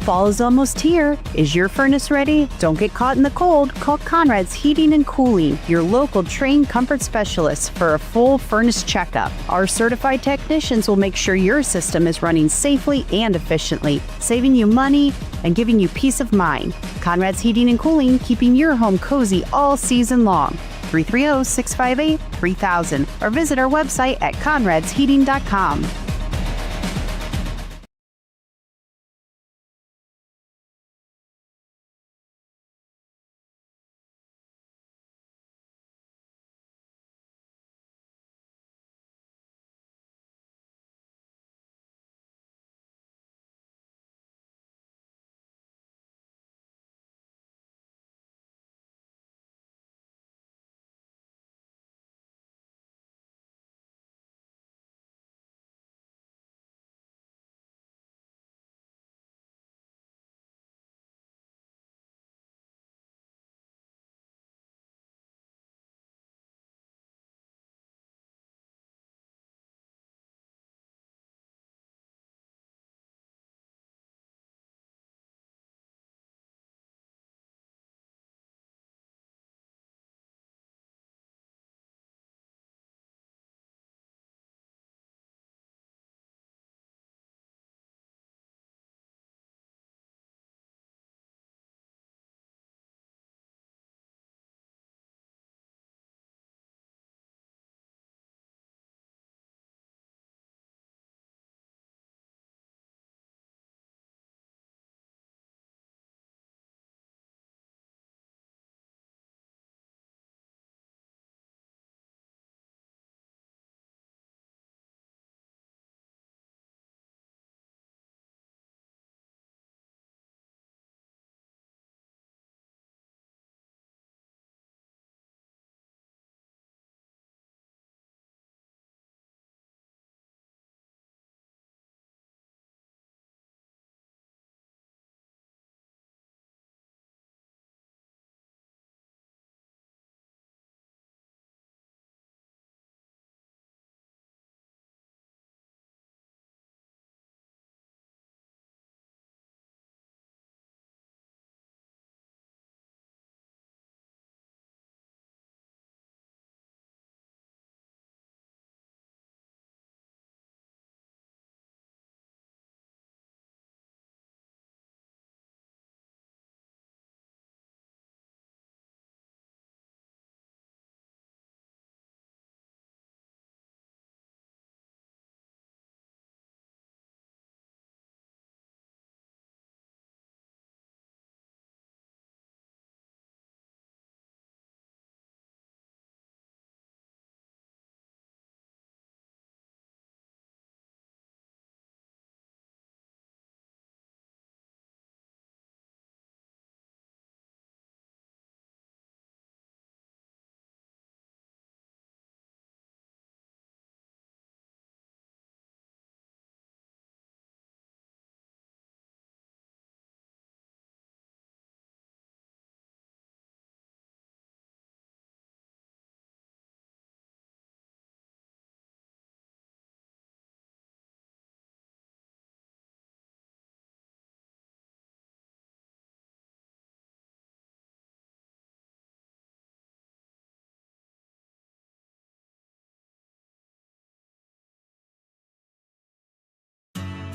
Fall is almost here. Is your furnace ready? Don't get caught in the cold. Call Conrad's Heating and Cooling, your local trained comfort specialist, for a full furnace checkup. Our certified technicians will make sure your system is running safely and efficiently, saving you money and giving you peace of mind. Conrad's Heating and Cooling, keeping your home cozy all season long. 330-658-3000 or visit our website at conradsheating.com.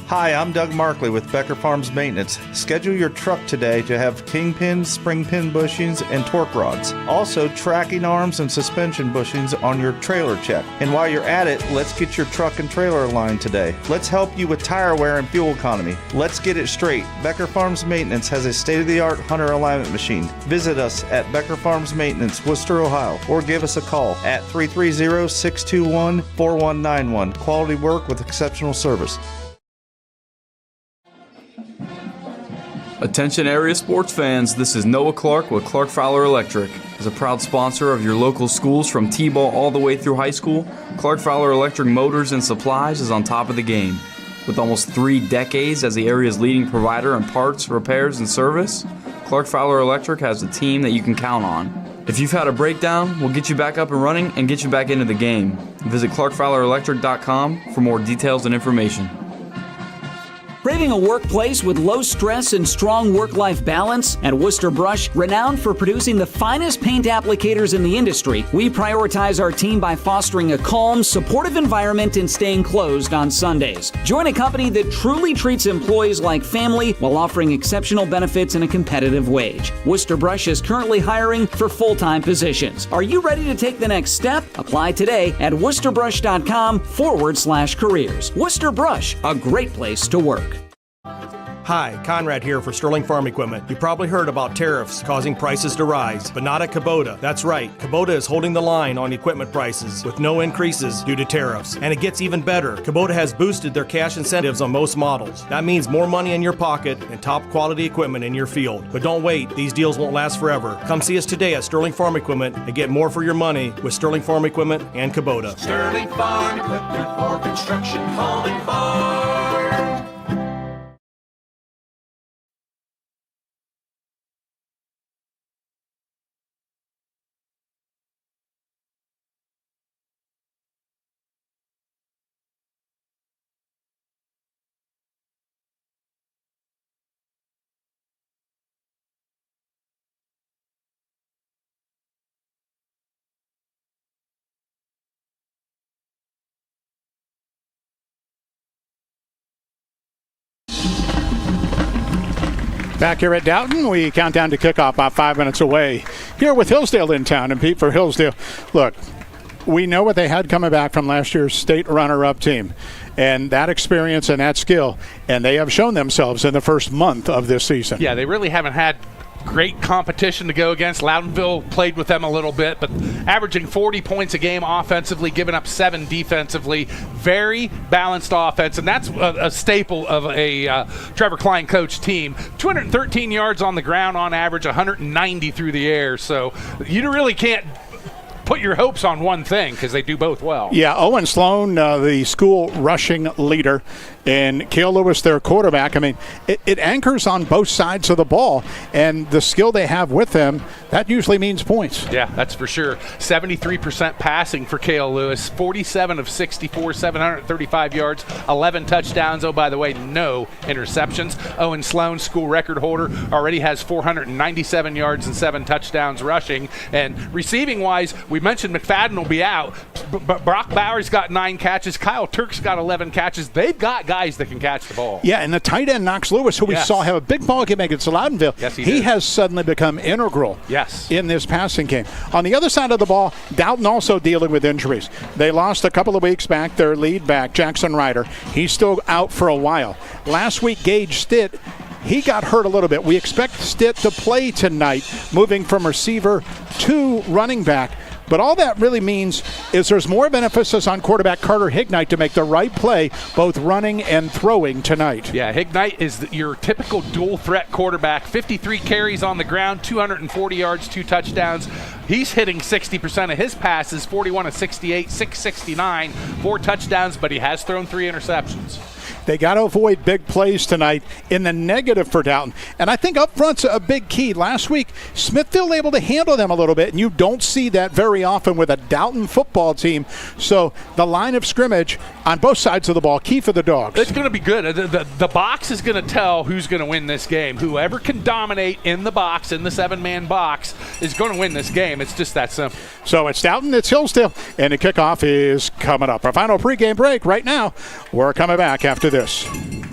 Hi, I'm Doug Markley with Becker Farms Maintenance. Schedule your truck today to have kingpins, spring pin bushings, and torque rods. Also, tracking arms and suspension bushings on your trailer check. And while you're at it, let's get your truck and trailer aligned today. Let's help you with tire wear and fuel economy. Let's get it straight. Becker Farms Maintenance has a state-of-the-art Hunter alignment machine. Visit us at Becker Farms Maintenance, Worcester, Ohio, or give us a call at 330-621-4191. Quality work with exceptional service. Attention area sports fans, this is Noah Clark with Clark Fowler Electric. As a proud sponsor of your local schools from T-ball all the way through high school, Clark Fowler Electric Motors and Supplies is on top of the game. With almost 3 decades as the area's leading provider in parts, repairs, and service, Clark Fowler Electric has a team that you can count on. If you've had a breakdown, we'll get you back up and running and get you back into the game. Visit clarkfowlerelectric.com for more details and information. Craving a workplace with low stress and strong work-life balance? At Worcester Brush, renowned for producing the finest paint applicators in the industry, we prioritize our team by fostering a calm, supportive environment and staying closed on Sundays. Join a company that truly treats employees like family while offering exceptional benefits and a competitive wage. Worcester Brush is currently hiring for full-time positions. Are you ready to take the next step? Apply today at worcesterbrush.com/careers. Worcester Brush, a great place to work. Hi, Conrad here for Sterling Farm Equipment. You probably heard about tariffs causing prices to rise, but not at Kubota. That's right, Kubota is holding the line on equipment prices with no increases due to tariffs. And it gets even better. Kubota has boosted their cash incentives on most models. That means more money in your pocket and top quality equipment in your field. But don't wait, these deals won't last forever. Come see us today at Sterling Farm Equipment and get more for your money with Sterling Farm Equipment and Kubota. Sterling Farm Equipment for construction, home, and farm. Back here at Dalton, we count down to kickoff about 5 minutes away. Here with Hillsdale in town, and Pete for Hillsdale. Look, we know what they had coming back from last year's state runner-up team, and that experience and that skill, and they have shown themselves in the first month of this season. Yeah, they really haven't had great competition to go against. Loudonville played with them a little bit, but averaging 40 points a game offensively, giving up 7 defensively. Very balanced offense, and that's a staple of a Trevor Klein coach team. 213 yards on the ground on average, 190 through the air. So you really can't put your hopes on one thing because they do both well. Yeah, Owen Sloan, the school rushing leader, and Cale Lewis, their quarterback. I mean, it anchors on both sides of the ball, and the skill they have with them, that usually means points. Yeah, that's for sure. 73% passing for Cale Lewis, 47 of 64, 735 yards, 11 touchdowns. Oh, by the way, no interceptions. Owen Sloan, school record holder, already has 497 yards and 7 touchdowns rushing. And receiving-wise, we mentioned McFadden will be out, but Brock Bower's got 9 catches. Kyle Turk's got 11 catches. They've got guys that can catch the ball. Yeah, and the tight end Knox Lewis, who we saw have a big ball game against Loudonville, yes, he has suddenly become integral in this passing game. On the other side of the ball, Dalton also dealing with injuries. They lost a couple of weeks back their lead back, Jackson Ryder. He's still out for a while. Last week, Gage Stitt, he got hurt a little bit. We expect Stitt to play tonight, moving from receiver to running back. But all that really means is there's more of an emphasis on quarterback Carter Hignite to make the right play, both running and throwing tonight. Yeah, Hignite is your typical dual threat quarterback. 53 carries on the ground, 240 yards, 2 touchdowns. He's hitting 60% of his passes, 41 of 68, 669, 4 touchdowns, but he has thrown 3 interceptions. They got to avoid big plays tonight in the negative for Dalton. And I think up front's a big key. Last week, Smithville able to handle them a little bit, and you don't see that very often with a Dalton football team. So the line of scrimmage on both sides of the ball, key for the Dogs. It's going to be good. The box is going to tell who's going to win this game. Whoever can dominate in the box, in the 7-man box, is going to win this game. It's just that simple. So it's Dalton, it's Hillsdale, and the kickoff is coming up. Our final pregame break right now. We're coming back after this.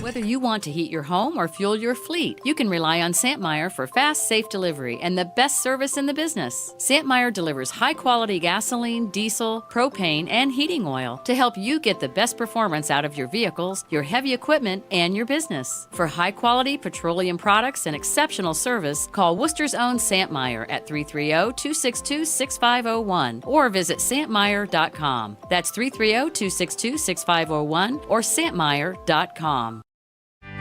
Whether you want to heat your home or fuel your fleet, you can rely on Santmeyer for fast, safe delivery and the best service in the business. Santmeyer delivers high-quality gasoline, diesel, propane, and heating oil to help you get the best performance out of your vehicles, your heavy equipment, and your business. For high-quality petroleum products and exceptional service, call Worcester's own Santmeyer at 330-262-6501 or visit santmeyer.com. That's 330-262-6501 or santmeyer.com.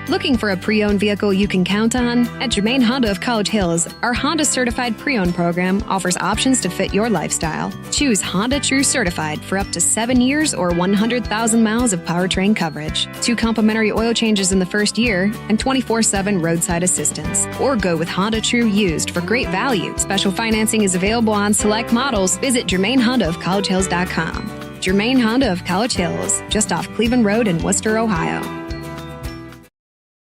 Looking for a pre-owned vehicle you can count on? At Germain Honda of College Hills, our Honda Certified Pre-Owned program offers options to fit your lifestyle. Choose Honda True Certified for up to 7 years or 100,000 miles of powertrain coverage, 2 complimentary oil changes in the first year, and 24/7 roadside assistance. Or go with Honda True Used for great value. Special financing is available on select models. Visit GermainHondaofCollegeHills.com. Germain Honda of College Hills, just off Cleveland Road in Worcester, Ohio.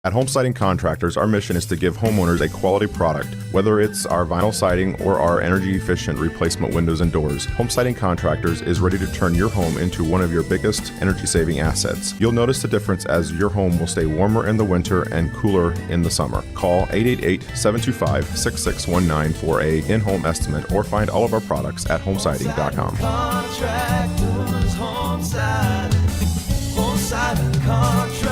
At Home Siding Contractors, our mission is to give homeowners a quality product, whether it's our vinyl siding or our energy-efficient replacement windows and doors. Home Siding Contractors is ready to turn your home into one of your biggest energy-saving assets. You'll notice the difference as your home will stay warmer in the winter and cooler in the summer. Call 888-725-6619 for a in-home estimate or find all of our products at homesiding.com. Contractors, Home Siding Contractors.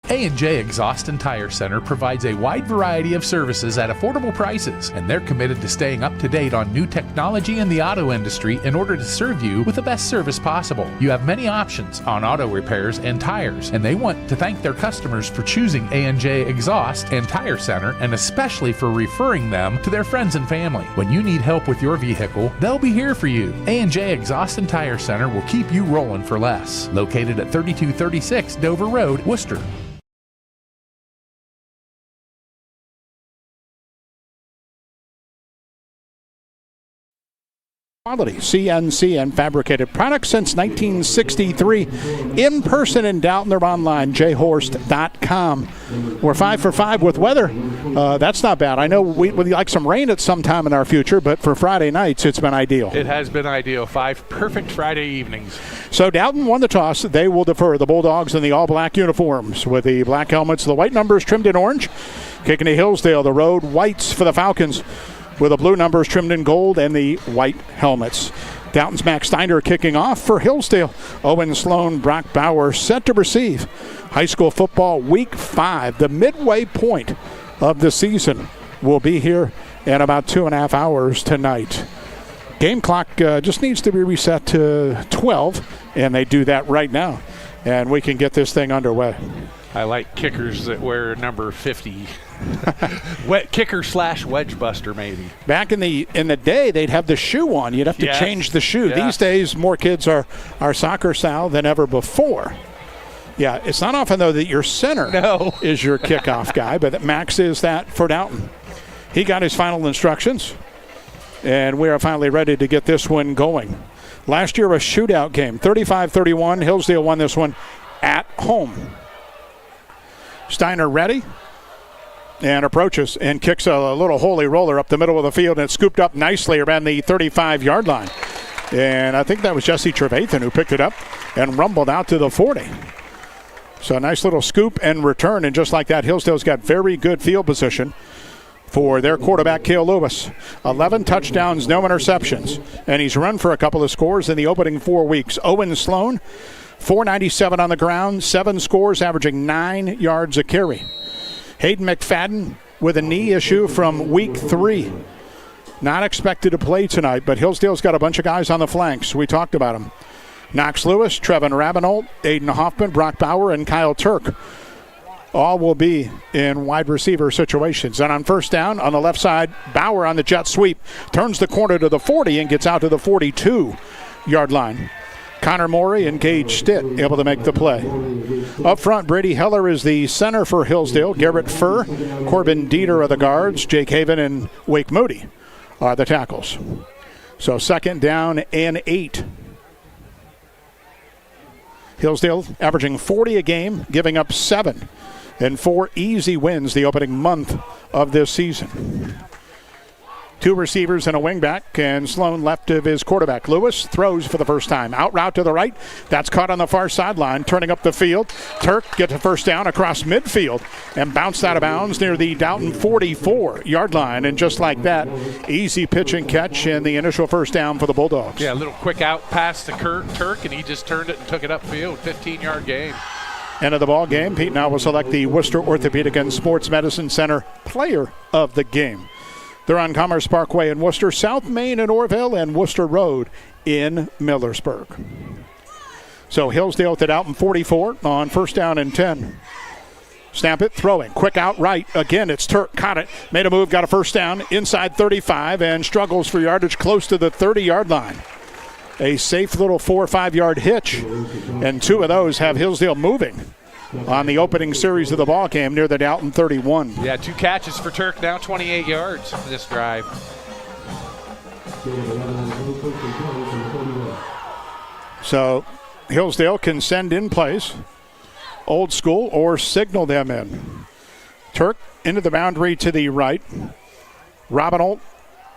A&J Exhaust and Tire Center provides a wide variety of services at affordable prices, and they're committed to staying up to date on new technology in the auto industry in order to serve you with the best service possible. You have many options on auto repairs and tires, and they want to thank their customers for choosing A&J Exhaust and Tire Center, and especially for referring them to their friends and family. When you need help with your vehicle, they'll be here for you. A&J Exhaust and Tire Center will keep you rolling for less. Located at 3236 Dover Road, Worcester. Quality CNC and fabricated products since 1963. In person in Dalton or online, jhorst.com. We're 5 for 5 with weather. That's not bad. I know we'd like some rain at some time in our future, but for Friday nights, it's been ideal. It has been ideal. 5 perfect Friday evenings. So Dalton won the toss. They will defer. The Bulldogs in the all-black uniforms with the black helmets, the white numbers trimmed in orange. Kicking to Hillsdale, the road whites for the Falcons, with the blue numbers trimmed in gold and the white helmets. Dalton's Max Steiner kicking off for Hillsdale. Owen Sloan, Brock Bauer set to receive. High school football week 5, the midway point of the season, will be here in about 2.5 hours tonight. Game clock just needs to be reset to 12, and they do that right now, and we can get this thing underway. I like kickers that wear number 50. Kicker / wedge buster, maybe. Back in the day, they'd have the shoe on. You'd have to change the shoe. Yeah. These days, more kids are soccer style than ever before. Yeah, it's not often, though, that your center is your kickoff guy, but Max is that for Dalton. He got his final instructions, and we are finally ready to get this one going. Last year, a shootout game, 35-31. Hillsdale won this one at home. Steiner ready and approaches and kicks a little holy roller up the middle of the field, and it's scooped up nicely around the 35-yard line. And I think that was Jesse Trevathan who picked it up and rumbled out to the 40. So a nice little scoop and return, and just like that, Hillsdale's got very good field position for their quarterback, Cale Lewis. 11 touchdowns, no interceptions, and he's run for a couple of scores in the opening 4 weeks. Owen Sloan, 497 on the ground, 7 scores, averaging 9 yards a carry. Hayden McFadden with a knee issue from week 3. Not expected to play tonight, but Hillsdale's got a bunch of guys on the flanks. We talked about them. Knox Lewis, Trevin Rabinolt, Aiden Hoffman, Brock Bauer, and Kyle Turk. All will be in wide receiver situations. And on first down, on the left side, Bauer on the jet sweep turns the corner to the 40 and gets out to the 42-yard line. Connor Morey and Gage Stitt able to make the play. Up front, Brady Heller is the center for Hillsdale. Garrett Furr, Corbin Dieter are the guards. Jake Haven and Wake Moody are the tackles. So second down and 8. Hillsdale averaging 40 a game, giving up 7 and 4 easy wins the opening month of this season. 2 receivers and a wingback, and Sloan left of his quarterback. Lewis throws for the first time. Out route to the right. That's caught on the far sideline, turning up the field. Turk gets a first down across midfield and bounced out of bounds near the Dalton 44-yard line. And just like that, easy pitch and catch and the initial first down for the Bulldogs. Yeah, a little quick out pass to Turk, and he just turned it and took it upfield. 15-yard gain. End of the ball game. Pete now will select the Worcester Orthopedic and Sports Medicine Center player of the game. They're on Commerce Parkway in Worcester, South Main in Orville, and Worcester Road in Millersburg. So Hillsdale at the Dalton 44 on first down and 10. Snap it, throwing, quick out right. Again, it's Turk, caught it, made a move, got a first down, inside 35, and struggles for yardage close to the 30-yard line. A safe little 4 or 5-yard hitch, and 2 of those have Hillsdale moving on the opening series of the ball game near the Dalton 31. Yeah, 2 catches for Turk, now 28 yards this drive. So Hillsdale can send in plays old school or signal them in. Turk into the boundary to the right. Robinholt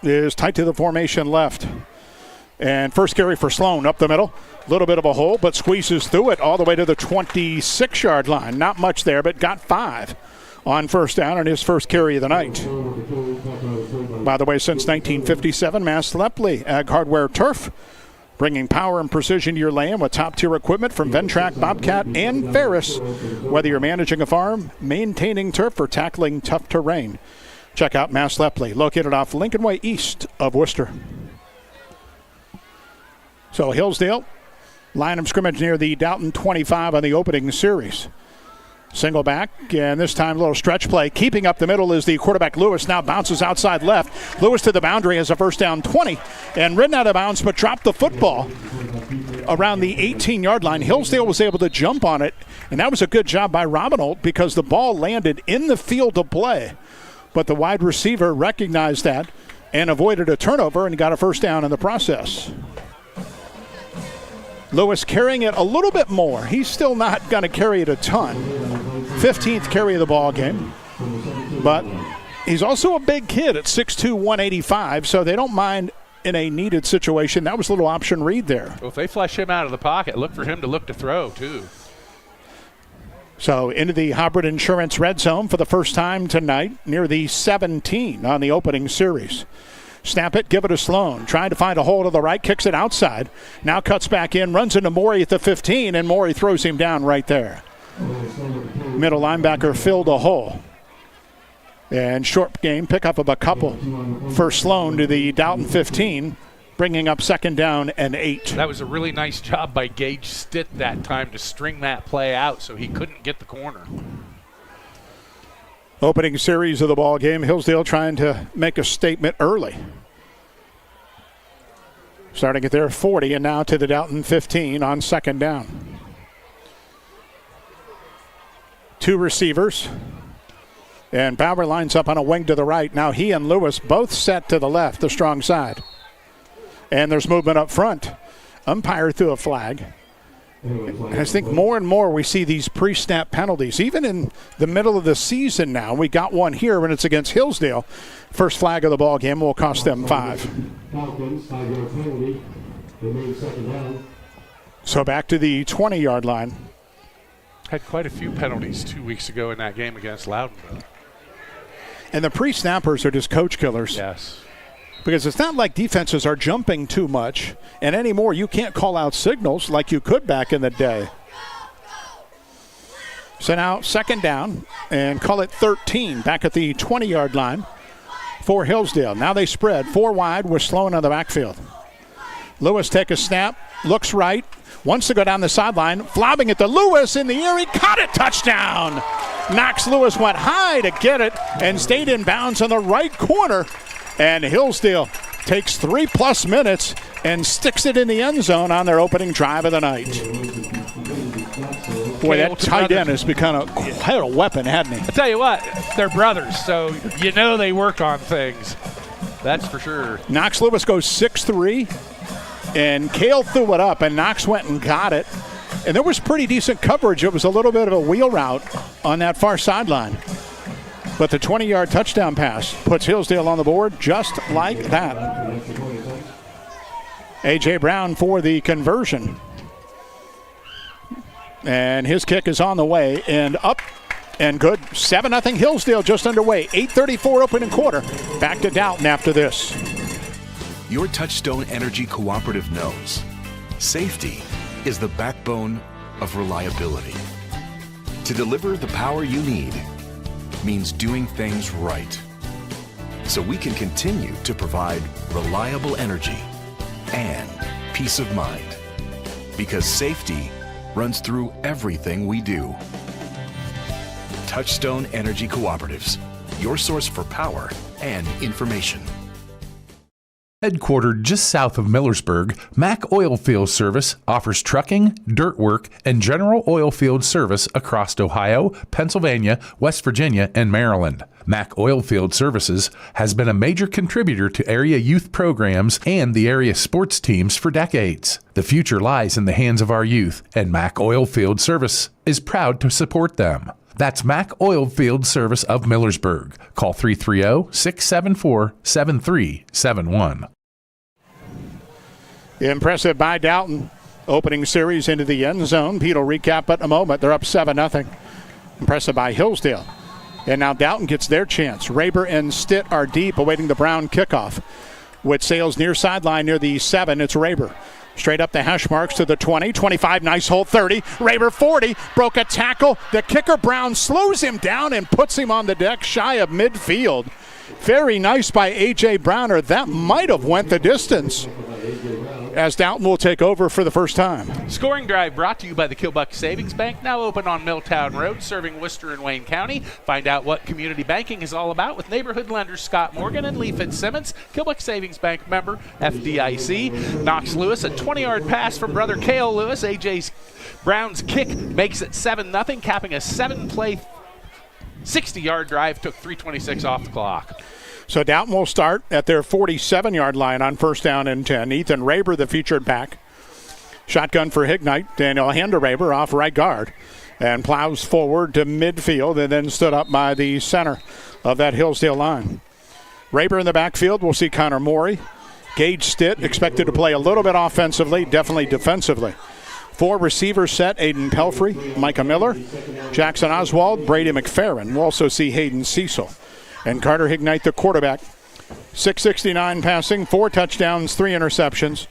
is tight to the formation left. And first carry for Sloan up the middle. A little bit of a hole, but squeezes through it all the way to the 26-yard line. Not much there, but got 5 on first down on his first carry of the night. By the way, since 1957, Mass Lepley Ag Hardware Turf, bringing power and precision to your land with top-tier equipment from Ventrac, Bobcat, and Ferris. Whether you're managing a farm, maintaining turf, or tackling tough terrain, check out Mass Lepley, located off Lincoln Way east of Worcester. So Hillsdale, line of scrimmage near the Dalton 25 on the opening series. Single back, and this time a little stretch play. Keeping up the middle is the quarterback Lewis. Now bounces outside left. Lewis to the boundary has a first down 20 and ridden out of bounds, but dropped the football around the 18-yard line. Hillsdale was able to jump on it, and that was a good job by Robinholt because the ball landed in the field of play. But the wide receiver recognized that and avoided a turnover and got a first down in the process. Lewis carrying it a little bit more. He's still not going to carry it a ton. 15th carry of the ball game. But he's also a big kid at 6'2", 185, so they don't mind in a needed situation. That was a little option read there. Well, if they flush him out of the pocket, look for him to look to throw, too. So into the Hybrid Insurance red zone for the first time tonight, near the 17 on the opening series. Snap it, give it to Sloan. Trying to find a hole to the right, kicks it outside. Now cuts back in, runs into Morey at the 15, and Morey throws him down right there. Middle linebacker filled a hole. And short game, pickup of a couple for Sloan to the Dalton 15, bringing up second down and 8. That was a really nice job by Gage Stitt that time to string that play out so he couldn't get the corner. Opening series of the ball game, Hillsdale trying to make a statement early. Starting at their 40 and now to the Dalton 15 on second down. 2 receivers. And Bauer lines up on a wing to the right. Now he and Lewis both set to the left, the strong side. And there's movement up front. Umpire threw a flag. I think more and more we see these pre-snap penalties. Even in the middle of the season now, we got one here when it's against Hillsdale. First flag of the ball game will cost them 5. So back to the 20-yard line. Had quite a few penalties 2 weeks ago in that game against Loudonville. And the pre-snappers are just coach killers. Yes. Because it's not like defenses are jumping too much, and anymore you can't call out signals like you could back in the day. So now second down, and call it 13 back at the 20-yard line for Hillsdale. Now they spread 4 wide with Sloan on the backfield. Lewis take a snap, looks right, wants to go down the sideline, flobbing it to Lewis in the air. He caught it, touchdown! Knox Lewis went high to get it and stayed in bounds on the right corner. And Hillsdale takes 3+ minutes and sticks it in the end zone on their opening drive of the night. Boy, that tight end has become a weapon, hadn't he? I tell you what, they're brothers, so you know they work on things. That's for sure. Knox Lewis goes 6'3", and Cale threw it up, and Knox went and got it. And there was pretty decent coverage. It was a little bit of a wheel route on that far sideline. But the 20-yard touchdown pass puts Hillsdale on the board just like that. A.J. Brown for the conversion. And his kick is on the way and up and good. 7-0 Hillsdale just underway. 8:34 opening quarter. Back to Dalton after this. Your Touchstone Energy Cooperative knows safety is the backbone of reliability. To deliver the power you need means doing things right, so we can continue to provide reliable energy and peace of mind, because safety runs through everything we do. Touchstone Energy Cooperatives, your source for power and information. Headquartered just south of Millersburg, Mack Oilfield Service offers trucking, dirt work, and general oilfield service across Ohio, Pennsylvania, West Virginia, and Maryland. Mack Oilfield Services has been a major contributor to area youth programs and the area sports teams for decades. The future lies in the hands of our youth, and Mack Oilfield Service is proud to support them. That's Mack Oilfield Service of Millersburg. Call 330-674-7371. Impressive by Dalton. Opening series into the end zone. Pete will recap it in a moment. They're up 7-0. Impressive by Hillsdale. And now Dalton gets their chance. Raber and Stitt are deep, awaiting the Brown kickoff. With Sales near sideline near the 7, it's Raber. Straight up the hash marks to the 20, 25, nice hole, 30. Raber 40, broke a tackle. The kicker Brown slows him down and puts him on the deck shy of midfield. Very nice by A.J. Browner. That might have went the distance, as Dalton will take over for the first time. Scoring drive brought to you by the Kilbuck Savings Bank, now open on Milltown Road, serving Worcester and Wayne County. Find out what community banking is all about with neighborhood lenders Scott Morgan and Lee Fitzsimmons. Kilbuck Savings Bank member, FDIC. Knox Lewis, a 20-yard pass from brother Cale Lewis. A.J. Brown's kick makes it 7-0, capping a 7-play 60-yard drive. Took 3:26 off the clock. So Dalton will start at their 47-yard line on first down and 10. Ethan Raber, the featured back. Shotgun for Hignite. Daniel hand to Raber off right guard and plows forward to midfield and then stood up by the center of that Hillsdale line. Raber in the backfield. We'll see Connor Morey. Gage Stitt expected to play a little bit offensively, definitely defensively. 4 receivers set, Aiden Pelfrey, Micah Miller, Jackson Oswald, Brady McFerrin. We'll also see Hayden Cecil. And Carter Hignite, the quarterback. 669 passing, 4 touchdowns, 3 interceptions.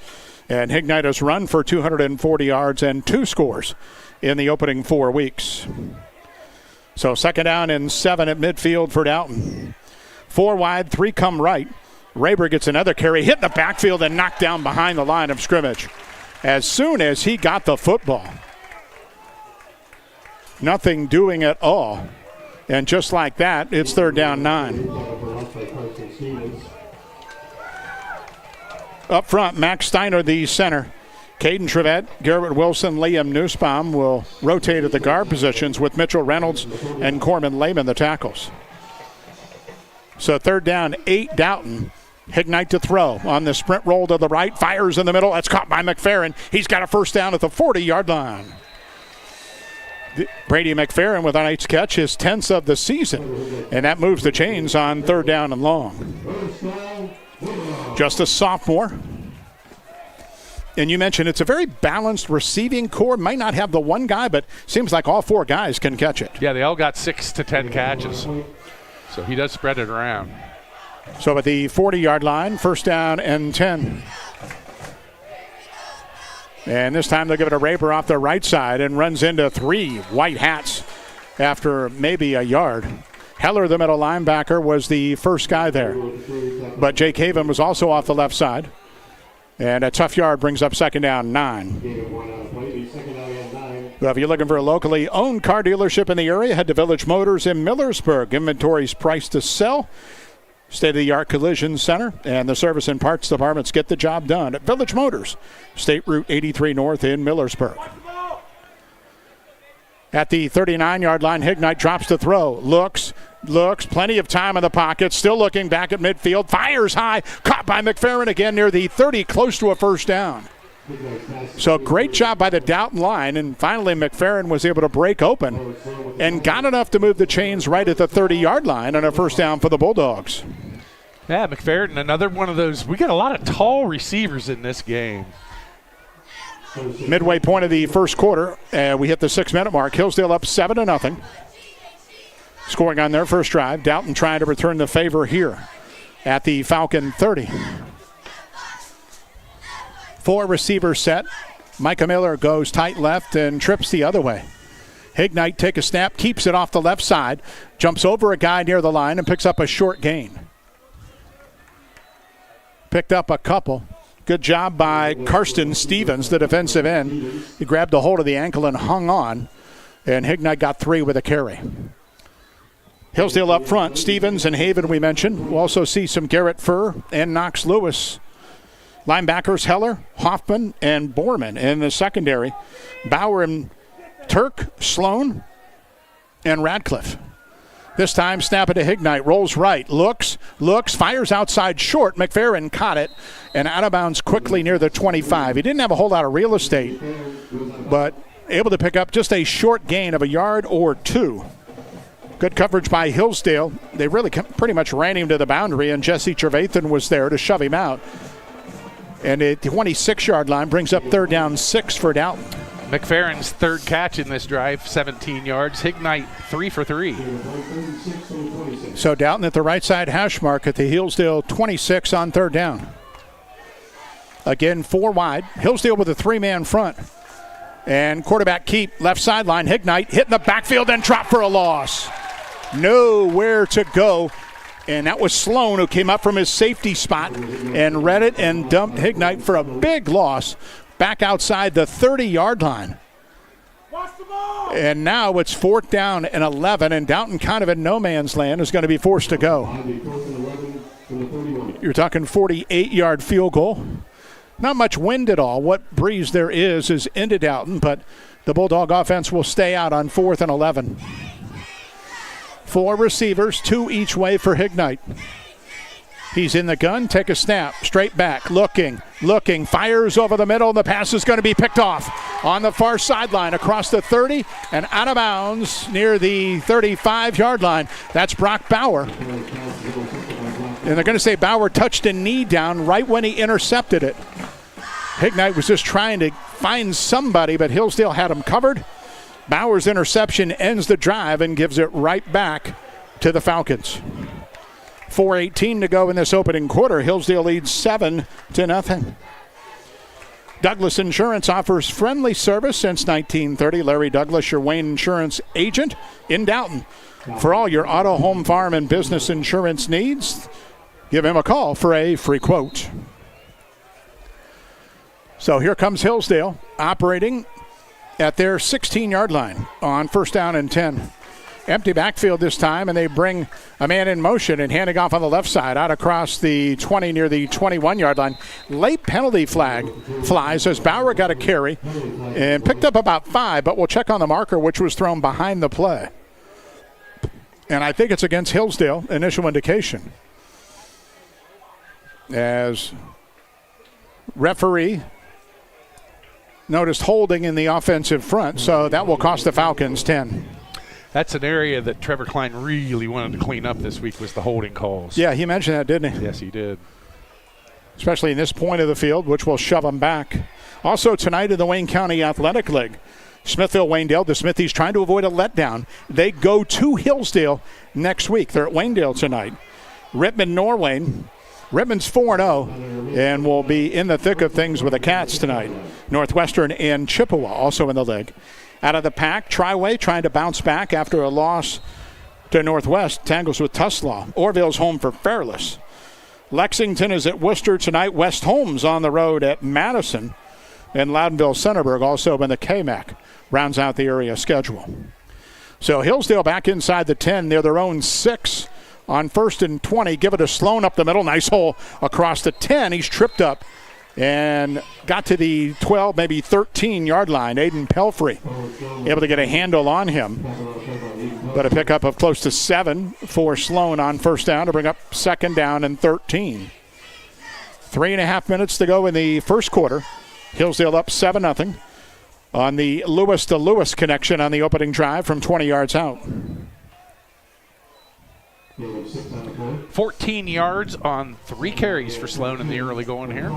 And Hignite has run for 240 yards and 2 scores in the opening 4 weeks. So second down and 7 at midfield for Dalton. 4 wide, 3 come right. Raber gets another carry, hit the backfield and knocked down behind the line of scrimmage as soon as he got the football. Nothing doing at all. And just like that, it's third down 9. Up front, Max Steiner, the center. Caden Trevette, Garrett Wilson, Liam Nussbaum will rotate at the guard positions with Mitchell Reynolds and Corman Lehman, the tackles. So third down, 8 Dalton. Hignite to throw on the sprint roll to the right. Fires in the middle. That's caught by McFerrin. He's got a first down at the 40-yard line. Brady McFerrin with a nice catch, his 10th of the season. And that moves the chains on third down and long. Just a sophomore. And you mentioned it's a very balanced receiving core. Might not have the one guy, but seems like all 4 guys can catch it. Yeah, they all got 6 to 10 catches. So he does spread it around. So at the 40-yard line, first down and 10. And this time they'll give it a Raber off the right side and runs into 3 white hats after maybe a yard. Heller, the middle linebacker, was the first guy there. But Jake Haven was also off the left side. And a tough yard brings up second down 9. Well, if you're looking for a locally owned car dealership in the area, head to Village Motors in Millersburg. Inventory's priced to sell. State-of-the-art collision center and the service and parts departments get the job done at Village Motors, State Route 83 North in Millersburg. At the 39-yard line, Hignite drops to throw. Looks, plenty of time in the pocket, still looking back at midfield, fires high, caught by McFerrin again near the 30, close to a first down. So great job by the Dalton line, and finally McFerrin was able to break open and got enough to move the chains right at the 30-yard line on a first down for the Bulldogs. Yeah, McFerrin, another one of those. We got a lot of tall receivers in this game. Midway point of the first quarter, we hit the 6-minute mark. Hillsdale up 7-0. Scoring on their first drive. Dalton trying to return the favor here at the Falcon 30. 4 receivers set. Micah Miller goes tight left and trips the other way. Hignite take a snap, keeps it off the left side, jumps over a guy near the line and picks up a short gain. Picked up a couple. Good job by Karsten Stevens, the defensive end. He grabbed a hold of the ankle and hung on, and Hignite got 3 with a carry. Hillsdale up front, Stevens and Haven we mentioned. We'll also see some Garrett Furr and Knox Lewis. Linebackers Heller, Hoffman, and Borman in the secondary. Bauer and Turk, Sloan, and Radcliffe. This time, snap it to Hignite. Rolls right. Looks, fires outside short. McFerrin caught it and out of bounds quickly near the 25. He didn't have a whole lot of real estate, but able to pick up just a short gain of a yard or two. Good coverage by Hillsdale. They really pretty much ran him to the boundary, and Jesse Trevathan was there to shove him out. And a 26-yard line brings up 3rd down 6 for Dalton. McFerrin's 3rd catch in this drive, 17 yards. Hignite 3 for 3. So Dalton at the right side hash mark at the Hillsdale 26 on 3rd down. Again, 4 wide. Hillsdale with a 3-man front. And quarterback keep, left sideline. Hignite hitting the backfield and dropped for a loss. Nowhere to go. And that was Sloan who came up from his safety spot and read it and dumped Hignite for a big loss back outside the 30-yard line. And now it's 4th down and 11, and Dalton kind of in no man's land is going to be forced to go. You're talking 48-yard field goal. Not much wind at all. What breeze there is into Dalton, but the Bulldog offense will stay out on 4th and 11. 4 receivers, 2 each way for Hignite. He's in the gun, take a snap, straight back, looking, fires over the middle, and the pass is going to be picked off on the far sideline across the 30 and out of bounds near the 35-yard line. That's Brock Bauer. And they're going to say Bauer touched a knee down right when he intercepted it. Hignite was just trying to find somebody, but Hillsdale had him covered. Bauer's interception ends the drive and gives it right back to the Falcons. 4:18 to go in this opening quarter. Hillsdale leads 7-0. Douglas Insurance offers friendly service since 1930. Larry Douglas, your Wayne Insurance agent in Dalton. For all your auto, home, farm, and business insurance needs, give him a call for a free quote. So here comes Hillsdale operating at their 16-yard line on 1st down and 10. Empty backfield this time, and they bring a man in motion and handing off on the left side out across the 20 near the 21-yard line. Late penalty flag flies as Bauer got a carry and picked up about 5, but we'll check on the marker, which was thrown behind the play. And I think it's against Hillsdale, initial indication. As referee noticed holding in the offensive front, so that will cost the Falcons 10. That's an area that Trevor Klein really wanted to clean up this week was the holding calls. Yeah, he mentioned that, didn't he? Yes, he did. Especially in this point of the field, which will shove them back. Also tonight in the Wayne County Athletic League, Smithville-Waynedale, the Smithies trying to avoid a letdown. They go to Hillsdale next week. They're at Waynedale tonight. Rittman-Norwayne. Rittman's 4-0 and will be in the thick of things with the Cats tonight. Northwestern and Chippewa also in the league. Out of the pack, Triway trying to bounce back after a loss to Northwest. Tangles with Tuslaw. Orville's home for Fairless. Lexington is at Worcester tonight. West Holmes on the road at Madison. And Loudonville-Centerburg also in the KMAC. Rounds out the area schedule. So Hillsdale back inside the 10 near their own 6 on 1st and 20. Give it to Sloan up the middle. Nice hole across the 10. He's tripped up and got to the 12, maybe 13-yard line. Aiden Pelfrey able to get a handle on him. But a pickup of close to 7 for Sloan on 1st down to bring up 2nd down and 13. 3.5 minutes to go in the first quarter. Hillsdale up 7-0 on the Lewis to Lewis connection on the opening drive from 20 yards out. 14 yards on 3 carries for Sloan in the early going here.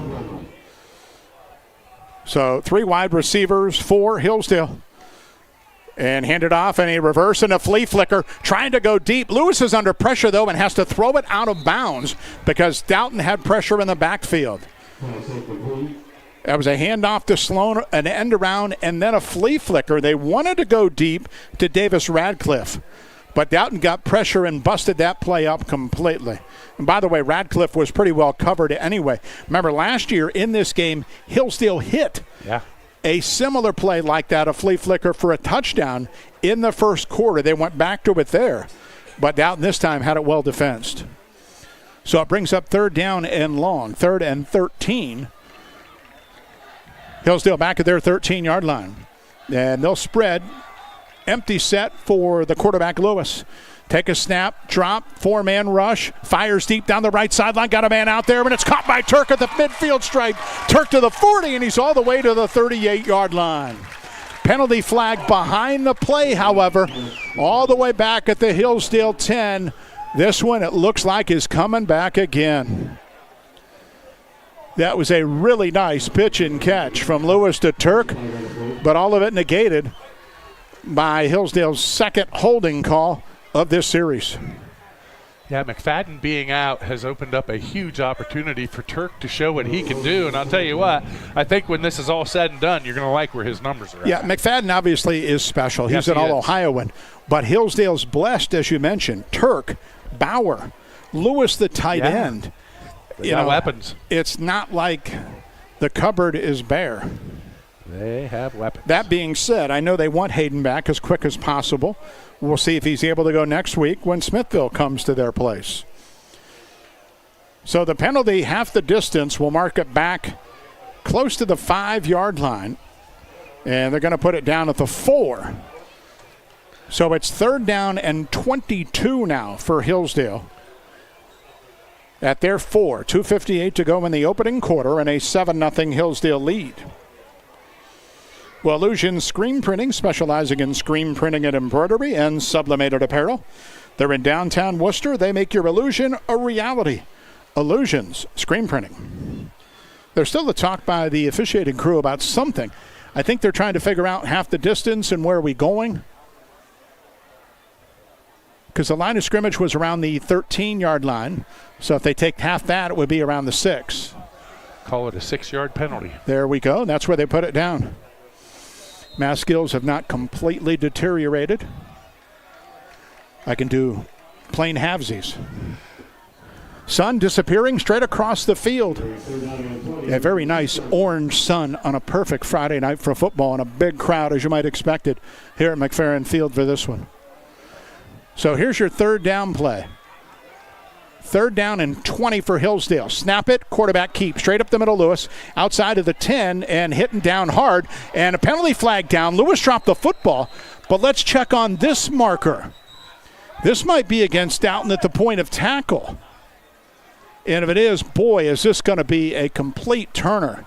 So 3 wide receivers for Hillsdale. And handed off, and a reverse and a flea flicker trying to go deep. Lewis is under pressure, though, and has to throw it out of bounds because Dalton had pressure in the backfield. That was a handoff to Sloan, an end around, and then a flea flicker. They wanted to go deep to Davis Radcliffe, but Dalton got pressure and busted that play up completely. And by the way, Radcliffe was pretty well covered anyway. Remember, last year in this game, Hillsdale hit a similar play like that, a flea flicker for a touchdown in the first quarter. They went back to it there, but Dalton this time had it well defensed. So it brings up 3rd down and long, 3rd and 13. Hillsdale back at their 13-yard line. And they'll spread. Empty set for the quarterback, Lewis. Take a snap, drop, four-man rush, fires deep down the right sideline, got a man out there, and it's caught by Turk at the midfield stripe. Turk to the 40, and he's all the way to the 38-yard line. Penalty flag behind the play, however, all the way back at the Hillsdale 10. This one, it looks like, is coming back again. That was a really nice pitch and catch from Lewis to Turk, but all of it negated by Hillsdale's second holding call of this series. Yeah, McFadden being out has opened up a huge opportunity for Turk to show what he can do. And I'll tell you what, I think when this is all said and done, you're going to like where his numbers are at. Yeah, McFadden obviously is special. He's an All-Ohioan. But Hillsdale's blessed, as you mentioned. Turk, Bauer, Lewis the tight end. They got weapons. It's not like the cupboard is bare. They have weapons. That being said, I know they want Hayden back as quick as possible. We'll see if he's able to go next week when Smithville comes to their place. So the penalty, half the distance, will mark it back close to the 5-yard line. And they're going to put it down at the 4. So it's 3rd down and 22 now for Hillsdale. At their 4, 2:58 to go in the opening quarter, and a 7-0 Hillsdale lead. Well, Illusion Screen Printing, specializing in screen printing and embroidery and sublimated apparel. They're in downtown Worcester. They make your illusion a reality. Illusions Screen Printing. There's still a talk by the officiating crew about something. I think they're trying to figure out half the distance and where are we going. Because the line of scrimmage was around the 13-yard line. So if they take half that, it would be around the 6. Call it a 6-yard penalty. There we go. That's where they put it down. Math skills have not completely deteriorated. I can do plain halvesies. Sun disappearing straight across the field. A very nice orange sun on a perfect Friday night for football and a big crowd, as you might expect it, here at McFerrin Field for this one. So here's your 3rd down play. 3rd down and 20 for Hillsdale. Snap it, quarterback keep. Straight up the middle, Lewis. Outside of the 10 and hitting down hard. And a penalty flag down. Lewis dropped the football. But let's check on this marker. This might be against Dalton at the point of tackle. And if it is, boy, is this going to be a complete turner.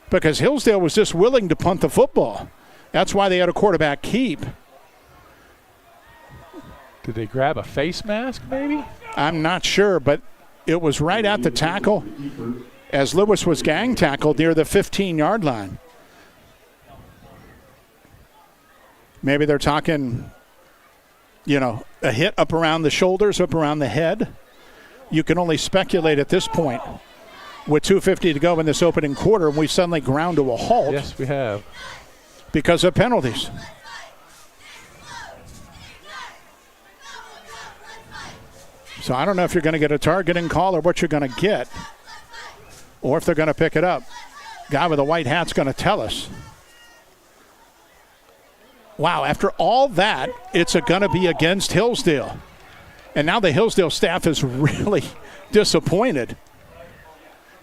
Because Hillsdale was just willing to punt the football. That's why they had a quarterback keep. Did they grab a face mask, maybe? I'm not sure, but it was right at the tackle as Lewis was gang tackled near the 15-yard line. Maybe they're talking, a hit up around the shoulders, up around the head. You can only speculate at this point. With 2:50 to go in this opening quarter, we suddenly ground to a halt. Yes, we have. Because of penalties. So I don't know if you're going to get a targeting call or what you're going to get, or if they're going to pick it up. Guy with a white hat's going to tell us. Wow, after all that, it's going to be against Hillsdale. And now the Hillsdale staff is really disappointed.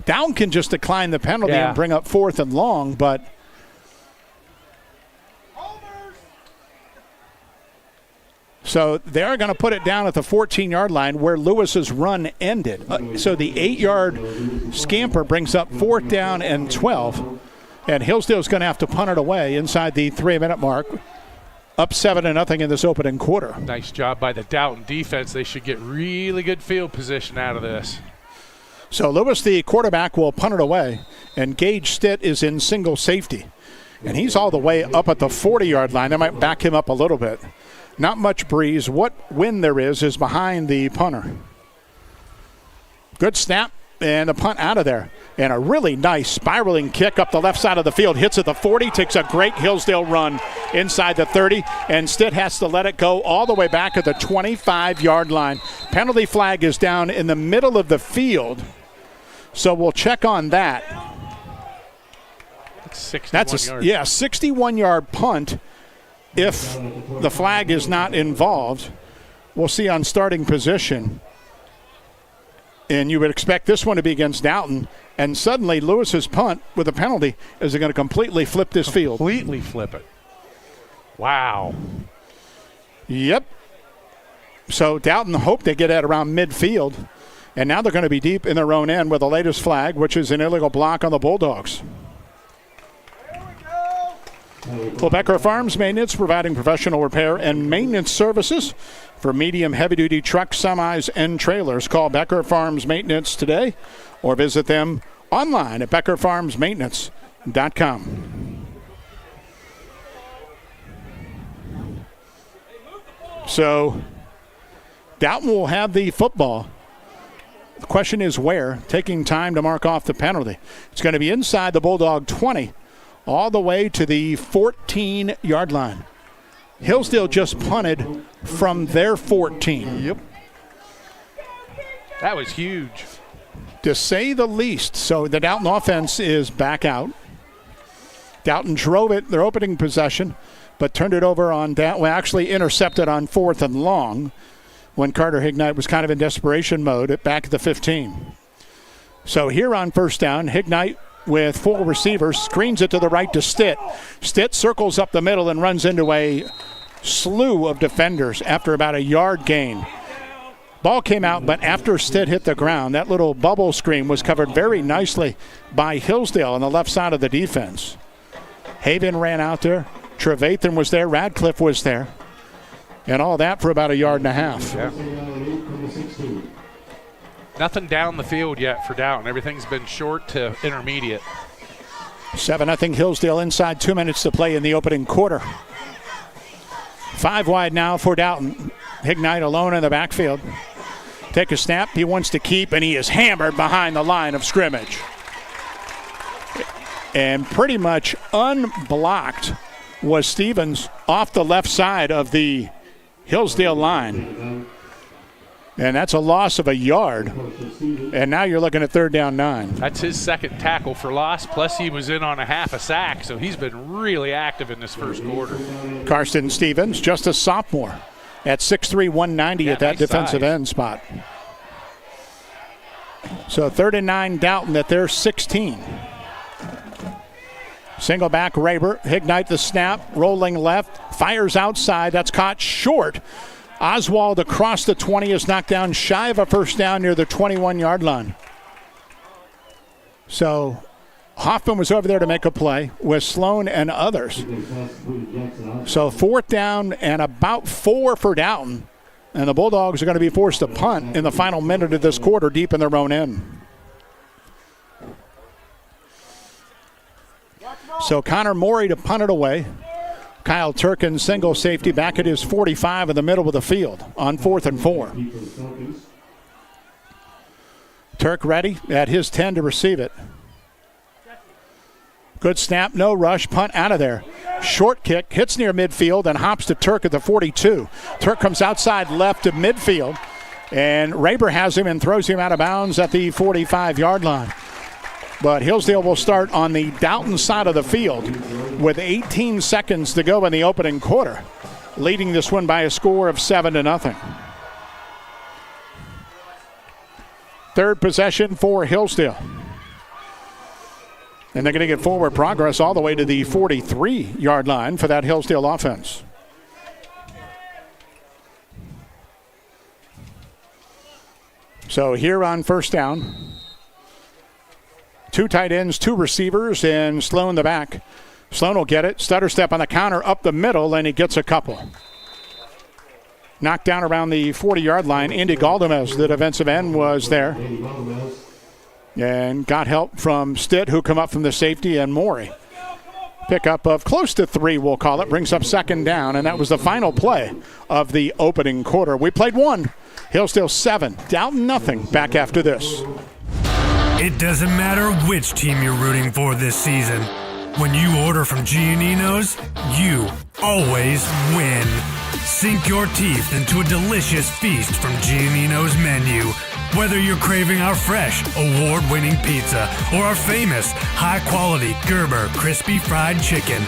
Down can just decline the penalty and bring up 4th and long, but so they're going to put it down at the 14-yard line where Lewis's run ended. So the 8-yard scamper brings up 4th down and 12. And Hillsdale's going to have to punt it away inside the 3-minute mark. Up 7-0 in this opening quarter. Nice job by the Dalton defense. They should get really good field position out of this. So Lewis, the quarterback, will punt it away. And Gage Stitt is in single safety. And he's all the way up at the 40-yard line. They might back him up a little bit. Not much breeze. What wind there is behind the punter. Good snap and a punt out of there. And a really nice spiraling kick up the left side of the field. Hits at the 40, takes a great Hillsdale run inside the 30. And Stitt has to let it go all the way back at the 25-yard line. Penalty flag is down in the middle of the field. So we'll check on that. That's a 61-yard punt. If the flag is not involved, we'll see on starting position. And you would expect this one to be against Dalton. And suddenly Lewis's punt with a penalty is going to completely flip this field. Completely flip it. Wow. Yep. So Dalton hoped they get at around midfield. And now they're going to be deep in their own end with the latest flag, which is an illegal block on the Bulldogs. Well, Becker Farms Maintenance, providing professional repair and maintenance services for medium heavy-duty trucks, semis, and trailers. Call Becker Farms Maintenance today or visit them online at beckerfarmsmaintenance.com. So Dalton will have the football. The question is where, taking time to mark off the penalty. It's going to be inside the Bulldog 20, all the way to the 14-yard line. Hillsdale just punted from their 14. Yep. That was huge. To say the least. So the Dalton offense is back out. Dalton drove it, their opening possession, but turned it over on Dalton. Well, actually intercepted on 4th and long, when Carter Hignite was kind of in desperation mode at back at the 15. So here on first down, Hignite with 4 receivers, screens it to the right to Stitt. Stitt circles up the middle and runs into a slew of defenders after about a yard gain. Ball came out, but after Stitt hit the ground, that little bubble screen was covered very nicely by Hillsdale on the left side of the defense. Haven ran out there. Trevathan was there. Radcliffe was there. And all that for about a yard and a half. Yeah. Nothing down the field yet for Dalton. Everything's been short to intermediate. 7-0 Hillsdale inside 2 minutes to play in the opening quarter. 5 wide now for Dalton. Hignite alone in the backfield. Take a snap. He wants to keep, and he is hammered behind the line of scrimmage. And pretty much unblocked was Stevens off the left side of the Hillsdale line. And that's a loss of a yard. And now you're looking at 3rd down 9. That's his second tackle for loss, plus he was in on a half a sack, so he's been really active in this first quarter. Karsten Stevens, just a sophomore, at 6'3", 190 at that nice defensive size. end spot. So 3rd and 9 Dalton at their 16. Single back Raber, Hignite the snap, rolling left, fires outside, that's caught short. Oswald across the 20 is knocked down shy of a first down near the 21-yard line. So Hoffman was over there to make a play with Sloan and others. So 4th down and about 4 for Dalton. And the Bulldogs are going to be forced to punt in the final minute of this quarter deep in their own end. So Connor Morey to punt it away. Kyle Turkin, single safety, back at his 45 in the middle of the field on 4th and 4. Turk ready at his 10 to receive it. Good snap, no rush, punt out of there. Short kick, hits near midfield and hops to Turk at the 42. Turk comes outside left to midfield, and Raber has him and throws him out of bounds at the 45-yard line. But Hillsdale will start on the Dalton side of the field with 18 seconds to go in the opening quarter, leading this one by a score of 7-0. 3rd possession for Hillsdale. And they're going to get forward progress all the way to the 43-yard line for that Hillsdale offense. So here on first down, 2 tight ends, 2 receivers, and Sloan the back. Sloan will get it. Stutter step on the counter up the middle, and he gets a couple. Knocked down around the 40-yard line. Indy Galdamez, the defensive end, was there. And got help from Stitt, who come up from the safety, and Morey. Pickup of close to 3, we'll call it. Brings up 2nd down, and that was the final play of the opening quarter. We played 1. Hillsdale 7. Dalton nothing. Back after this. It doesn't matter which team you're rooting for this season. When you order from Giannino's, you always win. Sink your teeth into a delicious feast from Giannino's menu. Whether you're craving our fresh, award-winning pizza or our famous, high-quality Gerber crispy fried chicken,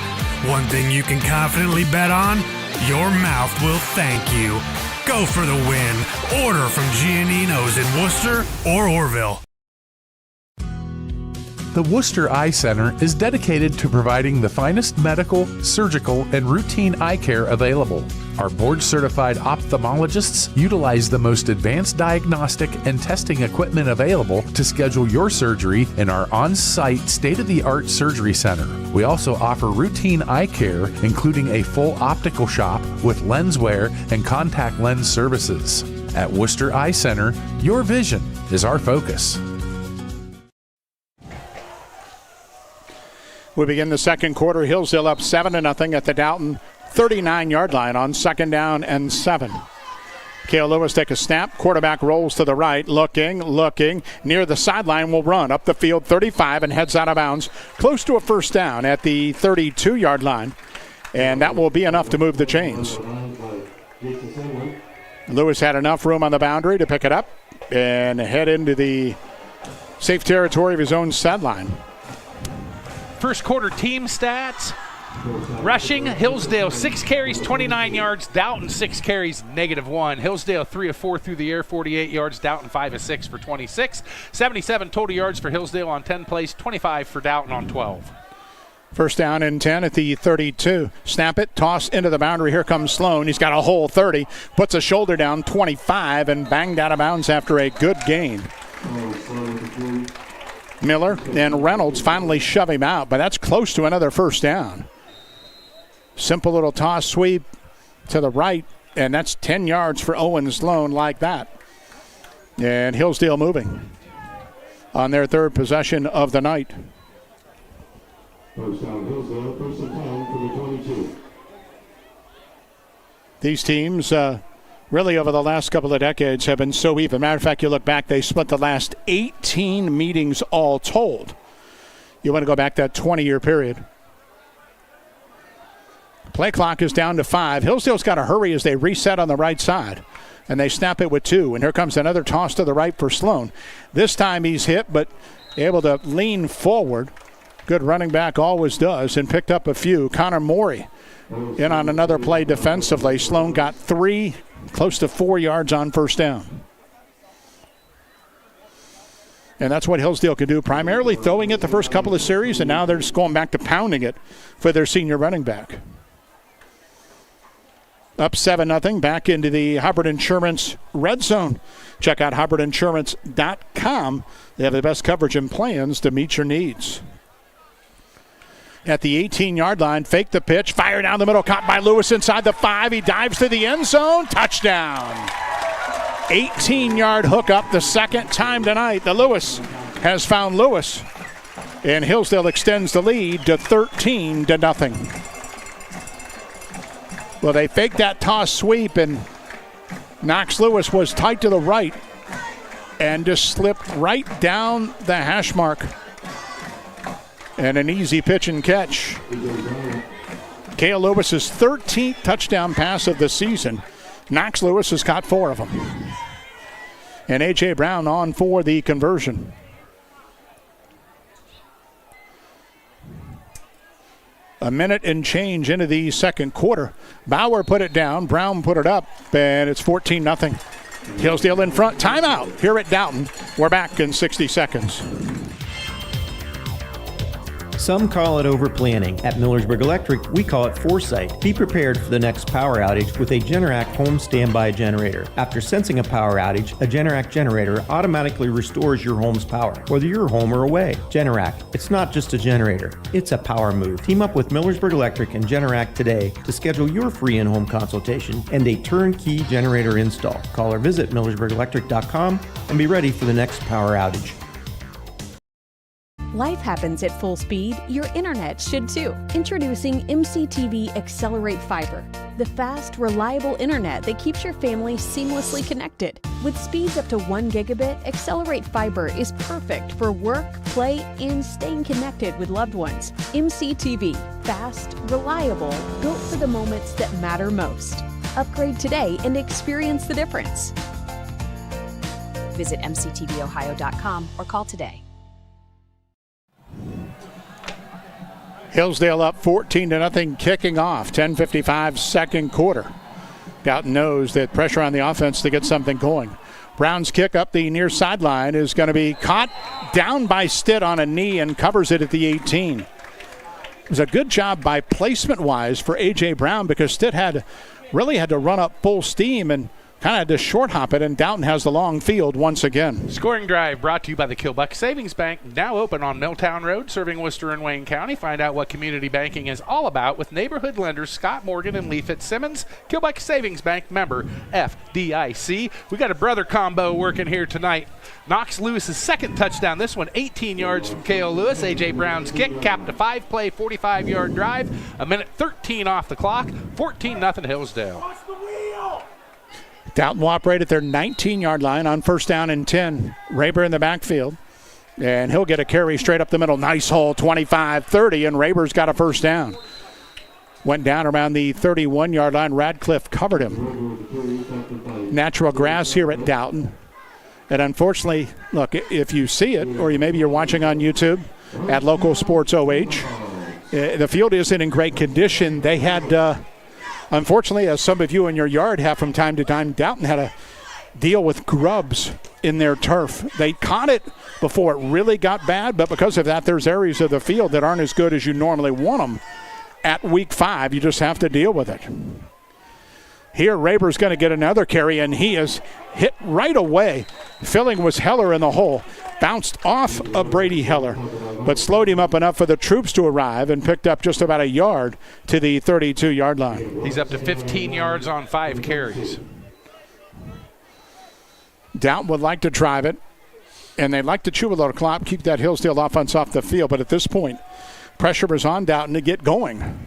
one thing you can confidently bet on, your mouth will thank you. Go for the win. Order from Giannino's in Worcester or Orville. The Worcester Eye Center is dedicated to providing the finest medical, surgical, and routine eye care available. Our board-certified ophthalmologists utilize the most advanced diagnostic and testing equipment available to schedule your surgery in our on-site state-of-the-art surgery center. We also offer routine eye care, including a full optical shop with lens wear and contact lens services. At Worcester Eye Center, your vision is our focus. We begin the second quarter. Hillsdale up 7-0 at the Dalton 39-yard line on 2nd down and 7. Cale Lewis take a snap. Quarterback rolls to the right. Looking. Near the sideline will run up the field 35 and heads out of bounds. Close to a first down at the 32-yard line. And that will be enough to move the chains. Lewis had enough room on the boundary to pick it up and head into the safe territory of his own sideline. First quarter team stats. Rushing, Hillsdale 6 carries, 29 yards. Dalton 6 carries, -1. Hillsdale 3 of 4 through the air, 48 yards. Dalton 5 of 6 for 26. 77 total yards for Hillsdale on 10 plays, 25 for Dalton on 12. First down and 10 at the 32. Snap it, toss into the boundary. Here comes Sloan. He's got a hole 30. Puts a shoulder down 25 and banged out of bounds after a good gain. Miller and Reynolds finally shove him out, but that's close to another first down. Simple little toss sweep to the right, and that's 10 yards for Owen Sloan like that. And Hillsdale moving on their third possession of the night. First down Hillsdale, first and 10 for the 22. These teams really over the last couple of decades have been so even. Matter of fact, you look back, they split the last 18 meetings all told. You want to go back that 20-year period. Play clock is down to 5. Hillsdale's got to hurry as they reset on the right side. And they snap it with 2. And here comes another toss to the right for Sloan. This time he's hit, but able to lean forward. Good running back always does, and picked up a few. Connor Morey in on another play defensively. Sloan got 3, close to 4 yards on first down. And that's what Hillsdale can do, primarily throwing it the first couple of series, and now they're just going back to pounding it for their senior running back. Up 7-0, back into the Hubbard Insurance red zone. Check out HubbardInsurance.com. They have the best coverage and plans to meet your needs. At the 18-yard line, fake the pitch, fire down the middle, caught by Lewis inside the 5. He dives to the end zone, touchdown. 18-yard hookup the second time tonight. The Lewis has found Lewis, and Hillsdale extends the lead to 13-0. Well, they faked that toss sweep, and Knox Lewis was tight to the right and just slipped right down the hash mark. And an easy pitch and catch. Cale Lewis's 13th touchdown pass of the season. Knox Lewis has caught 4 of them. And A.J. Brown on for the conversion. A minute and change into the second quarter. Bauer put it down. Brown put it up. And it's 14-0. Hillsdale in front. Timeout here at Dalton. We're back in 60 seconds. Some call it over-planning. At Millersburg Electric, we call it foresight. Be prepared for the next power outage with a Generac home standby generator. After sensing a power outage, a Generac generator automatically restores your home's power, whether you're home or away. Generac, it's not just a generator, it's a power move. Team up with Millersburg Electric and Generac today to schedule your free in-home consultation and a turnkey generator install. Call or visit MillersburgElectric.com and be ready for the next power outage. Life happens at full speed. Your internet should too. Introducing MCTV Accelerate Fiber, the fast, reliable internet that keeps your family seamlessly connected. With speeds up to 1 gigabit, Accelerate Fiber is perfect for work, play, and staying connected with loved ones. MCTV, fast, reliable, built for the moments that matter most. Upgrade today and experience the difference. Visit mctvohio.com or call today. Hillsdale up 14-0, kicking off. 10:55 second quarter. Dalton knows that pressure on the offense to get something going. Brown's kick up the near sideline is going to be caught down by Stitt on a knee and covers it at the 18. It was a good job by placement-wise for A.J. Brown because Stitt had really had to run up full steam and kind of had to short hop it, and Dalton has the long field once again. Scoring drive brought to you by the Kilbuck Savings Bank, now open on Milltown Road, serving Worcester and Wayne County. Find out what community banking is all about with neighborhood lenders Scott Morgan and Lee Fitzsimmons. Kilbuck Savings Bank, member FDIC. We got a brother combo working here tonight. Knox Lewis's second touchdown. This one 18 yards from K.O. Lewis. A.J. Brown's kick capped a 5-play, 45-yard drive. A minute 13 off the clock. 14-0 Hillsdale. Dalton will operate at their 19-yard line on 1st down and 10. Raber in the backfield. And he'll get a carry straight up the middle. Nice hole, 25-30, and Raber's got a 1st down. Went down around the 31-yard line. Radcliffe covered him. Natural grass here at Dalton. And unfortunately, look, if you see it, or maybe you're watching on YouTube at Local Sports OH, the field isn't in great condition. They had, unfortunately, as some of you in your yard have from time to time, Dalton had to deal with grubs in their turf. They caught it before it really got bad, but because of that, there's areas of the field that aren't as good as you normally want them. At week 5, you just have to deal with it. Here, Raber's going to get another carry, and he is hit right away. Filling was Heller in the hole. Bounced off of Brady Heller, but slowed him up enough for the troops to arrive and picked up just about a yard to the 32-yard line. He's up to 15 yards on 5 carries. Dalton would like to drive it, and they'd like to chew a little clock, keep that Hillsdale offense off the field, but at this point, pressure is on Dalton to get going.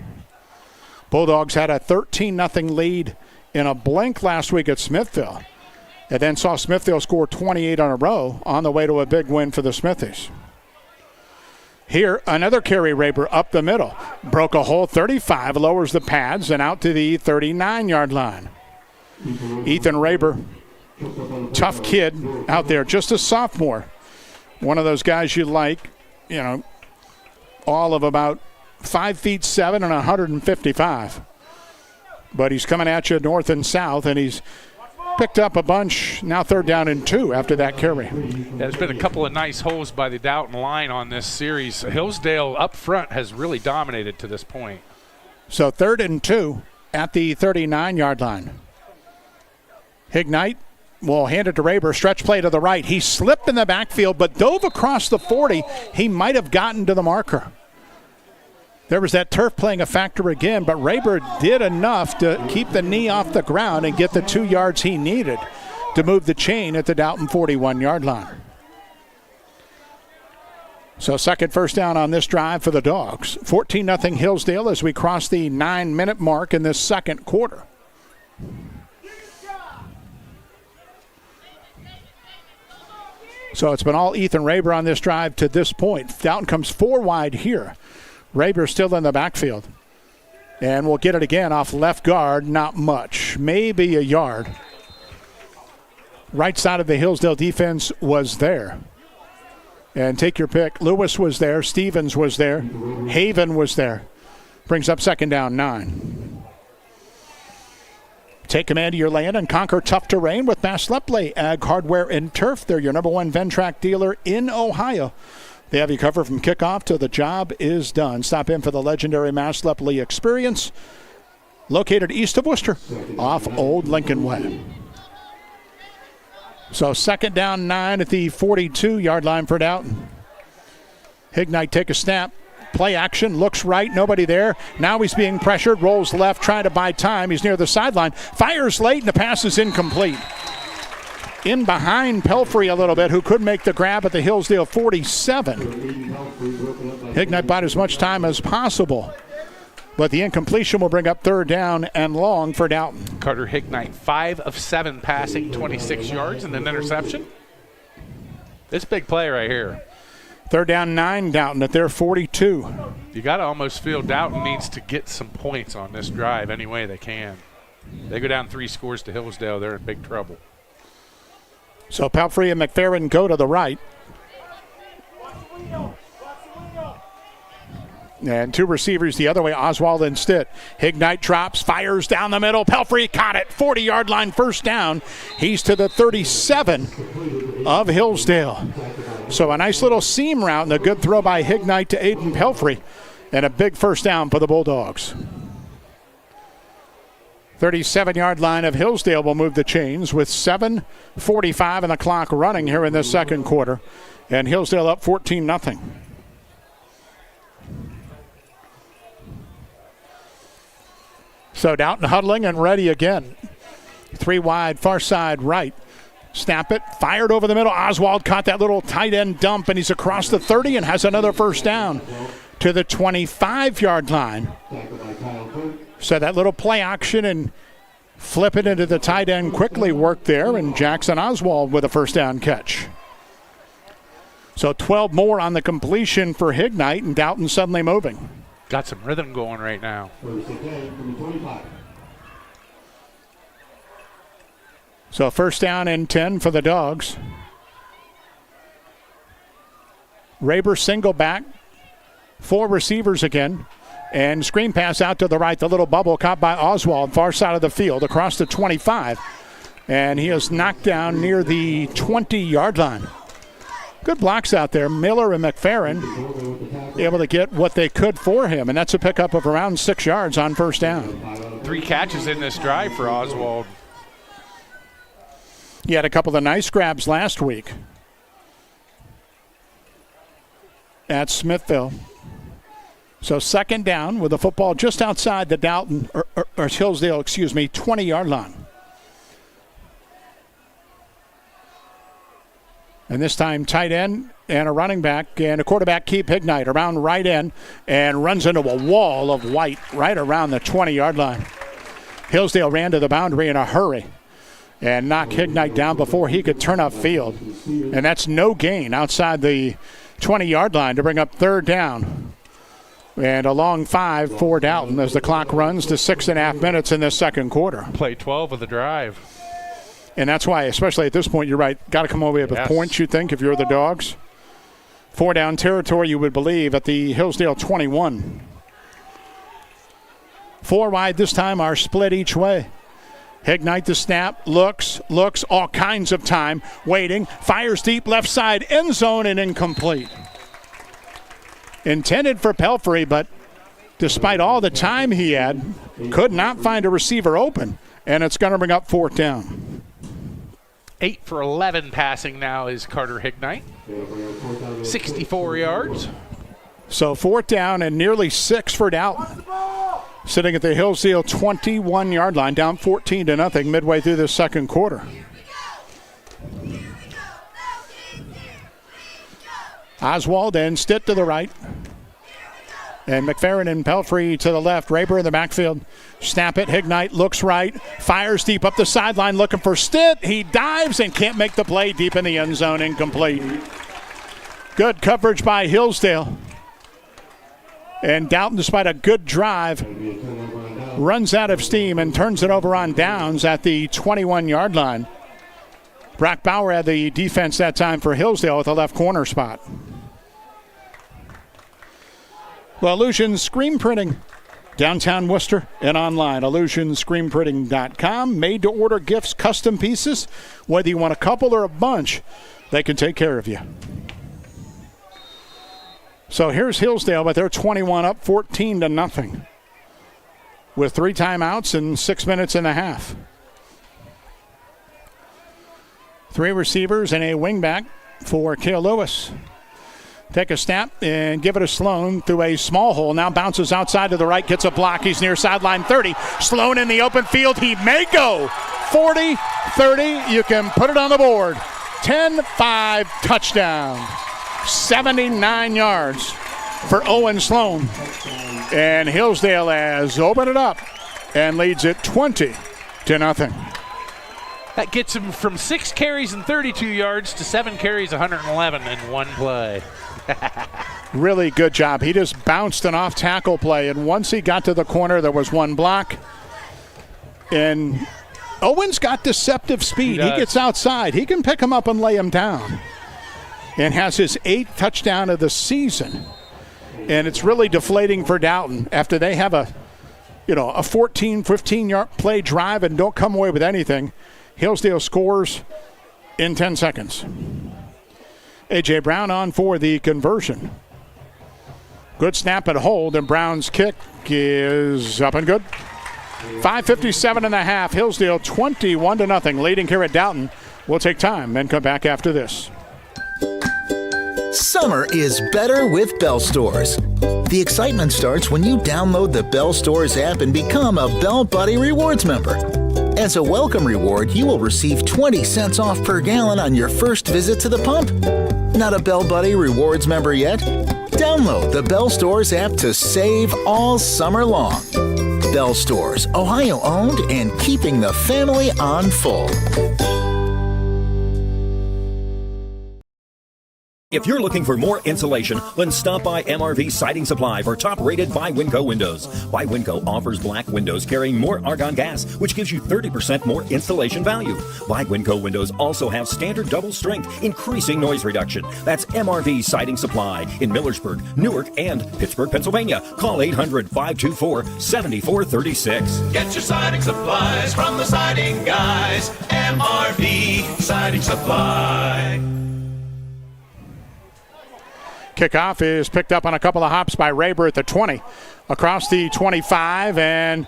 Bulldogs had a 13-0 lead in a blink last week at Smithville, and then saw Smithville score 28 in a row on the way to a big win for the Smithies. Here, another carry, Raber up the middle. Broke a hole, 35, lowers the pads, and out to the 39-yard line. Ethan Raber, tough kid out there, just a sophomore. One of those guys you like, all of about 5'7" and 155. But he's coming at you north and south, and he's picked up a bunch. Now 3rd down and 2 after that carry. There's been a couple of nice holes by the Dalton line on this series. Hillsdale up front has really dominated to this point. So 3rd and 2 at the 39-yard line. Hignite will hand it to Raber. Stretch play to the right. He slipped in the backfield, but dove across the 40. He might have gotten to the marker. There was that turf playing a factor again, but Raber did enough to keep the knee off the ground and get the 2 yards he needed to move the chain at the Dalton 41-yard line. So second 1st down on this drive for the Dogs. 14-0 Hillsdale as we cross the 9-minute mark in this second quarter. So it's been all Ethan Raber on this drive to this point. Dalton comes 4 wide here. Raber still in the backfield. And we'll get it again off left guard. Not much. Maybe a yard. Right side of the Hillsdale defense was there. And take your pick. Lewis was there. Stevens was there. Haven was there. Brings up 2nd down, 9. Take command of your land and conquer tough terrain with Mass Lepley Ag Hardware and Turf. They're your #1 Ventrac dealer in Ohio. They have you covered from kickoff till the job is done. Stop in for the legendary Mass Lepley experience. Located east of Worcester off Old Lincoln Way. So 2nd down, 9 at the 42-yard line for Dalton. Hignite take a snap. Play action, looks right, nobody there. Now he's being pressured, rolls left, trying to buy time. He's near the sideline, fires late, and the pass is incomplete. In behind Pelfrey a little bit, who could make the grab at the Hillsdale 47. Hignite bought as much time as possible, but the incompletion will bring up 3rd down and long for Dalton. Carter Hignite, 5 of 7 passing, 26 yards, and an interception. This big play right here. 3rd down, 9, Dalton at their 42. You got to almost feel Dalton needs to get some points on this drive any way they can. They go down 3 scores to Hillsdale, they're in big trouble. So Pelfrey and McFerrin go to the right. And 2 receivers the other way, Oswald and Stitt. Hignite drops, fires down the middle. Pelfrey caught it, 40-yard line, 1st down. He's to the 37 of Hillsdale. So a nice little seam route and a good throw by Hignite to Aiden Pelfrey. And a big 1st down for the Bulldogs. 37-yard line of Hillsdale will move the chains with 7:45 on the clock running here in the second quarter. And Hillsdale up 14-0. So Dalton huddling and ready again. 3 wide, far side right. Snap it, fired over the middle. Oswald caught that little tight end dump, and he's across the 30 and has another first down to the 25-yard line. So that little play action and flip it into the tight end quickly worked there, and Jackson Oswald with a first down catch. So 12 more on the completion for Hignite, and Dalton suddenly moving. Got some rhythm going right now. So first down and 10 for the Dogs. Raber single back. 4 receivers again. And screen pass out to the right. The little bubble caught by Oswald, far side of the field, across the 25. And he is knocked down near the 20-yard line. Good blocks out there. Miller and McFerrin able to get what they could for him. And that's a pickup of around 6 yards on first down. 3 catches in this drive for Oswald. He had a couple of nice grabs last week at Smithville. So second down with the football just outside the Dalton, or Hillsdale, 20-yard line. And this time tight end and a running back and a quarterback keep Hignite around right end and runs into a wall of white right around the 20-yard line. Hillsdale ran to the boundary in a hurry and knocked Hignite down before he could turn up field. And that's no gain outside the 20-yard line to bring up third down. And a long 5 for Dalton as the clock runs to 6.5 minutes in this second quarter. Play 12 of the drive. And that's why, especially at this point, you're right, got to come away with points, you think, if you're the Dogs. 4 down territory, you would believe, at the Hillsdale 21. 4 wide this time are split each way. Hignite the snap, looks all kinds of time, waiting, fires deep left side, end zone, and incomplete. Intended for Pelfrey, but despite all the time he had, could not find a receiver open, and it's going to bring up fourth down. 8 for 11 passing now is Carter Hignite. 64 yards. So fourth down and nearly 6 for Dalton. Sitting at the Hillsdale 21-yard line, down 14-0 midway through the second quarter. Oswald and Stitt to the right. And McFerrin and Pelfrey to the left. Raber in the backfield. Snap it. Hignite looks right. Fires deep up the sideline looking for Stitt. He dives and can't make the play deep in the end zone. Incomplete. Good coverage by Hillsdale. And Dalton, despite a good drive, runs out of steam and turns it over on downs at the 21-yard line. Brock Bauer had the defense that time for Hillsdale at the left corner spot. Well, Illusion Screen Printing, downtown Worcester and online. IllusionScreenPrinting.com. Made-to-order gifts, custom pieces. Whether you want a couple or a bunch, they can take care of you. So here's Hillsdale, but they're 21 up, 14-0, with 3 timeouts and 6 minutes and a half. 3 receivers and a wingback for Cale Lewis. Take a snap and give it to Sloan through a small hole. Now bounces outside to the right, gets a block. He's near sideline 30. Sloan in the open field. He may go 40, 30. You can put it on the board. 10-5 touchdown. 79 yards for Owen Sloan. And Hillsdale has opened it up and leads it 20-0. That gets him from 6 carries and 32 yards to 7 carries, 111 in one play. Really good job. He just bounced an off-tackle play, and once he got to the corner, there was one block. And Owen's got deceptive speed. He gets outside. He can pick him up and lay him down. And has his 8th touchdown of the season. And it's really deflating for Dalton after they have a 14, 15-yard play drive and don't come away with anything. Hillsdale scores in 10 seconds. A.J. Brown on for the conversion. Good snap and hold, and Brown's kick is up and good. 5:57 and a half. Hillsdale 21-0 leading here at Dalton. We'll take time and come back after this. Summer is better with Bell Stores. The excitement starts when you download the Bell Stores app and become a Bell Buddy Rewards member. As a welcome reward, you will receive 20 cents off per gallon on your first visit to the pump. Not a Bell Buddy Rewards member yet? Download the Bell Stores app to save all summer long. Bell Stores, Ohio owned and keeping the family on full. If you're looking for more insulation, then stop by MRV Siding Supply for top-rated by Winco windows. By Winco offers black windows carrying more argon gas, which gives you 30% more installation value. By Winco windows also have standard double strength, increasing noise reduction. That's MRV Siding Supply in Millersburg, Newark, and Pittsburgh, Pennsylvania. Call 800-524-7436. Get your siding supplies from the siding guys. MRV Siding Supply. Kickoff is picked up on a couple of hops by Raber at the 20. Across the 25, and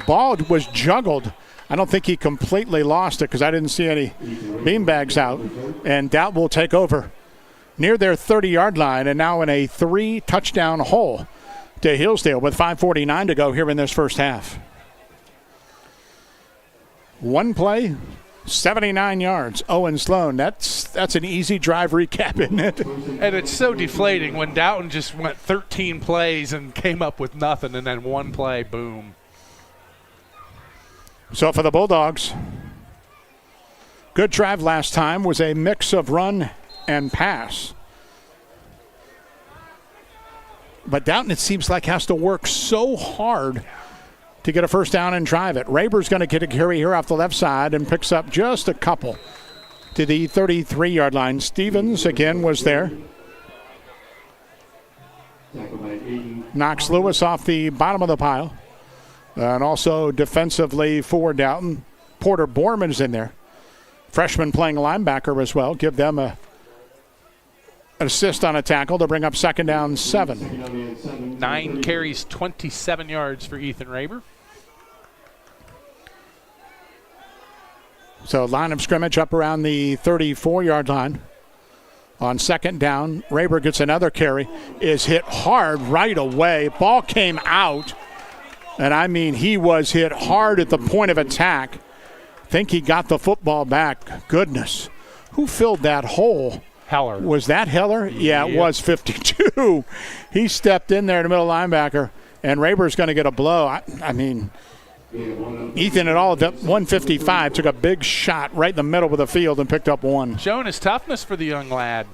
ball was juggled. I don't think he completely lost it because I didn't see any beanbags out. And Dalton will take over near their 30-yard line and now in a 3-touchdown hole to Hillsdale with 5:49 to go here in this first half. One play, 79 yards. Owen Sloan, that's an easy drive recap, isn't it? And it's so deflating when Dalton just went 13 plays and came up with nothing, and then one play, boom. So for the Bulldogs, good drive last time was a mix of run and pass. But Dalton, it seems like, has to work so hard to get a first down and drive it. Raber's going to get a carry here off the left side and picks up just a couple to the 33-yard line. Stevens again was there. Knocks Lewis off the bottom of the pile. And also defensively for Dalton, Porter Borman's in there. Freshman playing linebacker as well. Give them an assist on a tackle to bring up second down 7. 9 carries, 27 yards for Ethan Raber. So line of scrimmage up around the 34-yard line. On second down, Raber gets another carry, is hit hard right away. Ball came out, and I mean he was hit hard at the point of attack. Think he got the football back. Goodness. Who filled that hole? Heller. Was that Heller? Yeah, it was 52. He stepped in there in the middle linebacker, and Raber's going to get a blow. I mean, Ethan at all at 155 took a big shot right in the middle of the field and picked up one. Showing his toughness for the young lad.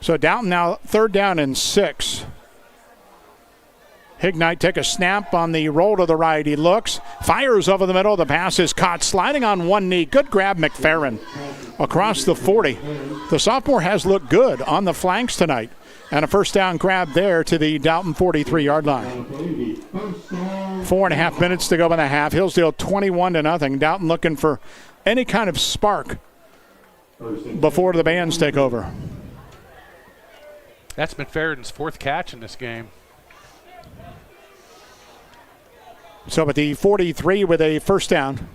So Dalton now third down and 6. Hignite take a snap on the roll to the right. He looks, fires over the middle. The pass is caught sliding on one knee. Good grab, McFerrin, across the 40. The sophomore has looked good on the flanks tonight. And a first down grab there to the Dalton 43-yard line. 4.5 minutes to go in the half. Hillsdale 21-0. Dalton looking for any kind of spark before the bands take over. That's McFerrin's 4th catch in this game. So at the 43 with a first down.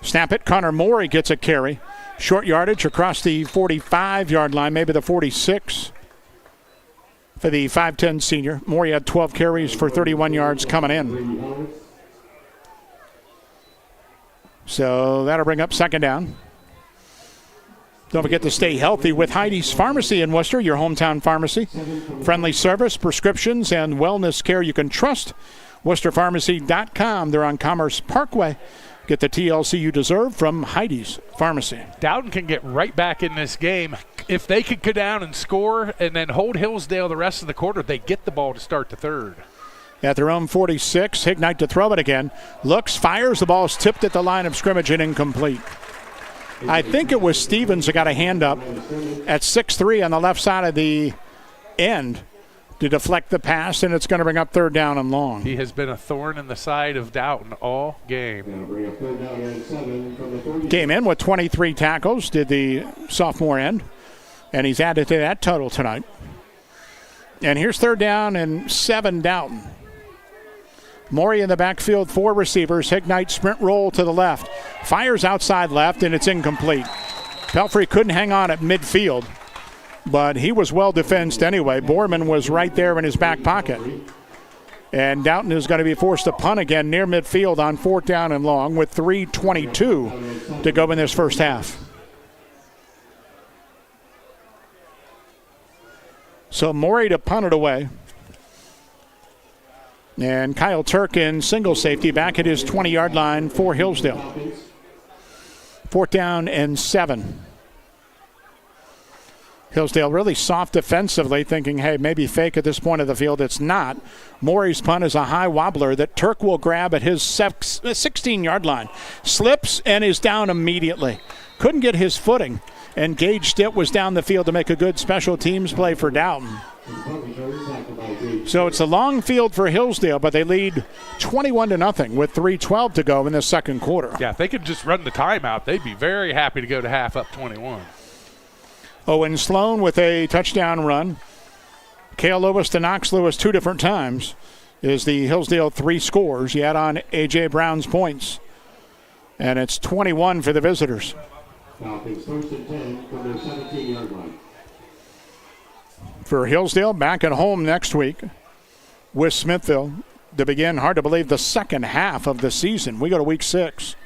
Snap it. Connor Morey gets a carry. Short yardage across the 45-yard line, maybe the 46. For the 5'10 senior. Morey had 12 carries for 31 yards coming in. So that'll bring up second down. Don't forget to stay healthy with Heidi's Pharmacy in Worcester, your hometown pharmacy. Friendly service, prescriptions, and wellness care you can trust. WorcesterPharmacy.com. They're on Commerce Parkway. Get the TLC you deserve from Heidi's Pharmacy. Dalton can get right back in this game. If they could go down and score and then hold Hillsdale the rest of the quarter, they get the ball to start the third. At their own 46, Hignite to throw it again. Looks, fires, the ball's tipped at the line of scrimmage and incomplete. I think it was Stevens who got a hand up at 6'3" on the left side of the end to deflect the pass, and it's going to bring up third down and long. He has been a thorn in the side of Dalton all game. Came in with 23 tackles, did the sophomore end, and he's added to that total tonight. And here's third down and 7 Dalton. Morey in the backfield, 4 receivers. Hignite sprint roll to the left. Fires outside left, and it's incomplete. Pelfrey couldn't hang on at midfield, but he was well defensed anyway. Borman was right there in his back pocket. And Dalton is going to be forced to punt again near midfield on 4th down and long with 3:22 to go in this first half. So Morey to punt it away. And Kyle Turk in single safety back at his 20-yard line for Hillsdale. 4th down and 7. Hillsdale really soft defensively, thinking, hey, maybe fake at this point of the field. It's not. Morey's punt is a high wobbler that Turk will grab at his 16-yard line. Slips and is down immediately. Couldn't get his footing. And Gage Stitt was down the field to make a good special teams play for Dalton. So it's a long field for Hillsdale, but they lead 21-0 with 3:12 to go in the second quarter. Yeah, if they could just run the timeout, they'd be very happy to go to half up 21. Owen Sloan with a touchdown run. Cale Lewis to Knox Lewis 2 different times is the Hillsdale 3 scores. You add on A.J. Brown's points, and it's 21 for the visitors. Falcons 1st and 10 from their 17-yard line. For Hillsdale, back at home next week with Smithville to begin, hard to believe, the second half of the season. We go to week 6.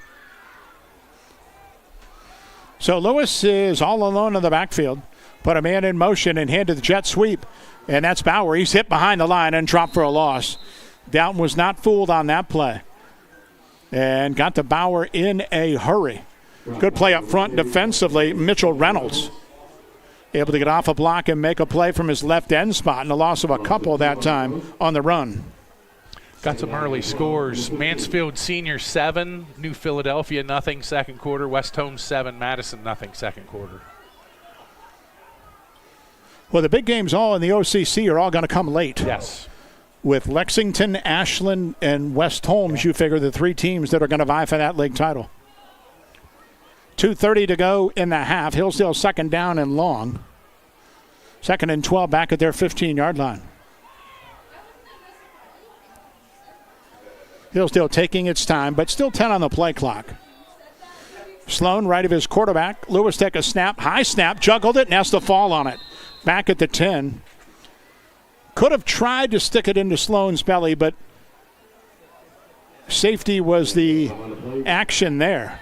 So Lewis is all alone in the backfield. Put a man in motion and handed the jet sweep. And that's Bauer. He's hit behind the line and dropped for a loss. Dalton was not fooled on that play. And got to Bauer in a hurry. Good play up front defensively. Mitchell Reynolds able to get off a block and make a play from his left end spot, and a loss of a couple that time on the run. Got some early scores. Mansfield Senior 7, New Philadelphia 0 second quarter, West Holmes 7, Madison 0 second quarter. Well, the big games all in the OCC are all going to come late. Yes. With Lexington, Ashland, and West Holmes, you figure the 3 teams that are going to vie for that league title. 2:30 to go in the half. Hillsdale 2nd down and long. 2nd and 12 back at their 15-yard line. Hillsdale taking its time, but still 10 on the play clock. Sloan, right of his quarterback. Lewis take a snap, high snap, juggled it, and has to fall on it. Back at the 10. Could have tried to stick it into Sloan's belly, but safety was the action there.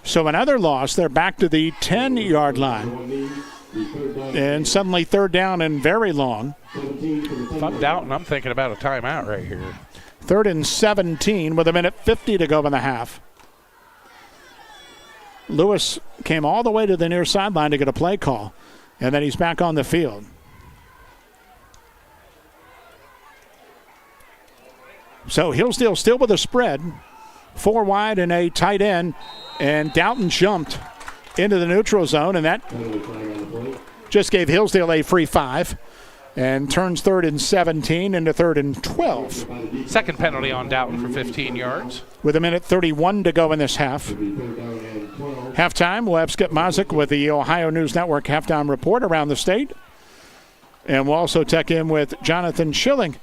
So another loss. They're back to the 10-yard line. And suddenly 3rd down and very long. If I'm Dalton, I'm thinking about a timeout right here. 3rd and 17 with 1:50 to go in the half. Lewis came all the way to the near sideline to get a play call, and then he's back on the field. So Hillsdale still with a spread. 4 wide and a tight end, and Dalton jumped into the neutral zone, and that just gave Hillsdale a free 5 and turns 3rd and 17 into 3rd and 12. Second penalty on Dalton for 15 yards. With 1:31 to go in this half. Halftime, we'll have Skip Mazik with the Ohio News Network halftime report around the state. And we'll also check in with Jonathan Schilling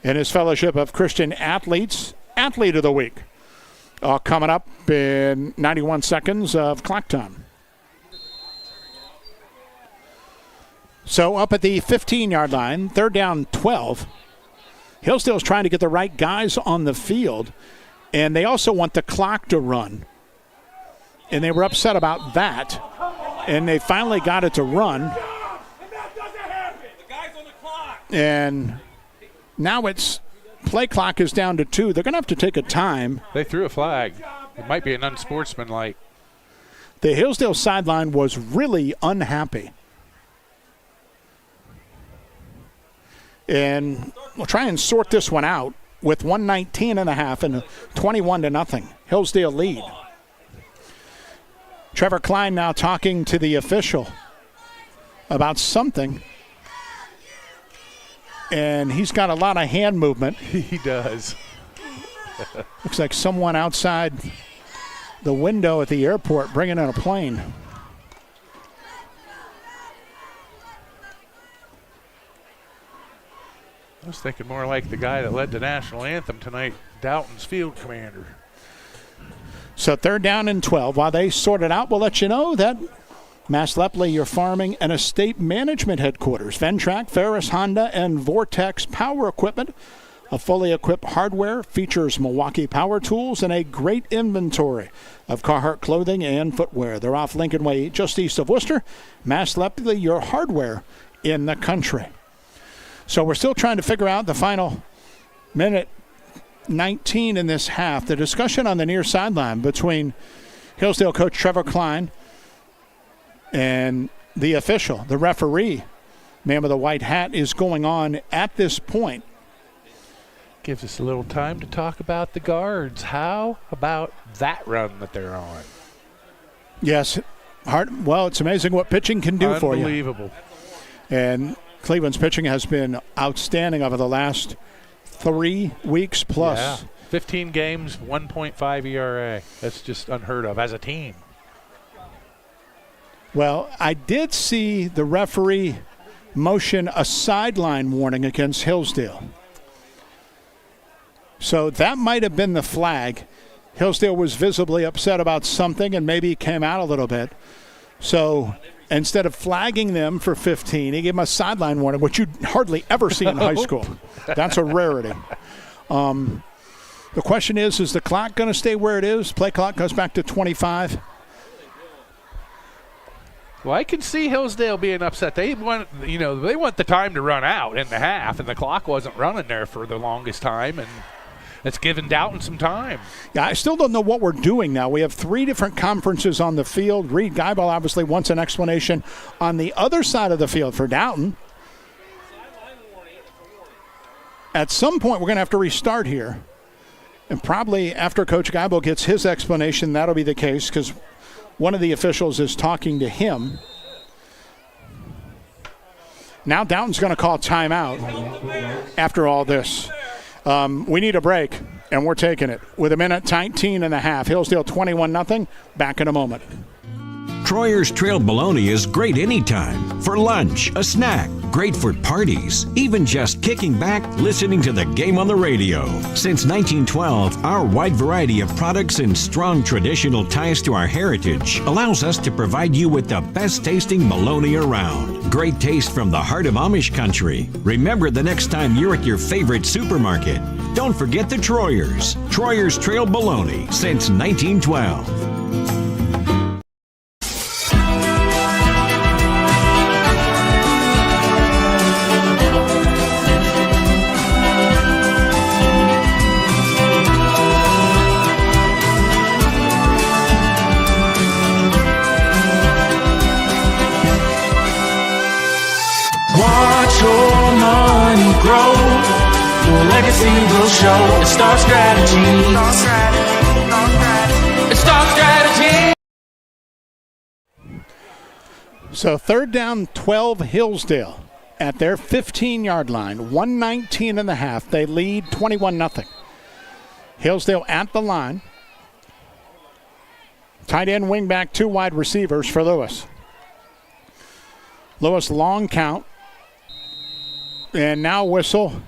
in his Fellowship of Christian Athletes, Athlete of the Week. Coming up in 91 seconds of clock time. So up at the 15-yard line, 3rd down 12. Hillsdale's trying to get the right guys on the field, and they also want the clock to run. And they were upset about that, and they finally got it to run. And now it's play clock is down to 2. They're going to have to take a time. They threw a flag. It might be an unsportsmanlike. The Hillsdale sideline was really unhappy. And we'll try and sort this one out with 1:19.5 and 21-0. Hillsdale lead. Trevor Klein now talking to the official about something. And he's got a lot of hand movement. He does. Looks like someone outside the window at the airport bringing in a plane. was thinking more like the guy that led the national anthem tonight, Dalton's field commander. So 3rd down and 12. While they sort it out, we'll let you know that Mass Lepley, your farming and estate management headquarters. Ventrac, Ferris, Honda, and Vortex Power Equipment. A fully equipped hardware, features Milwaukee power tools and a great inventory of Carhartt clothing and footwear. They're off Lincoln Way, just east of Worcester. Mass Lepley, your hardware in the country. So we're still trying to figure out the final minute 19 in this half. The discussion on the near sideline between Hillsdale coach Trevor Klein and the official, the referee, man with the white hat, is going on at this point. Gives us a little time to talk about the guards. How about that run that they're on? Yes. Well, it's amazing what pitching can do for you. Unbelievable. And Cleveland's pitching has been outstanding over the last 3 weeks plus. Yeah. 15 games, 1.5 ERA. That's just unheard of as a team. Well, I did see the referee motion a sideline warning against Hillsdale. So that might have been the flag. Hillsdale was visibly upset about something and maybe came out a little bit. So instead of flagging them for 15, he gave them a sideline warning, which you hardly ever see in high school. That's a rarity. The question is the clock going to stay where it is? Play clock goes back to 25. Well, I can see Hillsdale being upset. They want the time to run out in the half, and the clock wasn't running there for the longest time, and it's giving Dalton some time. Yeah, I still don't know what we're doing now. We have 3 different conferences on the field. Reed Geibel obviously wants an explanation on the other side of the field for Dalton. At some point, we're going to have to restart here. And probably after Coach Geibel gets his explanation, that'll be the case because one of the officials is talking to him. Now Dalton's going to call timeout after all this. We need a break, and we're taking it with 1:19 and a half. Hillsdale 21-0. Back in a moment. Troyer's Trail Bologna is great anytime. For lunch, a snack, great for parties, even just kicking back, listening to the game on the radio. Since 1912, our wide variety of products and strong traditional ties to our heritage allows us to provide you with the best tasting bologna around. Great taste from the heart of Amish country. Remember the next time you're at your favorite supermarket, don't forget the Troyers. Troyer's Trail Bologna since 1912. Watch your money grow. Your legacy will show. It's Star Strategy. It's Star Strategy. So 3rd down, 12 Hillsdale at their 15-yard line. 1:19 and a half. They lead 21-0. Hillsdale at the line. Tight end, wingback, 2 wide receivers for Lewis. Lewis long count. And now whistle,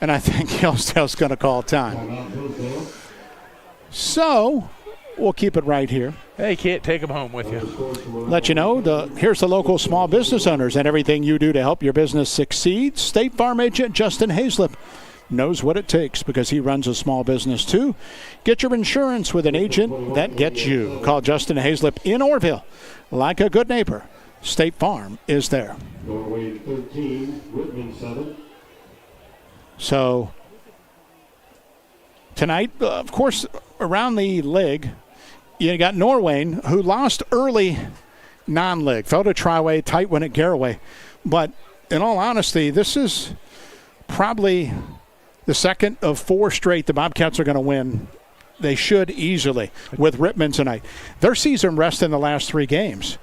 and I think Hillsdale's going to call time. So we'll keep it right here. Hey, you can't take them home with you. Let you know, here's the local small business owners and everything you do to help your business succeed. State Farm agent Justin Hazlip knows what it takes because he runs a small business too. Get your insurance with an agent that gets you. Call Justin Hazlip in Orville. Like a good neighbor, State Farm is there. Norway 13, Whitman 7. So tonight, of course, around the league, you got Norwayne, who lost early non-league. Fell to Triway, tight win at Garraway. But in all honesty, this is probably the second of 4 straight the Bobcats are going to win. They should easily with Rittman tonight. Their season rests in the last 3 games.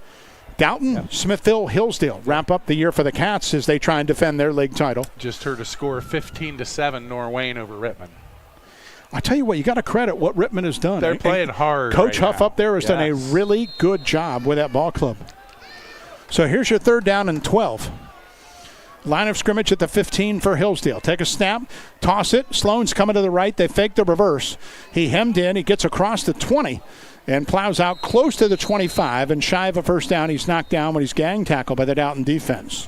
Dalton, Smithville, Hillsdale wrap up the year for the Cats as they try and defend their league title. Just heard a score 15-7 Norwayne over Rittman. I tell you what, you got to credit what Rittman has done. They're playing hard. Coach right Huff now. up there has done a really good job with that ball club. So here's your 3rd down and 12. Line of scrimmage at the 15 for Hillsdale. Take a snap, toss it. Sloan's coming to the right. They fake the reverse. He hemmed in. He gets across the 20 and plows out close to the 25. And shy of a first down, he's knocked down when he's gang tackled by the Dalton defense.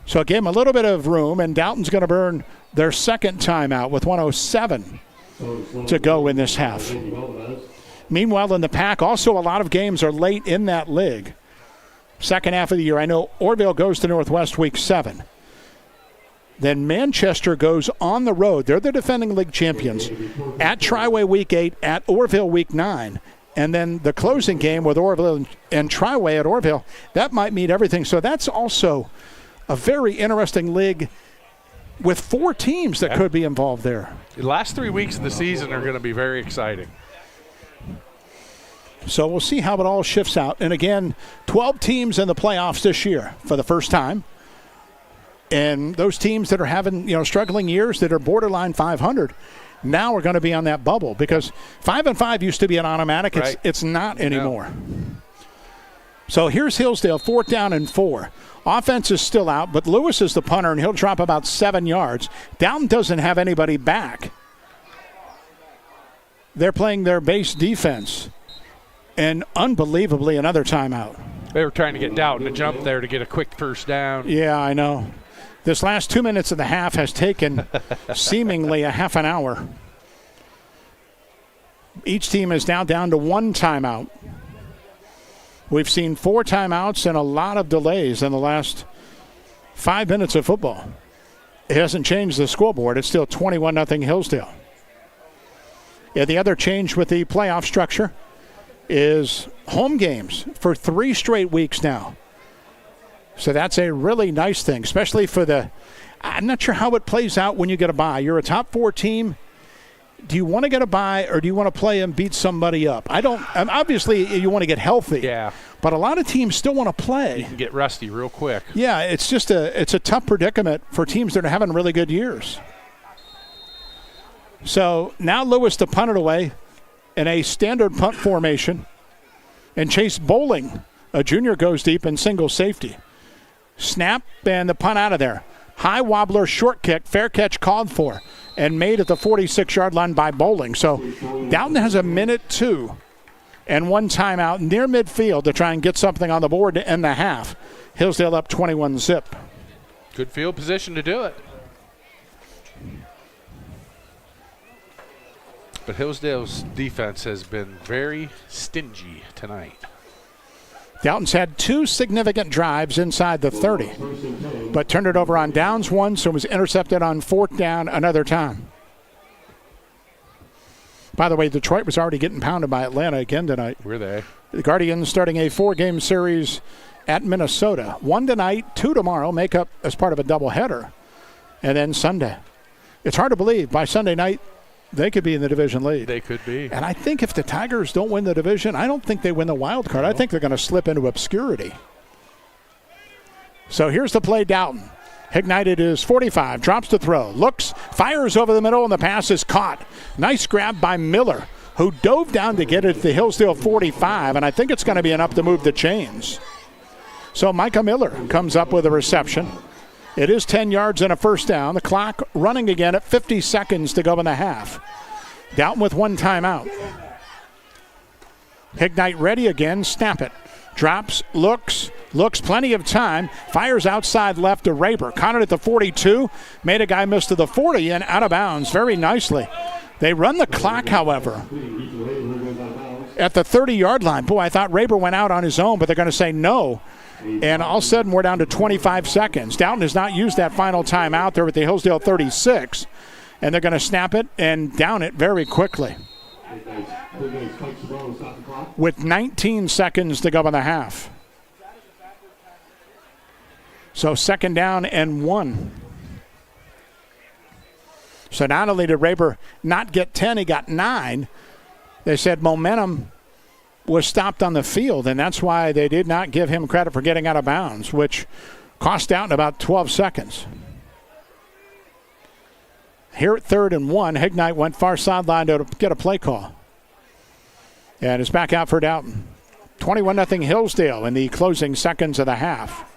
So it gave him a little bit of room, and Dalton's going to burn their second timeout with 1:07 to go in this half. Meanwhile, in the pack, also a lot of games are late in that league. Second half of the year, I know Orville goes to Northwest week 7. Then Manchester goes on the road. They're the defending league champions. At Triway week 8, at Orville week 9. And then the closing game with Orville and Triway at Orville, that might mean everything. So that's also a very interesting league with 4 teams that could be involved there. The last 3 weeks of the season are going to be very exciting. So we'll see how it all shifts out. And again, 12 teams in the playoffs this year for the first time. And those teams that are having, struggling years that are borderline 500 now are going to be on that bubble, because 5-5 used to be an automatic. Right. It's not anymore. No. So here's Hillsdale, 4th down and 4. Offense is still out, but Lewis is the punter, and he'll drop about 7 yards. Dalton doesn't have anybody back. They're playing their base defense. And unbelievably, another timeout. They were trying to get Dalton to jump there to get a quick first down. Yeah, I know. This last 2 minutes of the half has taken seemingly a half an hour. Each team is now down to 1 timeout. We've seen 4 timeouts and a lot of delays in the last 5 minutes of football. It hasn't changed the scoreboard. It's still 21-0 Hillsdale. Yeah, the other change with the playoff structure is home games for 3 straight weeks now. So that's a really nice thing, especially for I'm not sure how it plays out when you get a bye. You're a top 4 team. Do you want to get a bye, or do you want to play and beat somebody up? Obviously, you want to get healthy. Yeah. But a lot of teams still want to play. You can get rusty real quick. Yeah, it's just it's a tough predicament for teams that are having really good years. So now Lewis to punt it away in a standard punt formation. And Chase Bowling, a junior, goes deep in single safety. Snap and the punt out of there. High wobbler, short kick, fair catch called for, and made at the 46-yard line by Bowling. So Dalton has 1:02 and 1 timeout near midfield to try and get something on the board to end the half. Hillsdale up 21-zip. Good field position to do it. But Hillsdale's defense has been very stingy tonight. Dalton's had 2 significant drives inside the 30, but turned it over on downs once, so was intercepted on 4th down another time. By the way, Detroit was already getting pounded by Atlanta again tonight. Were they? The Guardians starting a 4-game series at Minnesota. 1 tonight, 2 tomorrow, make up as part of a doubleheader, and then Sunday. It's hard to believe by Sunday night they could be in the division lead. They could be. And I think if the Tigers don't win the division, I don't think they win the wild card. I think they're going to slip into obscurity. So here's the play, Dalton. Hignite at his 45, drops to throw, looks, fires over the middle, and the pass is caught. Nice grab by Miller, who dove down to get it at the Hillsdale 45, and I think it's going to be enough to move the chains. So Micah Miller comes up with a reception. It is 10 yards and a first down. The clock running again at 50 seconds to go in the half. Dalton with 1 timeout. Hignite ready again. Snap it. Drops, looks, plenty of time. Fires outside left to Raber. Caught it at the 42. Made a guy miss to the 40 and out of bounds very nicely. They run the clock, however, at the 30-yard line. Boy, I thought Raber went out on his own, but they're going to say no. And all of a sudden, we're down to 25 seconds. Dalton has not used that final timeout there at the Hillsdale 36. And they're going to snap it and down it very quickly. With 19 seconds to go in the half. So 2nd down and 1. So not only did Raber not get 10, he got 9. They said momentum was stopped on the field, and that's why they did not give him credit for getting out of bounds, which cost Dalton about 12 seconds. Here at 3rd and 1, Hignite went far sideline to get a play call. And it's back out for Dalton. 21-0 Hillsdale in the closing seconds of the half.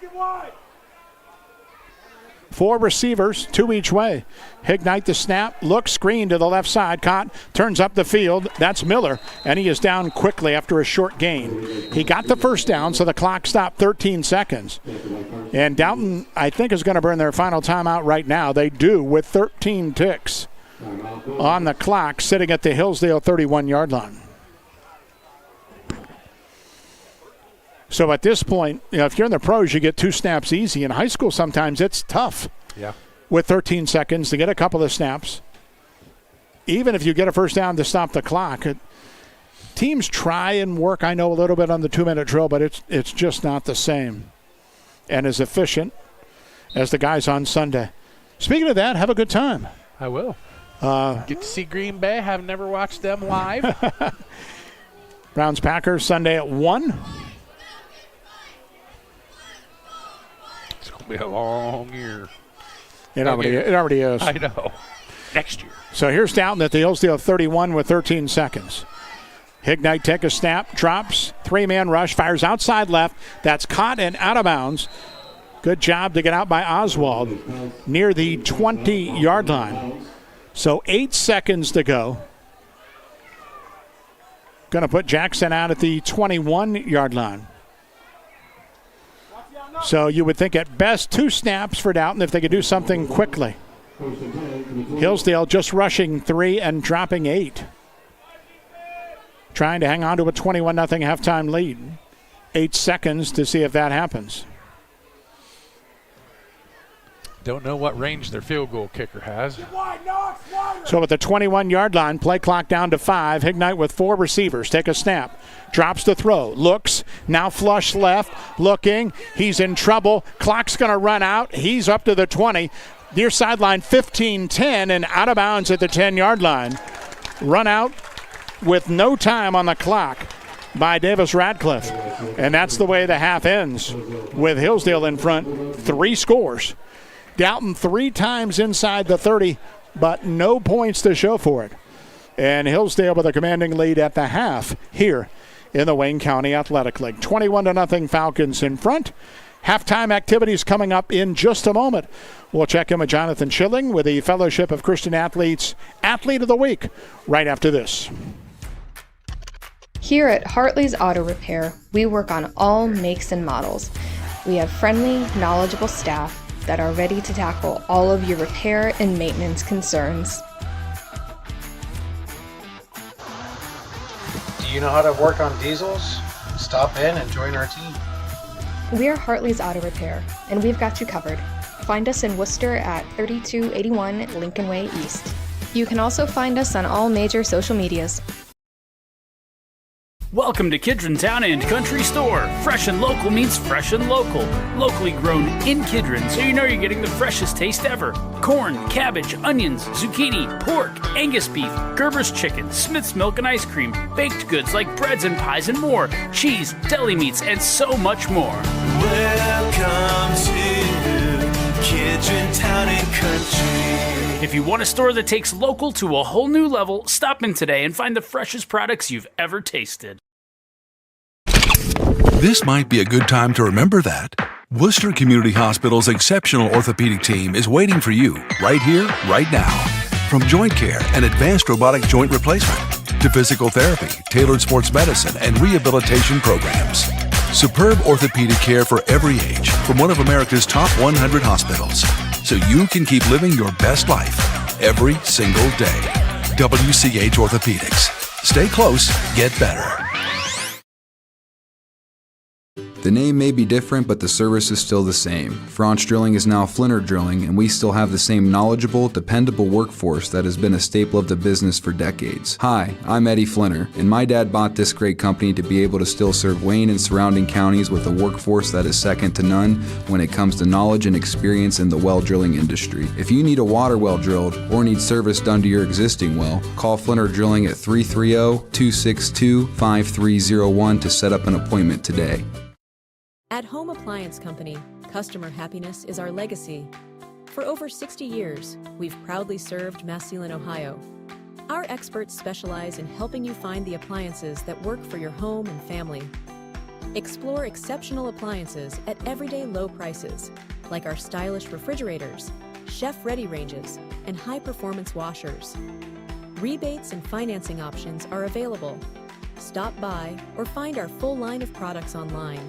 4 receivers, 2 each way. Hignite the snap, look, screen to the left side. Caught, turns up the field. That's Miller, and he is down quickly after a short gain. He got the first down, so the clock stopped 13 seconds. And Dalton, I think, is going to burn their final timeout right now. They do with 13 ticks on the clock, sitting at the Hillsdale 31-yard line. So at this point, if you're in the pros, you get 2 snaps easy. In high school, sometimes it's tough. Yeah. With 13 seconds to get a couple of snaps. Even if you get a first down to stop the clock, teams try and work, I know, a little bit on the 2-minute drill, but it's just not the same and as efficient as the guys on Sunday. Speaking of that, have a good time. I will. Get to see Green Bay. Have never watched them live. Browns-Packers Sunday at 1. It's going to be a long year. It already is. I know. Next year. So here's Dalton at the Hillsdale 31 with 13 seconds. Hignite take a snap, drops, 3-man rush, fires outside left. That's caught and out of bounds. Good job to get out by Oswald near the 20-yard line. So 8 seconds to go. Going to put Jackson out at the 21-yard line. So you would think at best 2 snaps for Dalton if they could do something quickly. Hillsdale just rushing 3 and dropping 8. Trying to hang on to a 21-0 halftime lead. 8 seconds to see if that happens. Don't know what range their field goal kicker has. So at the 21-yard line, play clock down to 5. Hignite with 4 receivers. Take a snap. Drops to throw. Looks. Now flush left. Looking. He's in trouble. Clock's going to run out. He's up to the 20. Near sideline 15-10 and out of bounds at the 10-yard line. Run out with no time on the clock by Davis Radcliffe. And that's the way the half ends with Hillsdale in front. 3 scores. Dalton 3 times inside the 30, but no points to show for it. And Hillsdale with a commanding lead at the half here in the Wayne County Athletic League. 21-0 Falcons in front. Halftime activities coming up in just a moment. We'll check in with Jonathan Schilling with the Fellowship of Christian Athletes Athlete of the Week right after this. Here at Hartley's Auto Repair, we work on all makes and models. We have friendly, knowledgeable staff that are ready to tackle all of your repair and maintenance concerns. Do you know how to work on diesels? Stop in and join our team. We are Hartley's Auto Repair, and we've got you covered. Find us in Worcester at 3281 Lincoln Way East. You can also find us on all major social medias. Welcome to Kidron Town and Country Store. Fresh and local means fresh and local. Locally grown in Kidron, so you know you're getting the freshest taste ever. Corn, cabbage, onions, zucchini, pork, Angus beef, Gerber's chicken, Smith's milk and ice cream, baked goods like breads and pies and more, cheese, deli meats, and so much more. Welcome to Kidron Town and Country. If you want a store that takes local to a whole new level, stop in today and find the freshest products you've ever tasted. This might be a good time to remember that. Worcester Community Hospital's exceptional orthopedic team is waiting for you right here, right now. From joint care and advanced robotic joint replacement to physical therapy, tailored sports medicine, and rehabilitation programs. Superb orthopedic care for every age from one of America's top 100 hospitals. So you can keep living your best life every single day. WCH Orthopedics. Stay close, get better. The name may be different, but the service is still the same. Franch Drilling is now Flinner Drilling, and we still have the same knowledgeable, dependable workforce that has been a staple of the business for decades. Hi, I'm Eddie Flinner, and my dad bought this great company to be able to still serve Wayne and surrounding counties with a workforce that is second to none when it comes to knowledge and experience in the well drilling industry. If you need a water well drilled or need service done to your existing well, call Flinner Drilling at 330-262-5301 to set up an appointment today. At Home Appliance Company, customer happiness is our legacy. For over 60 years, we've proudly served Massillon, Ohio. Our experts specialize in helping you find the appliances that work for your home and family. Explore exceptional appliances at everyday low prices. like our stylish refrigerators, chef-ready ranges, and high-performance washers. Rebates and financing options are available. Stop by or find our full line of products online.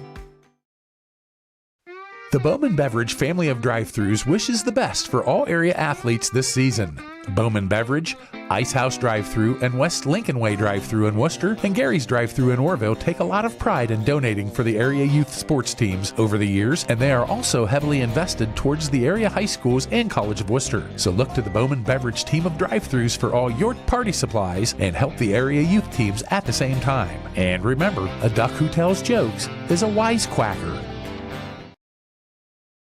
The Bowman Beverage family of drive-thrus wishes the best for all area athletes this season. Bowman Beverage, Ice House Drive-Thru, and West Lincoln Way Drive-Thru in Worcester, and Gary's Drive-Thru in Orville take a lot of pride in donating for the area youth sports teams over the years, and they are also heavily invested towards the area high schools and College of Worcester. So look to the Bowman Beverage team of drive-thrus for all your party supplies and help the area youth teams at the same time. And remember, a duck who tells jokes is a wisecracker.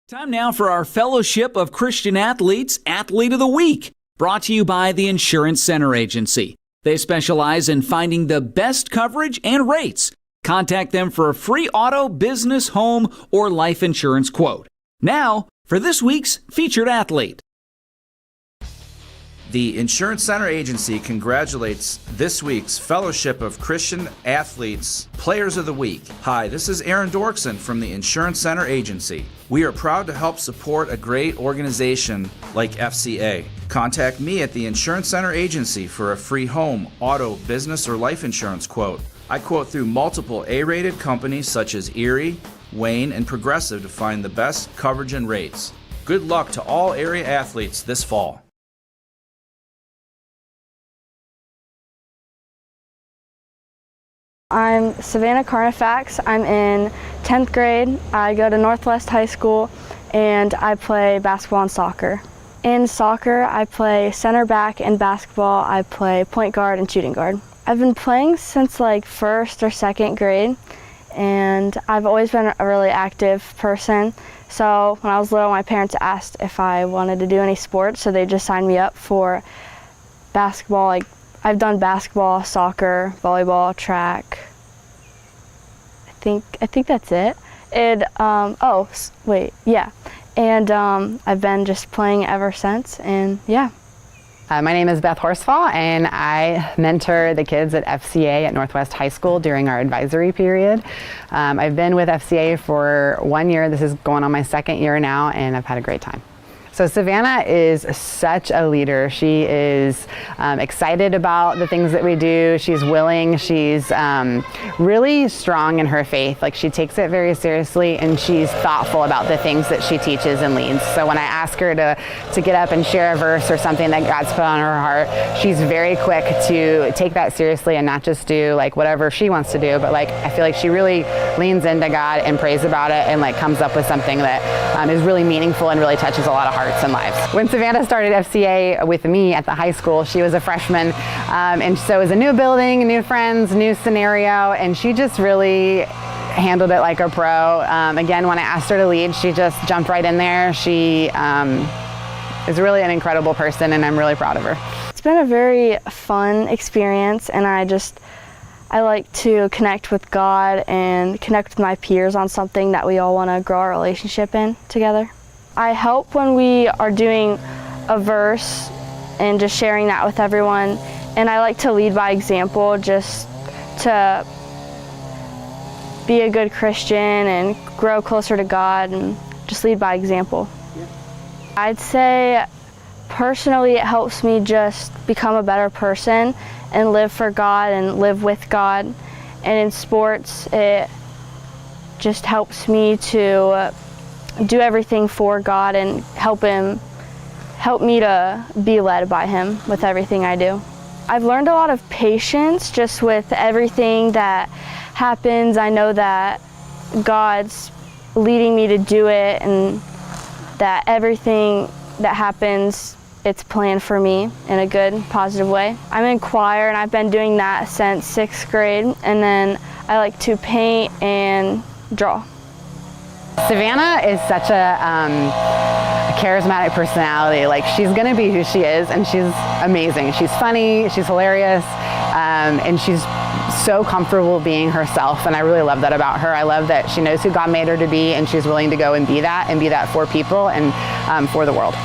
Time now for our Fellowship of Christian Athletes Athlete of the Week, brought to you by the Insurance Center Agency. They specialize in finding the best coverage and rates. Contact them for a free auto, business, home, or life insurance quote. Now, for this week's featured athlete. The Insurance Center Agency congratulates this week's Fellowship of Christian Athletes Players of the Week. Hi, this is Aaron Dorkson from the Insurance Center Agency. We are proud to help support a great organization like FCA. Contact me at the Insurance Center Agency for a free home, auto, business, or life insurance quote. I quote through multiple A-rated companies such as Erie, Wayne, and Progressive to find the best coverage and rates. Good luck to all area athletes this fall. I'm Savannah Carnifax. I'm in 10th grade. I go to Northwest High School and I play basketball and soccer. In soccer, I play center back. In basketball, I play point guard and shooting guard. I've been playing since like 1st or 2nd grade, and I've always been a really active person. So when I was little, my parents asked if I wanted to do any sports, so they just signed me up for basketball. Like, I've done basketball, soccer, volleyball, track. I think that's it. And And I've been just playing ever since, and yeah. My name is Beth Horsfall, and I mentor the kids at FCA at Northwest High School during our advisory period. I've been with FCA for 1 year. This is going on my 2nd year now, and I've had a great time. So Savannah is such a leader. She is excited about the things that we do. She's willing. She's really strong in her faith. Like, she takes it very seriously, and she's thoughtful about the things that she teaches and leads. So when I ask her to get up and share a verse or something that God's put on her heart, she's very quick to take that seriously and not just do like whatever she wants to do, but like I feel like she really leans into God and prays about it and like comes up with something that is really meaningful and really touches a lot of hearts and lives. When Savannah started FCA with me at the high school, she was a freshman, and so it was a new building, new friends, new scenario, and she just really handled it like a pro. Again, when I asked her to lead, she just jumped right in there. She is really an incredible person, and I'm really proud of her. It's been a very fun experience, and I like to connect with God and connect with my peers on something that we all want to grow our relationship in together. I help when we are doing a verse and just sharing that with everyone, and I like to lead by example, just to be a good Christian and grow closer to God and just lead by example. I'd say personally it helps me just become a better person and live for God and live with God. And in sports, it just helps me to do everything for God and help me to be led by Him with everything I do. I've learned a lot of patience just with everything that happens. I know that God's leading me to do it, and that everything that happens, it's planned for me in a good, positive way. I'm in choir, and I've been doing that since 6th grade, and then I like to paint and draw. Savannah is such a charismatic personality. Like, she's gonna be who she is, and she's amazing. She's funny, she's hilarious, and she's so comfortable being herself, and I really love that about her. I love that she knows who God made her to be, and she's willing to go and be that for people and for the world.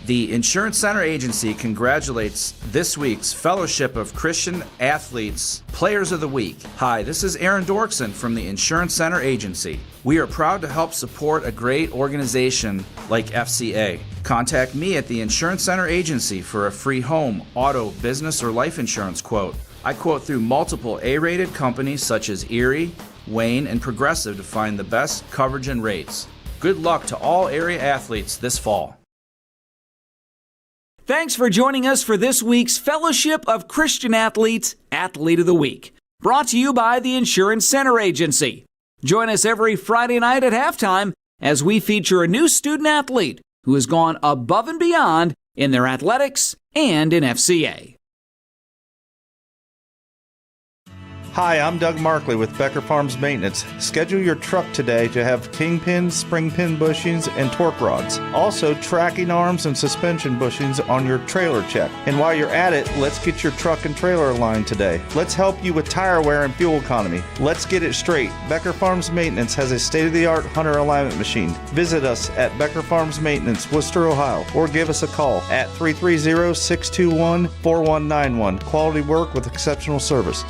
The Insurance Center Agency congratulates this week's Fellowship of Christian Athletes Players of the Week. Hi, this is Aaron Dorkson from the Insurance Center Agency. We are proud to help support a great organization like FCA. Contact me at the Insurance Center Agency for a free home, auto, business, or life insurance quote. I quote through multiple A-rated companies such as Erie, Wayne, and Progressive to find the best coverage and rates. Good luck to all area athletes this fall. Thanks for joining us for this week's Fellowship of Christian Athletes Athlete of the Week, brought to you by the Insurance Center Agency. Join us every Friday night at halftime as we feature a new student athlete who has gone above and beyond in their athletics and in FCA. Hi, I'm Doug Markley with Becker Farms Maintenance. Schedule your truck today to have kingpins, spring pin bushings, and torque rods. Also, tracking arms and suspension bushings on your trailer check. And while you're at it, let's get your truck and trailer aligned today. Let's help you with tire wear and fuel economy. Let's get it straight. Becker Farms Maintenance has a state-of-the-art Hunter alignment machine. Visit us at Becker Farms Maintenance, Worcester, Ohio, or give us a call at 330-621-4191. Quality work with exceptional service.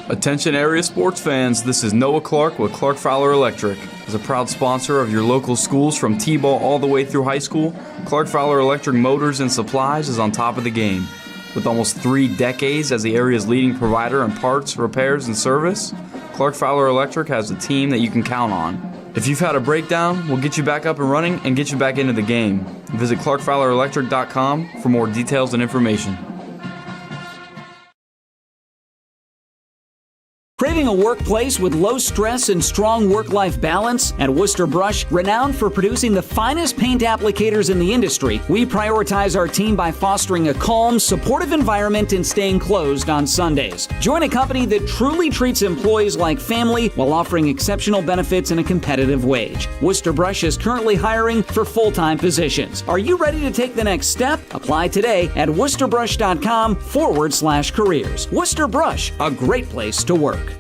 Attention area sports fans, this is Noah Clark with Clark Fowler Electric. As a proud sponsor of your local schools from T-ball all the way through high school, Clark Fowler Electric Motors and Supplies is on top of the game. With almost 3 decades as the area's leading provider in parts, repairs, and service, Clark Fowler Electric has a team that you can count on. If you've had a breakdown, we'll get you back up and running and get you back into the game. Visit clarkfowlerelectric.com for more details and information. Craving a workplace with low stress and strong work-life balance? At Worcester Brush, renowned for producing the finest paint applicators in the industry, we prioritize our team by fostering a calm, supportive environment and staying closed on Sundays. Join a company that truly treats employees like family while offering exceptional benefits and a competitive wage. Worcester Brush is currently hiring for full-time positions. Are you ready to take the next step? Apply today at worcesterbrush.com/careers. Worcester Brush, a great place to work.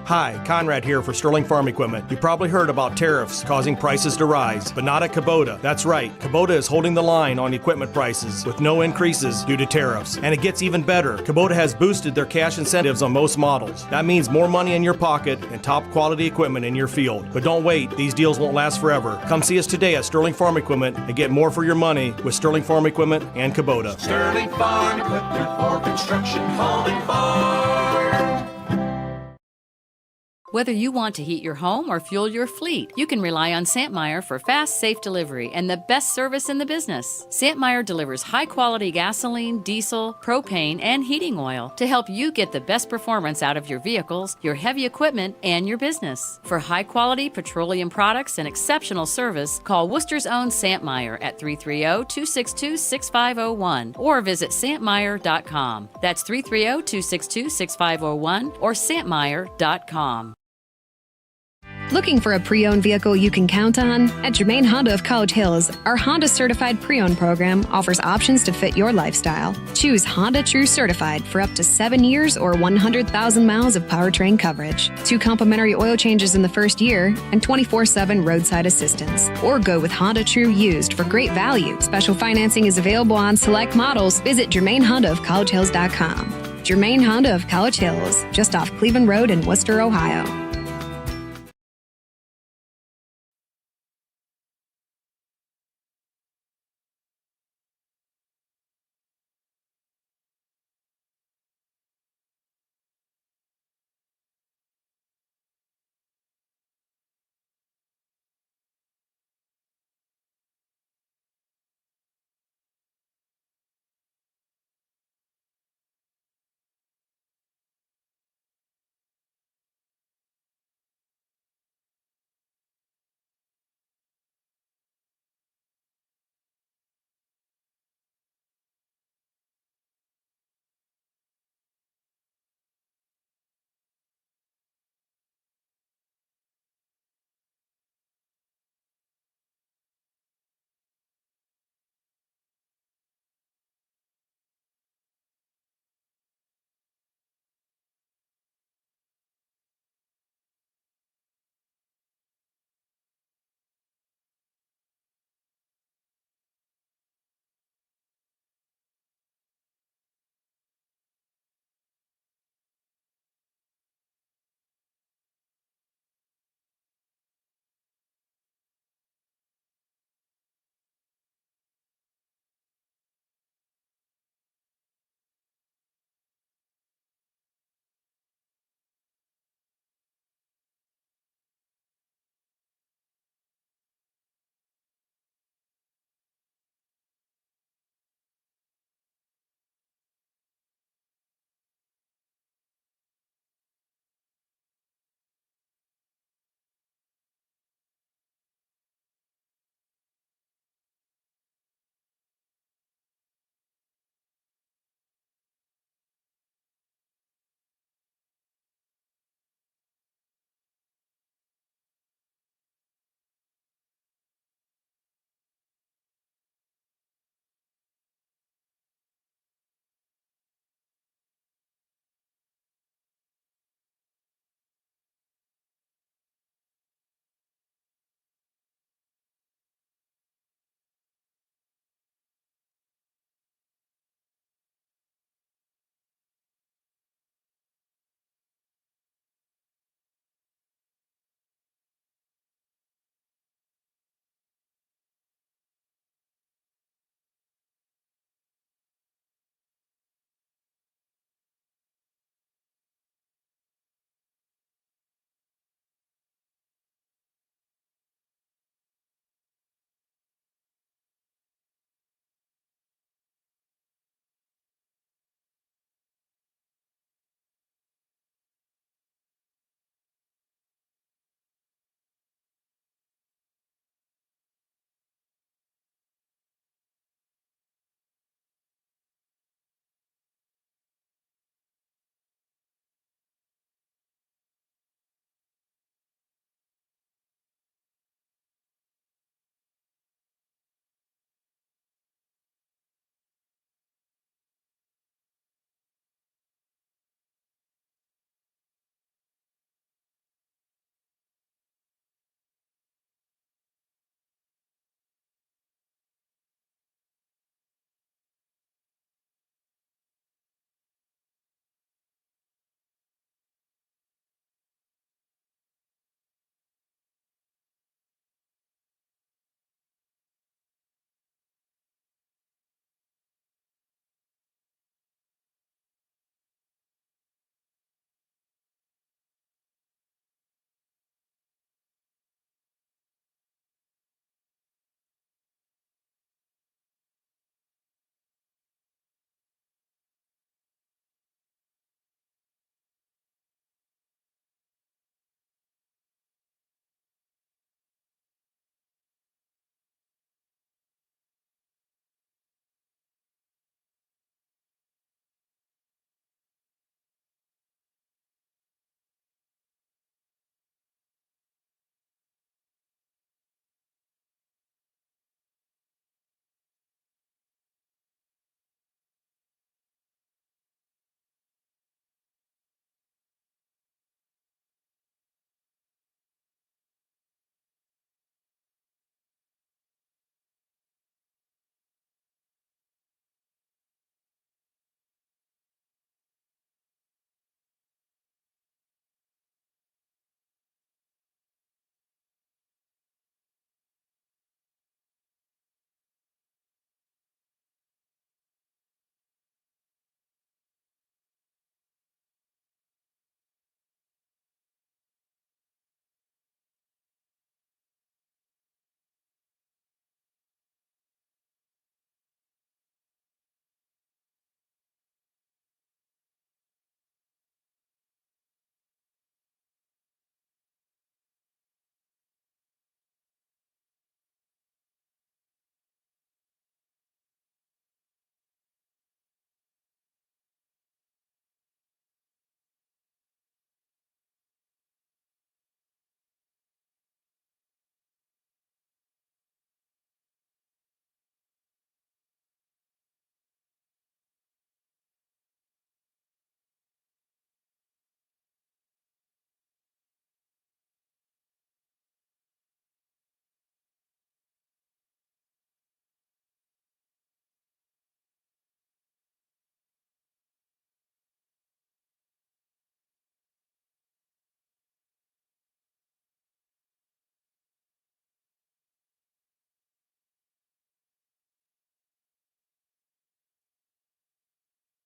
Hi, Conrad here for Sterling Farm Equipment. You probably heard about tariffs causing prices to rise, but not at Kubota. That's right, Kubota is holding the line on equipment prices with no increases due to tariffs. And it gets even better. Kubota has boosted their cash incentives on most models. That means more money in your pocket and top quality equipment in your field. But don't wait, these deals won't last forever. Come see us today at Sterling Farm Equipment and get more for your money with Sterling Farm Equipment and Kubota. Sterling Farm Equipment for construction, home, and farm. Whether you want to heat your home or fuel your fleet, you can rely on Santmeyer for fast, safe delivery and the best service in the business. Santmeyer delivers high-quality gasoline, diesel, propane, and heating oil to help you get the best performance out of your vehicles, your heavy equipment, and your business. For high-quality petroleum products and exceptional service, call Worcester's own Santmeyer at 330-262-6501 or visit santmeyer.com. That's 330-262-6501 or santmeyer.com. Looking for a pre-owned vehicle you can count on? At Germain Honda of College Hills, our Honda Certified Pre-Owned program offers options to fit your lifestyle. Choose Honda True Certified for up to 7 years or 100,000 miles of powertrain coverage, 2 complimentary oil changes in the first year, and 24/7 roadside assistance. Or go with Honda True Used for great value. Special financing is available on select models. Visit GermainHondaofCollegeHills.com. Germain Honda of College Hills, just off Cleveland Road in Worcester, Ohio.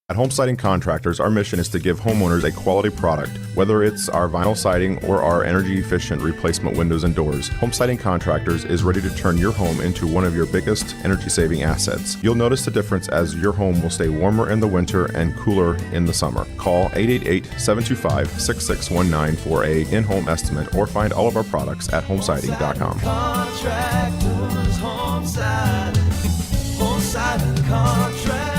At Home Siding Contractors, our mission is to give homeowners a quality product, whether it's our vinyl siding or our energy-efficient replacement windows and doors. Home Siding Contractors is ready to turn your home into one of your biggest energy-saving assets. You'll notice the difference as your home will stay warmer in the winter and cooler in the summer. Call 888-725-6619 for a in-home estimate or find all of our products at homesiding.com. Contractors, Home Siding Contractors.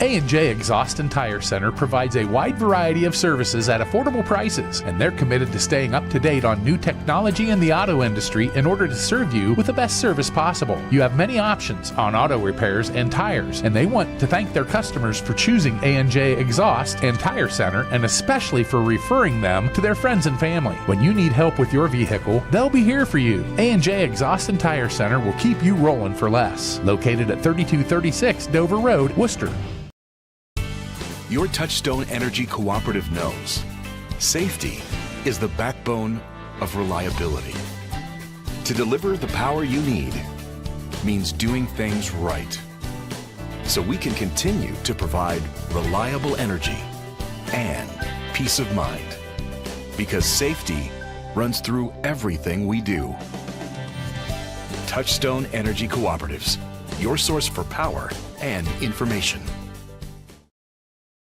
A&J Exhaust and Tire Center provides a wide variety of services at affordable prices, and they're committed to staying up to date on new technology in the auto industry in order to serve you with the best service possible. You have many options on auto repairs and tires, and they want to thank their customers for choosing A&J Exhaust and Tire Center, and especially for referring them to their friends and family. When you need help with your vehicle, they'll be here for you. A&J Exhaust and Tire Center will keep you rolling for less. Located at 3236 Dover Road, Worcester. Your Touchstone Energy Cooperative knows safety is the backbone of reliability. To deliver the power you need means doing things right, so we can continue to provide reliable energy and peace of mind, because safety runs through everything we do. Touchstone Energy Cooperatives, your source for power and information.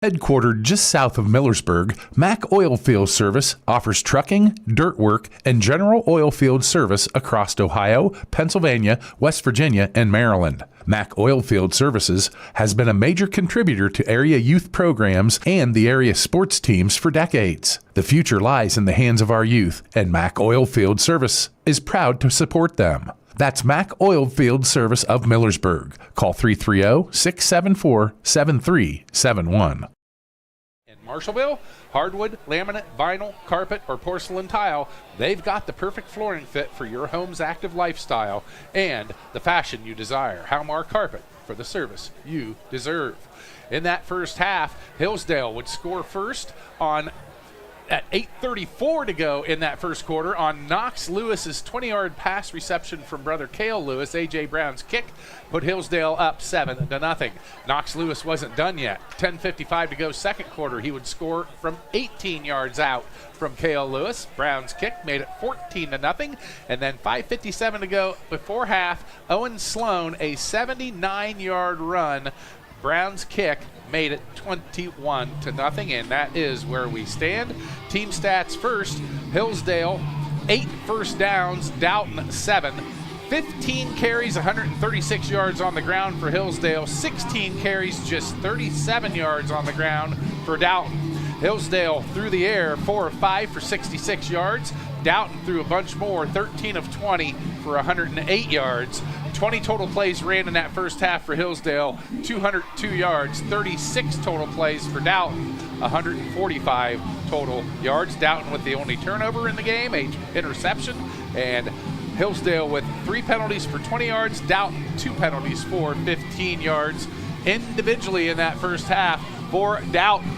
Headquartered just south of Millersburg, Mack Oilfield Service offers trucking, dirt work, and general oilfield service across Ohio, Pennsylvania, West Virginia, and Maryland. Mack Oilfield Services has been a major contributor to area youth programs and the area sports teams for decades. The future lies in the hands of our youth, and Mack Oilfield Service is proud to support them. That's Mack Oilfield Service of Millersburg. Call 330-674-7371. In Marshallville, hardwood, laminate, vinyl, carpet, or porcelain tile, they've got the perfect flooring fit for your home's active lifestyle and the fashion you desire. Halmar Carpet, for the service you deserve. In that first half, Hillsdale would score first at 8:34 to go in that first quarter on Knox Lewis's 20-yard pass reception from brother Cale Lewis. A.J. Brown's kick put Hillsdale up 7-0. Knox Lewis wasn't done yet. 10:55 to go second quarter. He would score from 18 yards out from Cale Lewis. Brown's kick made it 14-0. And then 5:57 to go before half, Owen Sloan, a 79-yard run. Brown's kick made it 21-0, and that is where we stand. Team stats first: Hillsdale 8 first downs, Dalton 7. 15 carries, 136 yards on the ground for Hillsdale. 16 carries, just 37 yards on the ground for Dalton. Hillsdale through the air 4 of 5 for 66 yards. Dalton threw a bunch more, 13 of 20 for 108 yards. 20 total plays ran in that first half for Hillsdale, 202 yards, 36 total plays for Dalton, 145 total yards. Dalton with the only turnover in the game, an interception, and Hillsdale with 3 penalties for 20 yards, Dalton 2 penalties for 15 yards. Individually in that first half for Dalton,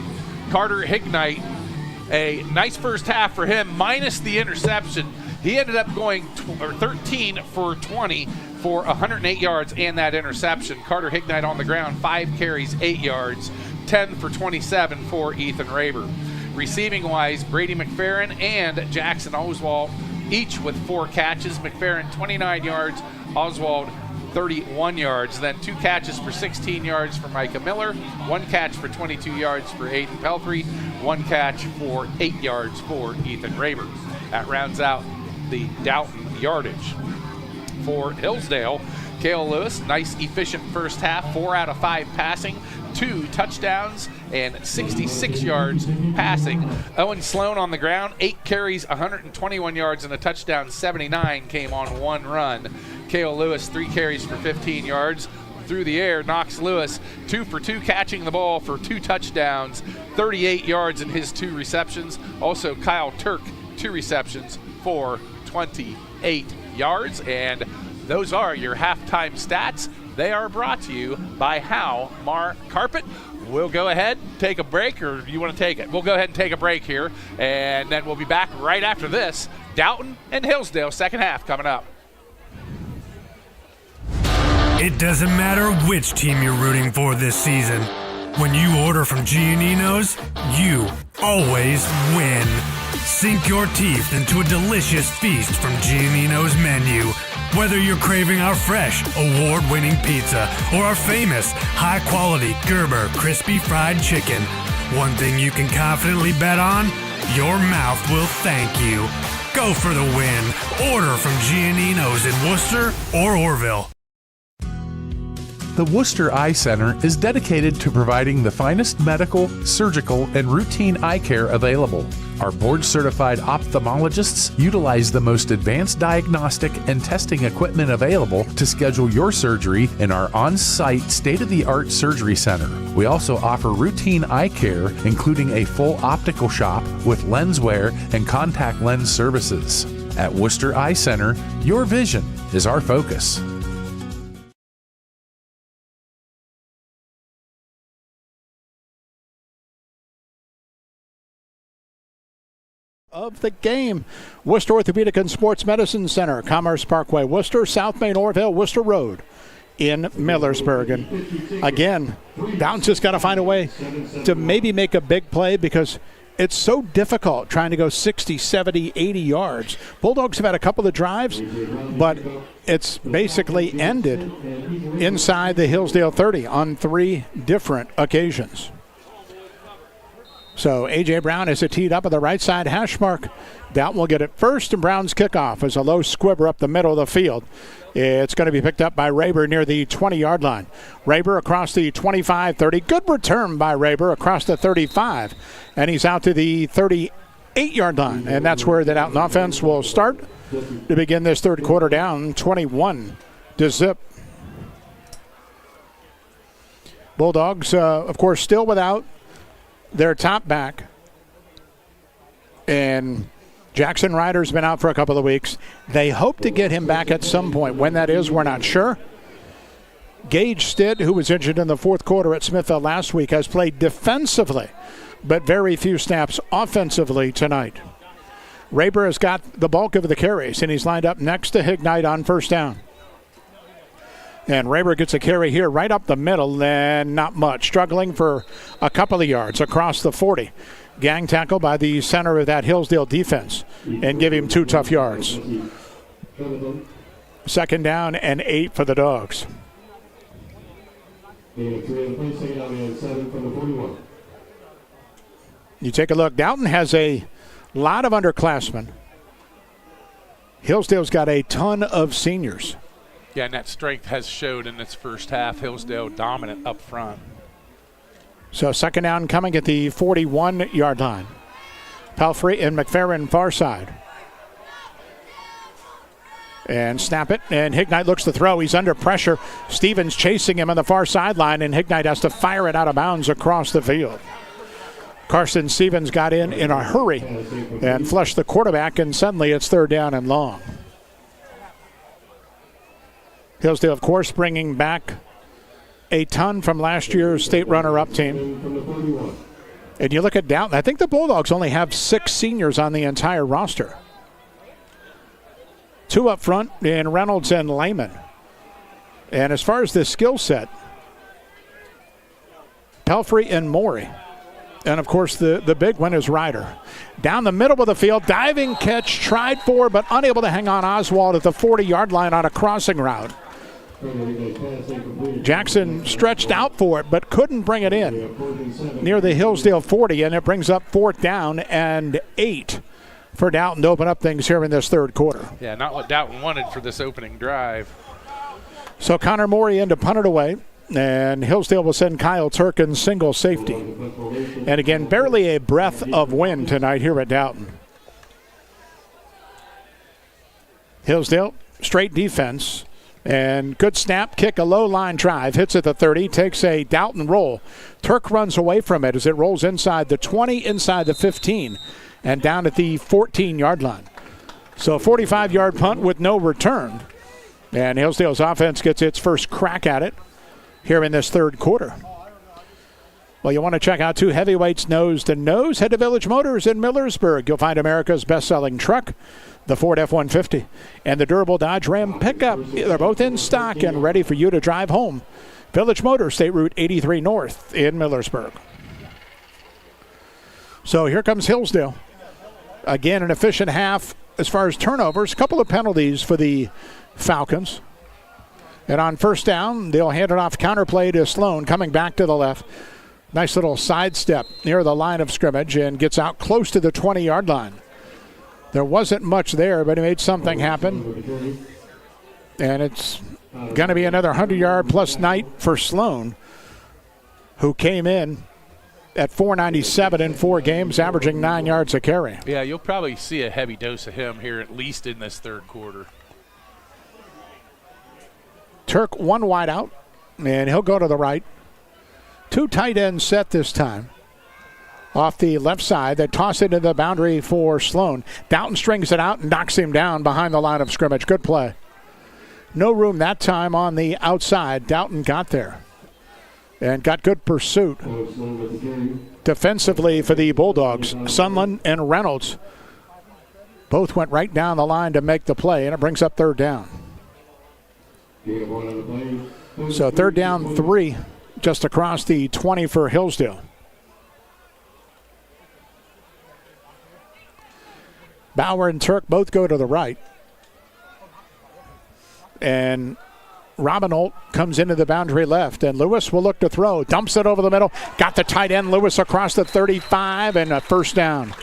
Carter Hignite, a nice first half for him, minus the interception. He ended up going 13 for 20 for 108 yards and that interception. Carter Hignite on the ground, 5 carries, 8 yards, 10 for 27 for Ethan Raber. Receiving-wise, Brady McFerrin and Jackson Oswald, each with 4 catches. McFerrin 29 yards, Oswald 31 yards. Then 2 catches for 16 yards for Micah Miller, 1 catch for 22 yards for Aiden Pelfrey, 1 catch for 8 yards for Ethan Raber. That rounds out the Dalton yardage. For Hillsdale, Cale Lewis, nice efficient first half, 4 out of 5 passing, 2 touchdowns, and 66 yards passing. Owen Sloan on the ground, 8 carries, 121 yards, and a touchdown. 79 came on 1 run. Cale Lewis, 3 carries for 15 yards. Through the air, Knox Lewis, 2 for 2 catching the ball for 2 touchdowns, 38 yards in his 2 receptions. Also, Kyle Turk, 2 receptions for 28 yards. And those are your halftime stats. They are brought to you by Halmar Carpet. We'll go ahead and take a break, or you want to take it? We'll go ahead and take a break here, and then we'll be back right after this. Dalton and Hillsdale, second half coming up. It doesn't matter which team you're rooting for this season. When you order from Giannino's, you always win. Sink your teeth into a delicious feast from Giannino's menu. Whether you're craving our fresh, award-winning pizza or our famous, high-quality Gerber crispy fried chicken, one thing you can confidently bet on, your mouth will thank you. Go for the win. Order from Giannino's in Worcester or Orville. The Worcester Eye Center is dedicated to providing the finest medical, surgical, and routine eye care available. Our board-certified ophthalmologists utilize the most advanced diagnostic and testing equipment available to schedule your surgery in our on-site state-of-the-art surgery center. We also offer routine eye care, including a full optical shop with lens wear and contact lens services. At Worcester Eye Center, your vision is our focus. Of the game, Worcester Orthopedic and Sports Medicine Center, Commerce Parkway, Worcester, South Main, Orville, Worcester Road in Millersburg. And again, Dalton's just got to find a way to maybe make a big play because it's so difficult trying to go 60, 70, 80 yards. Bulldogs have had a couple of drives, but it's basically ended inside the Hillsdale 30 on 3 different occasions. So A.J. Brown is teed up at the right side hash mark. Dalton will get it first, and Brown's kickoff is a low squibber up the middle of the field. It's going to be picked up by Raber near the 20-yard line. Raber across the 25-30. Good return by Raber across the 35. And he's out to the 38-yard line. And that's where the Dalton offense will start to begin this third quarter down 21-0. Bulldogs, of course, still without their top back. And Jackson Ryder's been out for a couple of weeks. They hope to get him back at some point. When that is, we're not sure. Gage Stitt, who was injured in the fourth quarter at Smithville last week, has played defensively, but very few snaps offensively tonight. Raber has got the bulk of the carries, and he's lined up next to Hignite on first down. And Raber gets a carry here right up the middle, and not much. Struggling for a couple of yards across the 40. Gang tackle by the center of that Hillsdale defense and give him 2 tough yards. Second down and 8 for the Dogs. You take a look. Dalton has a lot of underclassmen. Hillsdale's got a ton of seniors. Yeah, and that strength has showed in its first half. Hillsdale dominant up front. So second down coming at the 41-yard line. Pelfrey and McFerrin far side. And snap it, and Hignite looks to throw. He's under pressure. Stevens chasing him on the far sideline, and Hignite has to fire it out of bounds across the field. Carson Stevens got in a hurry and flushed the quarterback, and suddenly it's third down and long. Hillsdale, of course, bringing back a ton from last year's state runner-up team. And you look at Dalton, I think the Bulldogs only have 6 seniors on the entire roster. 2 up front in Reynolds and Lehman. And as far as the skill set, Pelfrey and Morey. And, of course, the big one is Ryder. Down the middle of the field, diving catch, tried for, but unable to hang on Oswald at the 40-yard line on a crossing route. Jackson stretched out for it, but couldn't bring it in near the Hillsdale 40, and it brings up 4th down and 8 for Dalton to open up things here in this third quarter. Yeah, not what Dalton wanted for this opening drive. So Connor Morey in to punt it away, and Hillsdale will send Kyle Turkin single safety. And again, barely a breath of wind tonight here at Dalton. Hillsdale, straight defense. And good snap, kick, a low line drive, hits at the 30, takes a Dalton roll. Turk runs away from it as it rolls inside the 20, inside the 15, and down at the 14-yard line. So a 45-yard punt with no return. And Hillsdale's offense gets its first crack at it here in this third quarter. Well, you want to check out two heavyweights nose to nose? Head to Village Motors in Millersburg. You'll find America's best-selling truck, the Ford F-150, and the durable Dodge Ram pickup. They're both in stock and ready for you to drive home. Village Motors, State Route 83 North in Millersburg. So here comes Hillsdale. Again, an efficient half as far as turnovers. A couple of penalties for the Falcons. And on first down, they'll hand it off counterplay to Sloan, coming back to the left. Nice little sidestep near the line of scrimmage and gets out close to the 20-yard line. There wasn't much there, but he made something happen. And it's going to be another 100-yard-plus night for Sloan, who came in at 497 in 4 games, averaging 9 yards a carry. Yeah, you'll probably see a heavy dose of him here, at least in this third quarter. Turk one wide out, and he'll go to the right. 2 tight ends set this time. Off the left side, they toss it into the boundary for Sloan. Dalton strings it out and knocks him down behind the line of scrimmage. Good play. No room that time on the outside. Dalton got there and got good pursuit. Defensively for the Bulldogs, Sunland and Reynolds both went right down the line to make the play, and it brings up third down. So third down 3. Just across the 20 for Hillsdale. Bauer and Turk both go to the right. And Robin Holt comes into the boundary left, and Lewis will look to throw. Dumps it over the middle. Got the tight end, Lewis, across the 35, and a first down.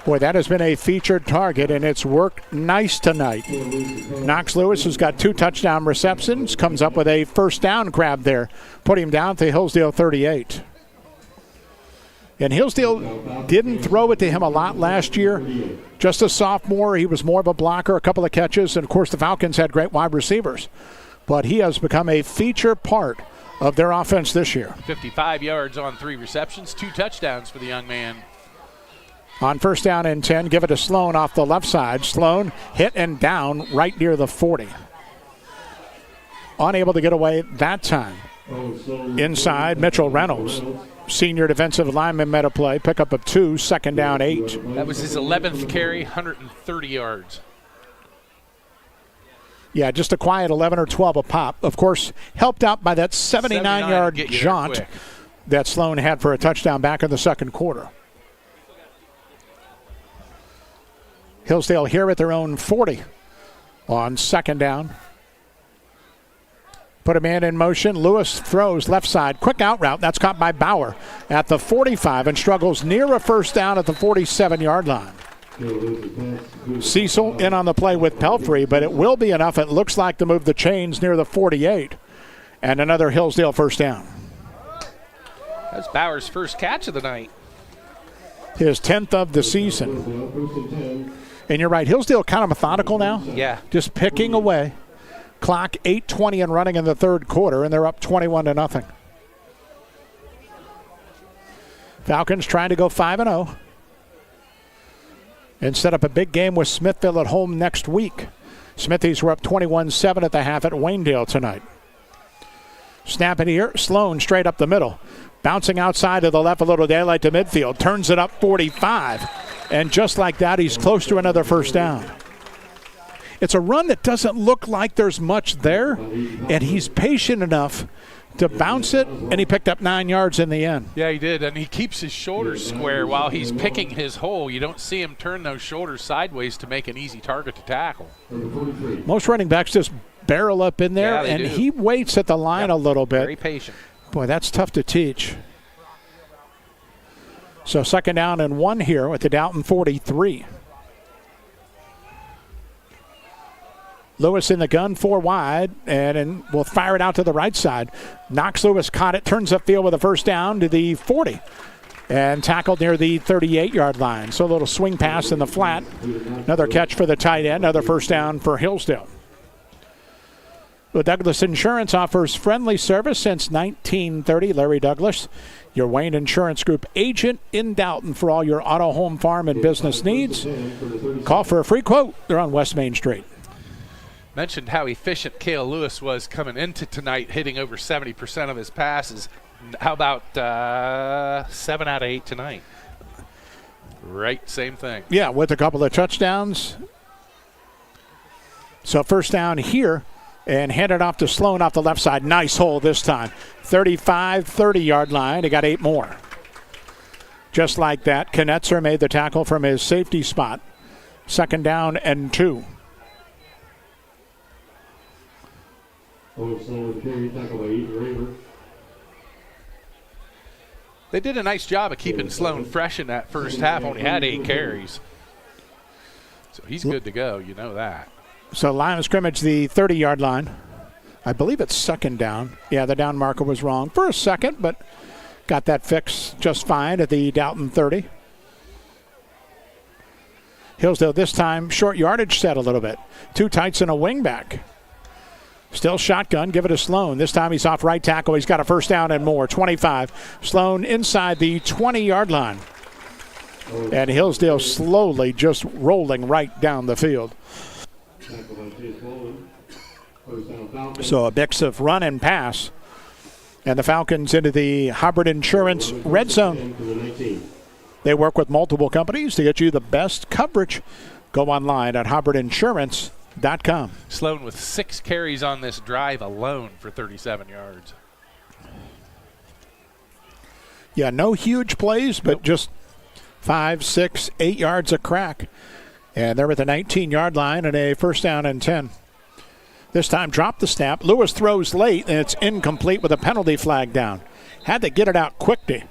Boy, that has been a featured target, and it's worked nice tonight. Knox Lewis, who's got 2 touchdown receptions, comes up with a first down grab there, put him down to Hillsdale 38. And Hillsdale didn't throw it to him a lot last year. Just a sophomore, he was more of a blocker, a couple of catches, and of course the Falcons had great wide receivers. But he has become a feature part of their offense this year. 55 yards on 3 receptions, 2 touchdowns for the young man. On first down and 10, give it to Sloan off the left side. Sloan hit and down right near the 40. Unable to get away that time. Inside, Mitchell Reynolds. Senior defensive lineman made a play. Pickup of 2, second down 8. That was his 11th carry, 130 yards. Yeah, just a quiet 11 or 12 a pop. Of course, helped out by that 79-yard jaunt that Sloan had for a touchdown back in the second quarter. Hillsdale here at their own 40 on second down. Put a man in motion. Lewis throws left side. Quick out route. That's caught by Bauer at the 45 and struggles near a first down at the 47-yard line. Cecil in on the play with Pelfrey, but it will be enough, it looks like, to move the chains near the 48. And another Hillsdale first down. That's Bauer's first catch of the night. His 10th of the season. And you're right, Hillsdale kind of methodical now. Yeah. Just picking away. Clock 8:20 and running in the third quarter, and they're up 21-0. Falcons trying to go 5-0 and set up a big game with Smithville at home next week. Smithies were up 21-7 at the half at Waynedale tonight. Snap it here, Sloan straight up the middle. Bouncing outside to the left, a little daylight to midfield. Turns it up 45. And just like that, he's close to another first down. It's a run that doesn't look like there's much there, and he's patient enough to bounce it, and he picked up 9 yards in the end. Yeah, he did, and he keeps his shoulders square while he's picking his hole. You don't see him turn those shoulders sideways to make an easy target to tackle. Most running backs just barrel up in there, and he waits at the line a little bit. Very patient. Boy, that's tough to teach. So second down and 1 here with the Dalton 43. Lewis in the gun, 4 wide, and we'll fire it out to the right side. Knox Lewis caught it, turns upfield with a first down to the 40, and tackled near the 38-yard line. So a little swing pass in the flat. Another catch for the tight end, another first down for Hillsdale. Well, Douglas Insurance offers friendly service since 1930. Larry Douglas, your Wayne Insurance Group agent in Dalton for all your auto, home, farm, and business needs. Call for a free quote. They're on West Main Street. Mentioned how efficient Cale Lewis was coming into tonight, hitting over 70% of his passes. How about 7 out of 8 tonight? Right, same thing. Yeah, with a couple of touchdowns. So first down here, and handed off to Sloan off the left side. Nice hole this time. 35, 30-yard line. He got 8 more. Just like that, Knetzer made the tackle from his safety spot. Second down and 2. They did a nice job of keeping Sloan fresh in that first half. Only had 8 carries. So he's good to go. You know that. So line of scrimmage, the 30-yard line. I believe it's second down. Yeah, the down marker was wrong for a second, but got that fixed just fine at the Dalton 30. Hillsdale this time short yardage set a little bit. 2 tights and a wingback. Still shotgun, give it to Sloan. This time he's off right tackle. He's got a first down and more. 25. Sloan inside the 20-yard line. And Hillsdale slowly just rolling right down the field. So a mix of run and pass. And the Falcons into the Hubbard Insurance red zone. They work with multiple companies to get you the best coverage. Go online at hubbardinsurance.com. Sloan with 6 carries on this drive alone for 37 yards. Yeah, no huge plays, but just 5, 6, 8 yards a crack. And they're at the 19-yard line and a first down and 10. This time dropped the snap. Lewis throws late, and it's incomplete with a penalty flag down. Had to get it out quickly.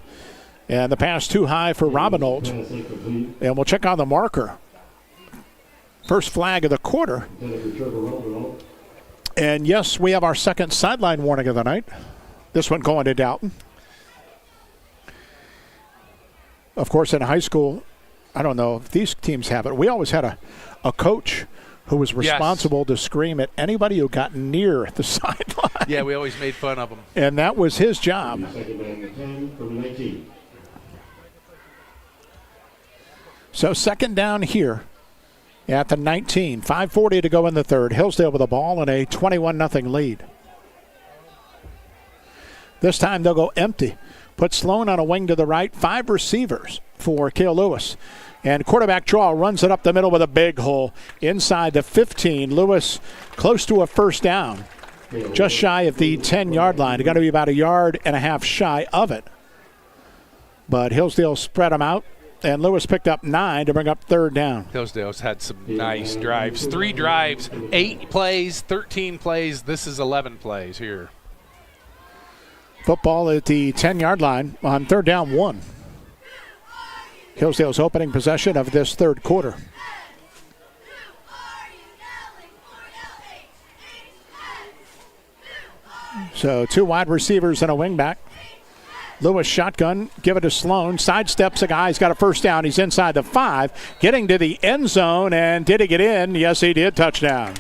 And the pass too high for Robinold. And we'll check on the marker. First flag of the quarter. And yes, we have our second sideline warning of the night. This one going to Dalton. Of course, in high school, I don't know if these teams have it. We always had a coach who was responsible to scream at anybody who got near the sideline. Yeah, we always made fun of him. And that was his job. So second down here at the 19. 5:40 to go in the third. Hillsdale with the ball and a 21-0 lead. This time they'll go empty. Put Sloan on a wing to the right. 5 receivers for Cale Lewis. And quarterback draw runs it up the middle with a big hole inside the 15. Lewis close to a first down. Just shy of the 10-yard line. It's got to be about 1.5 yards shy of it. But Hillsdale spread them out. And Lewis picked up 9 to bring up third down. Hillsdale's had some nice drives. 3 drives, 8 plays, 13 plays. This is 11 plays here. Football at the 10-yard line on third down 1. Hillsdale's opening possession of this third quarter. So 2 wide receivers and a wingback. Lewis shotgun, give it to Sloan. Sidesteps a guy. He's got a first down. He's inside the 5, getting to the end zone. And did he get in? Yes, he did. Touchdown.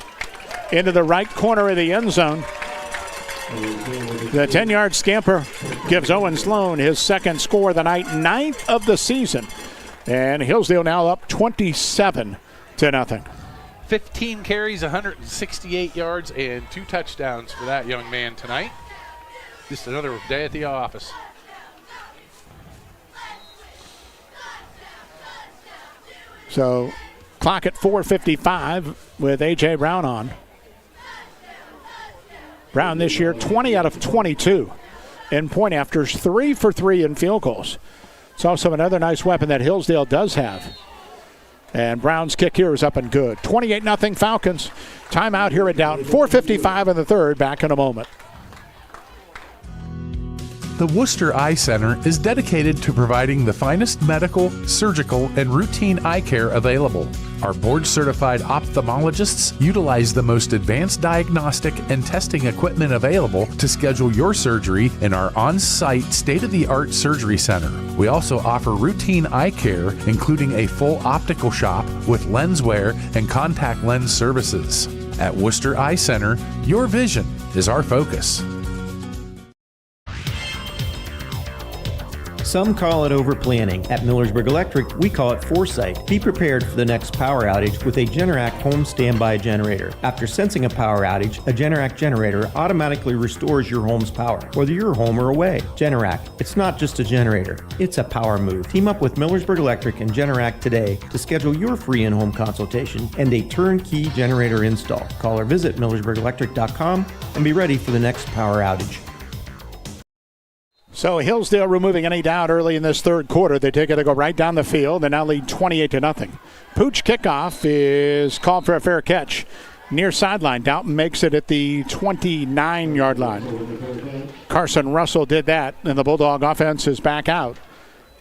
Into the right corner of the end zone. The 10-yard scamper gives Owen Sloan his second score of the night, 9th of the season. And Hillsdale now up 27-0. 15 carries, 168 yards, and 2 touchdowns for that young man tonight. Just another day at the office. So clock at 4:55 with A.J. Brown on. Brown this year 20 out of 22 in point afters, 3 for 3 in field goals. It's also another nice weapon that Hillsdale does have. And Brown's kick here is up and good. 28-0 Falcons. Timeout here at Dalton. 4:55 in the third. Back in a moment. The Worcester Eye Center is dedicated to providing the finest medical, surgical, and routine eye care available. Our board-certified ophthalmologists utilize the most advanced diagnostic and testing equipment available to schedule your surgery in our on-site state-of-the-art surgery center. We also offer routine eye care, including a full optical shop with lens wear and contact lens services. At Worcester Eye Center, your vision is our focus. Some call it over-planning. At Millersburg Electric, we call it foresight. Be prepared for the next power outage with a Generac home standby generator. After sensing a power outage, a Generac generator automatically restores your home's power, whether you're home or away. Generac, it's not just a generator, it's a power move. Team up with Millersburg Electric and Generac today to schedule your free in-home consultation and a turnkey generator install. Call or visit millersburgelectric.com and be ready for the next power outage. So Hillsdale removing any doubt early in this third quarter. They take it to go right down the field. They now lead 28-0. Pooch kickoff is called for a fair catch. Near sideline. Dalton makes it at the 29-yard line. Carson Russell did that, and the Bulldog offense is back out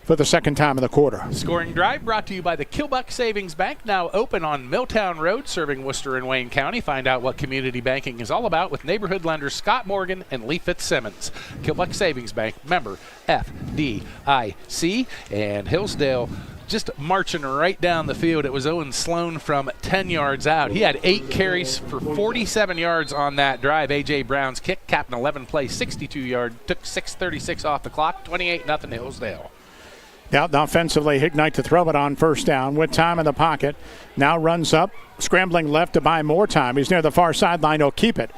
for the second time in the quarter. Scoring drive brought to you by the Kilbuck Savings Bank, now open on Milltown Road, serving Worcester and Wayne County. Find out what community banking is all about with neighborhood lenders Scott Morgan and Lee Fitzsimmons. Kilbuck Savings Bank, member FDIC. And Hillsdale just marching right down the field. It was Owen Sloan from 10 yards out. He had 8 carries for 47 yards on that drive. A.J. Brown's kick capped an 11-play, 62-yard, took 6:36 off the clock, 28-0 Hillsdale. Dalton offensively, Hignite to throw it on first down with time in the pocket. Now runs up, scrambling left to buy more time. He's near the far sideline. He'll keep it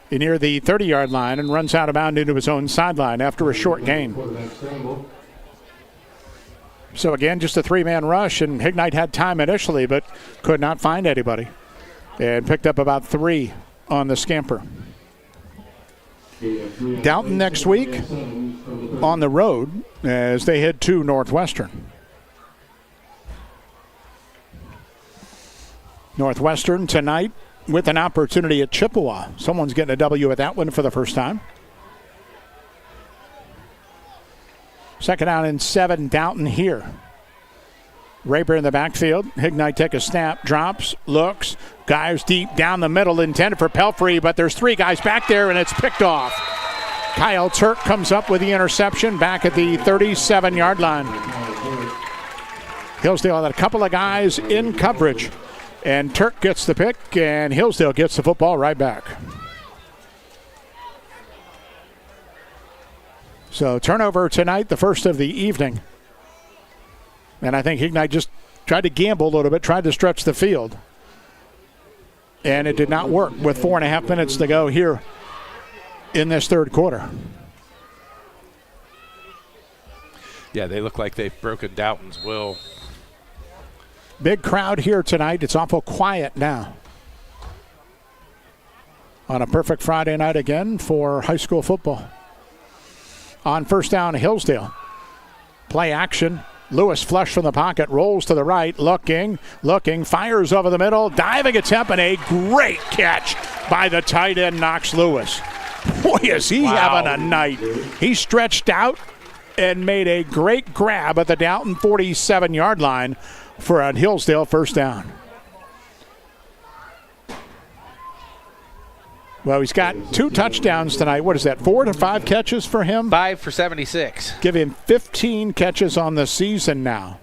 near the 30-yard line and runs out of bounds into his own sideline after a short gain. So again, just a 3-man rush, and Hignite had time initially, but could not find anybody. And picked up about 3 on the scamper. Dalton next week on the road as they head to Northwestern. Northwestern tonight with an opportunity at Chippewa. Someone's getting a W at that one for the first time. Second down and 7, Dalton here. Raper in the backfield. Hignite take a snap, drops, looks, guys deep down the middle, intended for Pelfrey, but there's 3 guys back there, and it's picked off. Kyle Turk comes up with the interception back at the 37-yard line. Hillsdale had a couple of guys in coverage, and Turk gets the pick, and Hillsdale gets the football right back. So turnover tonight, the first of the evening. And I think Hignite just tried to gamble a little bit, tried to stretch the field. And it did not work with 4.5 minutes to go here in this third quarter. Yeah, they look like they've broken Dalton's will. Big crowd here tonight. It's awful quiet now. On a perfect Friday night again for high school football. On first down, Hillsdale. Play action. Lewis flush from the pocket, rolls to the right, looking, fires over the middle, diving attempt, and a great catch by the tight end, Knox Lewis. Boy, is he having a night. He stretched out and made a great grab at the Dalton 47-yard line for a Hillsdale first down. Well, he's got 2 touchdowns tonight. What is that, 4 to 5 catches for him? 5 for 76. Give him 15 catches on the season now.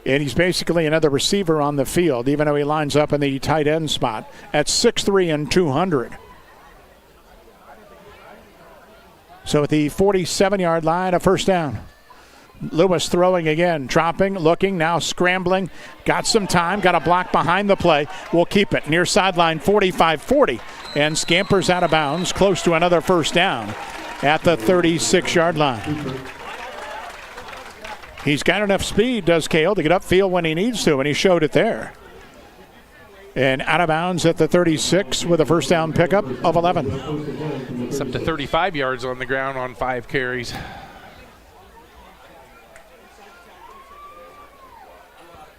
And he's basically another receiver on the field, even though he lines up in the tight end spot at 6'3" and 200. So at the 47-yard line, a first down. Lewis throwing again, dropping, looking, now scrambling. Got some time, got a block behind the play. We'll keep it near sideline 45-40 and scampers out of bounds close to another first down at the 36-yard line. He's got enough speed, does Cale, to get upfield when he needs to, and he showed it there. And out of bounds at the 36 with a first down pickup of 11. It's up to 35 yards on the ground on 5 carries.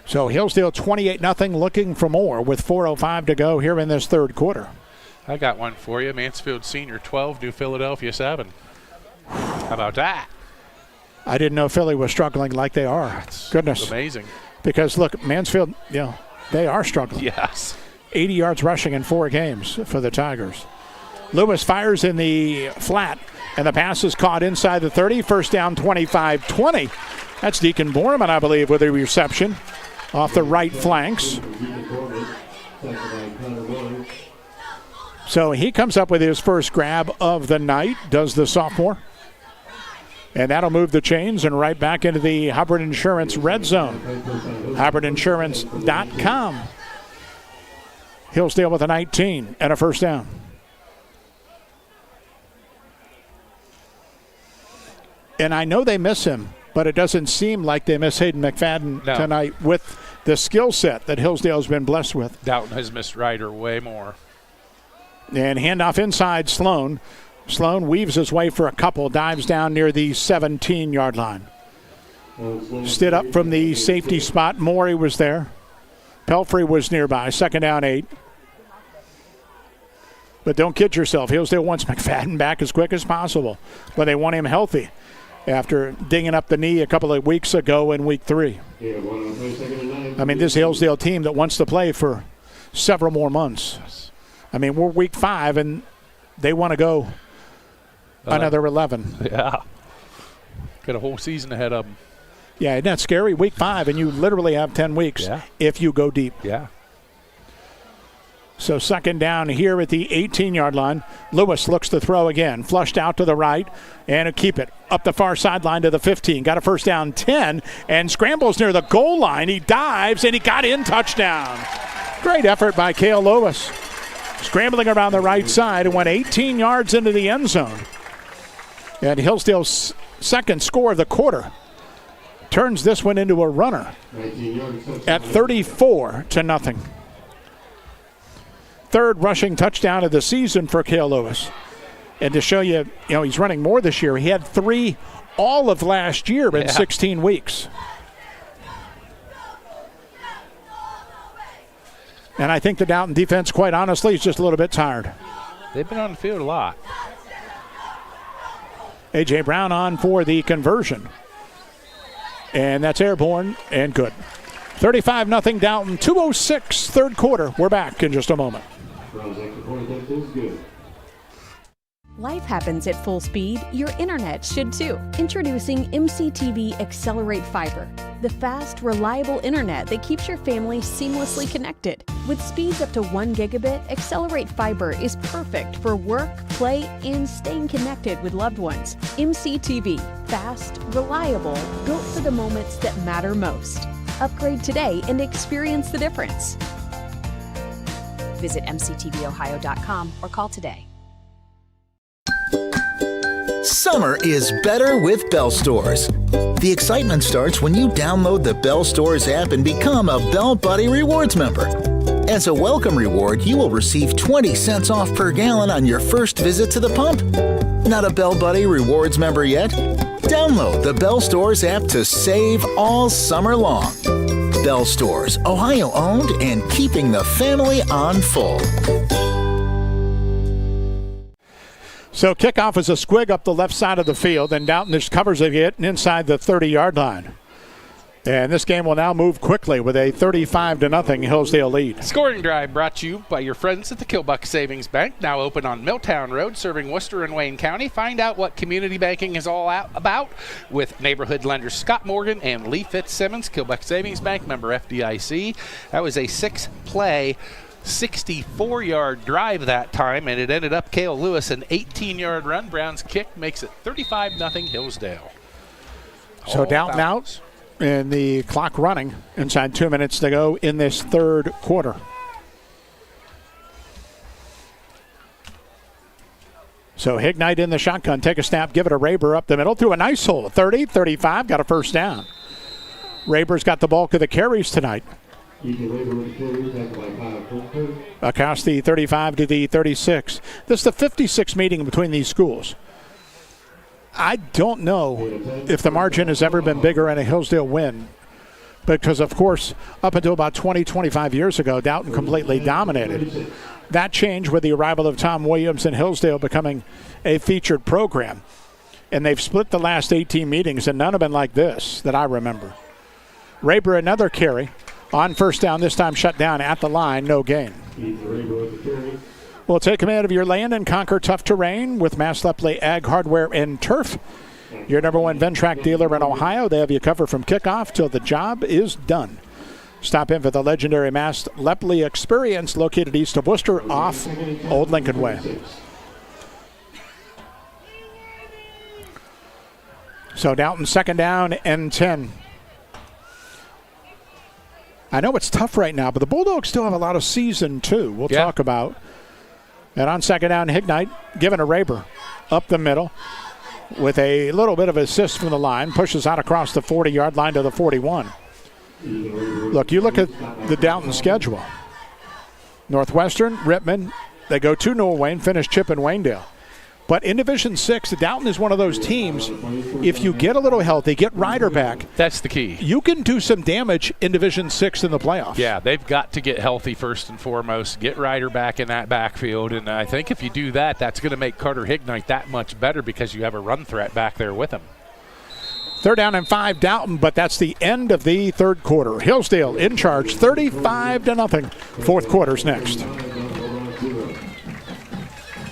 So Hillsdale 28-0, looking for more with 4:05 to go here in this third quarter. I got one for you. Mansfield Senior 12, New Philadelphia 7. How about that? I didn't know Philly was struggling like they are. That's goodness. Amazing. Because, look, Mansfield, they are struggling. Yes. 80 yards rushing in 4 games for the Tigers. Lewis fires in the flat, and the pass is caught inside the 30. First down, 25-20. That's Deacon Borman, I believe, with a reception off the right flanks. So he comes up with his first grab of the night, does the sophomore. And that'll move the chains and right back into the Hubbard Insurance red zone. HubbardInsurance.com. Hillsdale with a 19 and a first down. And I know they miss him, but it doesn't seem like they miss Hayden McFadden tonight with the skill set that Hillsdale's been blessed with. Dalton has missed Ryder way more. And handoff inside Sloan. Sloan weaves his way for a couple, dives down near the 17-yard line. Stood up from the safety spot. Morey was there. Pelfrey was nearby. Second down 8. But don't kid yourself. Hillsdale wants McFadden back as quick as possible. But they want him healthy after dinging up the knee a couple of weeks ago in week 3. I mean, this Hillsdale team that wants to play for several more months. I mean, we're week 5, and they want to go another 11. Yeah. Got a whole season ahead of them. Yeah, isn't that scary? Week 5, and you literally have 10 weeks if you go deep. Yeah. So second down here at the 18-yard line. Lewis looks to throw again. Flushed out to the right, and keep it up the far sideline to the 15. Got a first down 10, and scrambles near the goal line. He dives, and he got in. Touchdown. Great effort by Cale Lewis. Scrambling around the right side and went 18 yards into the end zone. And Hillsdale's second score of the quarter turns this one into a runner at 34-0. Third rushing touchdown of the season for Cale Lewis. And to show you, he's running more this year. He had 3 all of last year in 16 weeks. And I think the Dalton defense, quite honestly, is just a little bit tired. They've been on the field a lot. A.J. Brown on for the conversion. And that's airborne and good. 35-0 Dalton, 2:06 third quarter. We're back in just a moment. Life happens at full speed. Your internet should too. Introducing MCTV Accelerate Fiber, the fast, reliable internet that keeps your family seamlessly connected. With speeds up to 1 gigabit, Accelerate Fiber is perfect for work, play, and staying connected with loved ones. MCTV, fast, reliable, built for the moments that matter most. Upgrade today and experience the difference. Visit mctvohio.com or call today. Summer is better with Bell Stores. The excitement starts when you download the Bell Stores app and become a Bell Buddy Rewards member. As a welcome reward, you will receive 20 cents off per gallon on your first visit to the pump. Not a Bell Buddy Rewards member yet? Download the Bell Stores app to save all summer long. Bell Stores, Ohio owned and keeping the family on full. So kickoff is a squig up the left side of the field, and Dalton just covers it inside the 30-yard line. And this game will now move quickly with a 35-0 Hillsdale lead. Scoring drive brought to you by your friends at the Kilbuck Savings Bank, now open on Milltown Road, serving Worcester and Wayne County. Find out what community banking is all about with neighborhood lenders Scott Morgan and Lee Fitzsimmons. Kilbuck Savings Bank, member FDIC. That was a 6-play 64-yard drive that time, and it ended up Cale Lewis an 18-yard run. Brown's kick makes it 35-0 Hillsdale. So Dalton out, and the clock running inside 2 minutes to go in this third quarter. So Hignite in the shotgun, take a snap, give it a Raber up the middle, through a nice hole, 30, 35, got a first down. Raber's got the bulk of the carries tonight. Across the 35 to the 36. This is the 56 meeting between these schools. I don't know if the margin has ever been bigger in a Hillsdale win, because, of course, up until about 20, 25 years ago, Dalton completely dominated. That changed with the arrival of Tom Williams and Hillsdale becoming a featured program. And they've split the last 18 meetings, and none have been like this that I remember. Raber, another carry. On first down, this time shut down at the line, no gain. We'll take command of your land and conquer tough terrain with Mass Lepley Ag Hardware and Turf. Your number one Ventrac dealer in Ohio. They have you covered from kickoff till the job is done. Stop in for the legendary Mass Lepley experience located east of Worcester off Old Lincoln Way. So Dalton second down and 10. I know it's tough right now, but the Bulldogs still have a lot of season, too. We'll talk about. And on second down, Hignite giving a Raber up the middle with a little bit of assist from the line. Pushes out across the 40-yard line to the 41. Look, you look at the Dalton schedule. Northwestern, Rittman, they go to New Wayne, finish Chip and Waynedale. But in Division 6, Dalton is one of those teams, if you get a little healthy, get Ryder back. That's the key. You can do some damage in Division 6 in the playoffs. Yeah, they've got to get healthy first and foremost, get Ryder back in that backfield. And I think if you do that, that's going to make Carter Hignite that much better because you have a run threat back there with him. Third down and 5, Dalton, but that's the end of the third quarter. Hillsdale in charge, 35-0. Fourth quarter's next.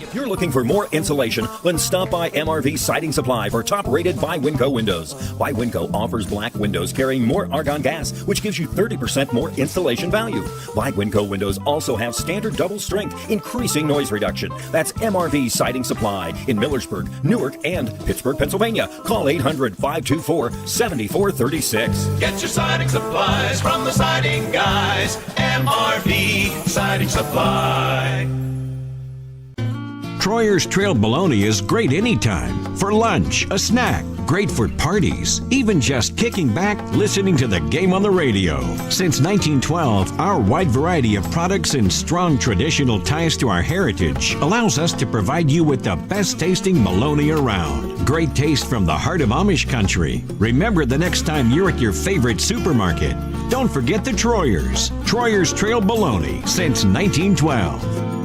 If you're looking for more insulation, then stop by MRV Siding Supply for top-rated By Winco windows. By Winco offers black windows carrying more argon gas, which gives you 30% more installation value. By Winco windows also have standard double strength, increasing noise reduction. That's MRV Siding Supply in Millersburg, Newark, and Pittsburgh, Pennsylvania. Call 800-524-7436. Get your siding supplies from the siding guys. MRV Siding Supply. Troyer's Trail Bologna is great anytime. For lunch, a snack, great for parties, even just kicking back, listening to the game on the radio. Since 1912, our wide variety of products and strong traditional ties to our heritage allows us to provide you with the best tasting bologna around. Great taste from the heart of Amish country. Remember the next time you're at your favorite supermarket, don't forget the Troyers. Troyer's Trail Bologna since 1912.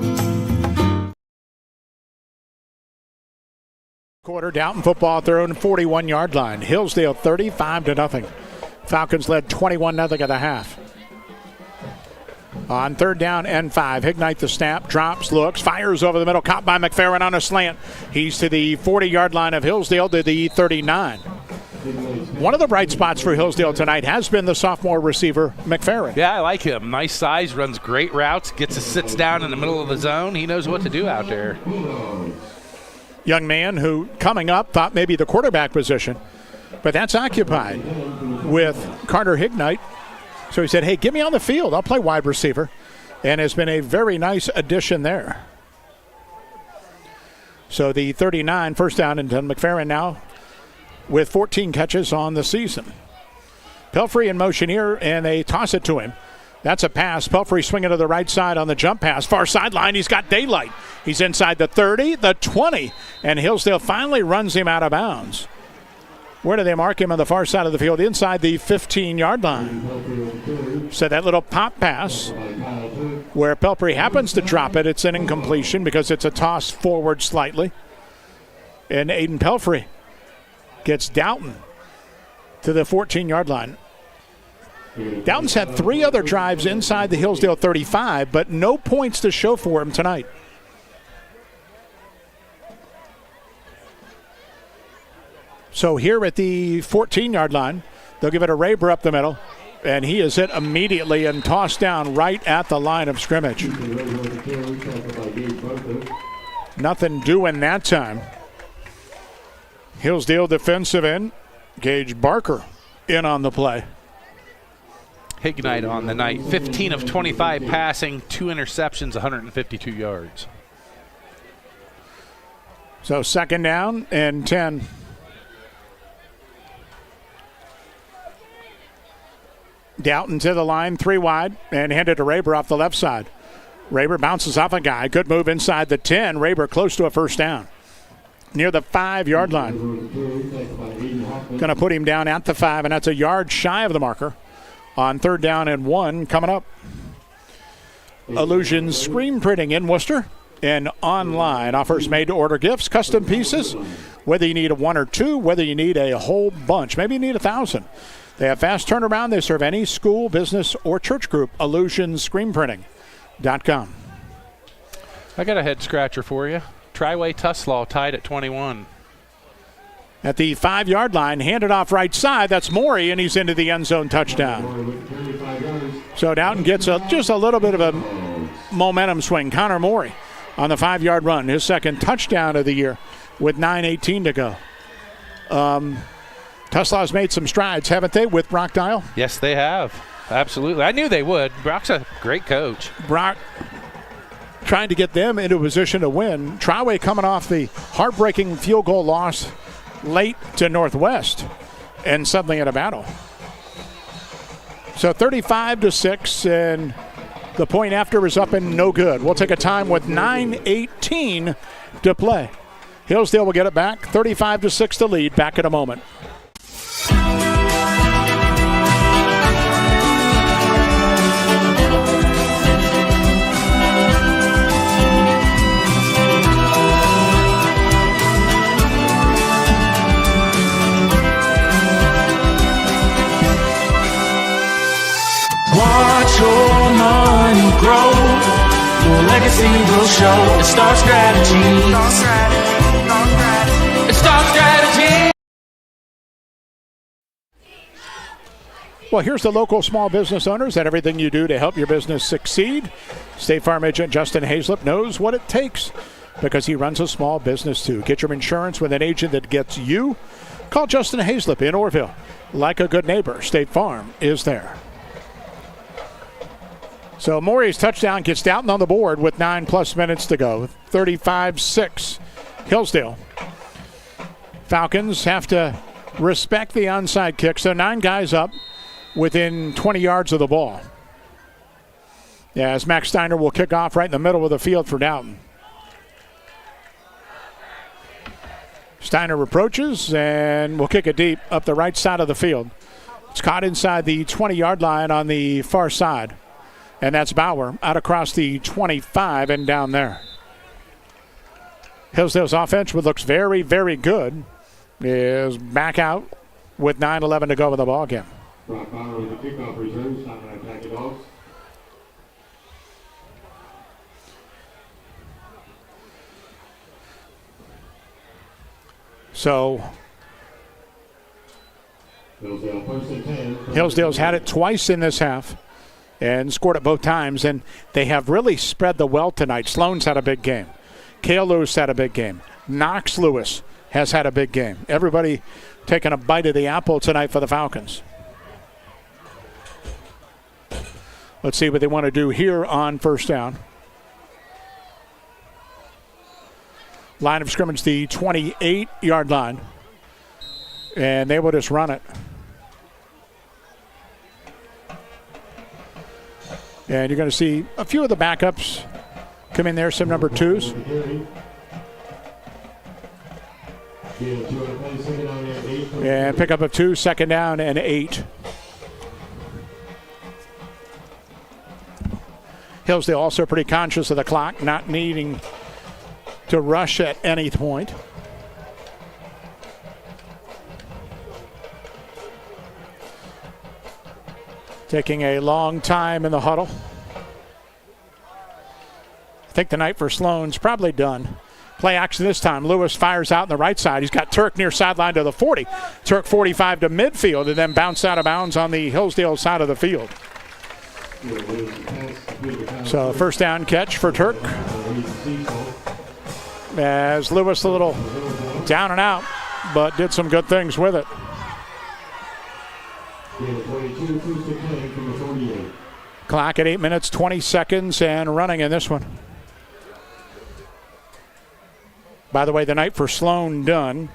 Quarter, Dalton football at their own 41-yard line. Hillsdale 35-0. Falcons led 21-0 at the half. On third down and 5, Hignite the snap, drops, looks, fires over the middle, caught by McFerrin on a slant. He's to the 40-yard line of Hillsdale to the 39. One of the bright spots for Hillsdale tonight has been the sophomore receiver, McFerrin. Yeah, I like him. Nice size, runs great routes, sits down in the middle of the zone. He knows what to do out there. Young man who, coming up, thought maybe the quarterback position, but that's occupied with Carter Hignite. So he said, hey, get me on the field. I'll play wide receiver. And has been a very nice addition there. So the 39, first down and 10. McFerrin now with 14 catches on the season. Pelfrey in motion here, and they toss it to him. That's a pass. Pelfrey swinging to the right side on the jump pass. Far sideline, he's got daylight. He's inside the 30, the 20, and Hillsdale finally runs him out of bounds. Where do they mark him on the far side of the field? Inside the 15-yard line. So that little pop pass where Pelfrey happens to drop it, it's an incompletion because it's a toss forward slightly. And Aiden Pelfrey gets Dalton to the 14-yard line. Dalton's had 3 other drives inside the Hillsdale 35, but no points to show for him tonight. So here at the 14-yard line, they'll give it a Raber up the middle, and he is hit immediately and tossed down right at the line of scrimmage. Nothing doing that time. Hillsdale defensive end, Gage Barker in on the play. Hignite on the night, 15 of 25 passing, 2 interceptions, 152 yards. So second down and 10. Dalton to the line, 3 wide, and handed to Raber off the left side. Raber bounces off a guy. Good move inside the 10. Raber close to a first down. Near the 5-yard line. Going to put him down at the 5, and that's a yard shy of the marker. On third down and 1 coming up. Illusion Screen Printing in Worcester and online. Offers made to order gifts, custom pieces. Whether you need a 1 or 2, whether you need a whole bunch. Maybe you need 1,000. They have fast turnaround. They serve any school, business, or church group. IllusionScreenPrinting.com. I got a head scratcher for you. Triway Tuslaw tied at 21. At the 5-yard line, handed off right side. That's Morey, and he's into the end zone touchdown. So Dalton gets just a little bit of a momentum swing. Connor Morey on the 5-yard run, his second touchdown of the year with 9:18 to go. Tuslaw's made some strides, haven't they, with Brock Dial? Yes, they have. Absolutely. I knew they would. Brock's a great coach. Brock trying to get them into a position to win. Troway coming off the heartbreaking field goal loss late to Northwest and suddenly in a battle. So 35-6, and the point after is up and no good. We'll take a time with 9:18 to play. Hillsdale will get it back. 35-6 the lead. Back in a moment. Watch your money grow. Your legacy will show. It starts strategy. It starts strategy. Well, here's the local small business owners and everything you do to help your business succeed. State Farm agent Justin Hazlip knows what it takes because he runs a small business too. Get your insurance with an agent that gets you. Call Justin Hazlip in Orville. Like a good neighbor, State Farm is there. So Morey's touchdown gets Dalton on the board with 9+ minutes to go. 35-6 Hillsdale. Falcons have to respect the onside kick. So 9 guys up within 20 yards of the ball. Yeah, as Max Steiner will kick off right in the middle of the field for Dalton. Steiner approaches and will kick it deep up the right side of the field. It's caught inside the 20-yard line on the far side. And that's Bauer out across the 25 and down there. Hillsdale's offense, which looks very, very good, is back out with 9:11 to go in the ball game. Brock Bauer with the kickoff returns, not going to attack the Dogs. So Hillsdale first and 10. Hillsdale's had it twice in this half and scored it both times, and they have really spread the wealth tonight. Sloan's had a big game. Cale Lewis had a big game. Knox Lewis has had a big game. Everybody taking a bite of the apple tonight for the Falcons. Let's see what they want to do here on first down. Line of scrimmage, the 28-yard line. And they will just run it. And you're going to see a few of the backups come in there, some number 2s. And pick up a 2, second down and 8. Hillsdale also pretty conscious of the clock, not needing to rush at any point. Taking a long time in the huddle. I think the night for Sloan's probably done. Play action this time. Lewis fires out on the right side. He's got Turk near sideline to the 40. Turk 45 to midfield and then bounce out of bounds on the Hillsdale side of the field. So first down catch for Turk. As Lewis a little down and out, but did some good things with it. Clock at 8 minutes, 20 seconds, and running in this one. By the way, the night for Sloan done,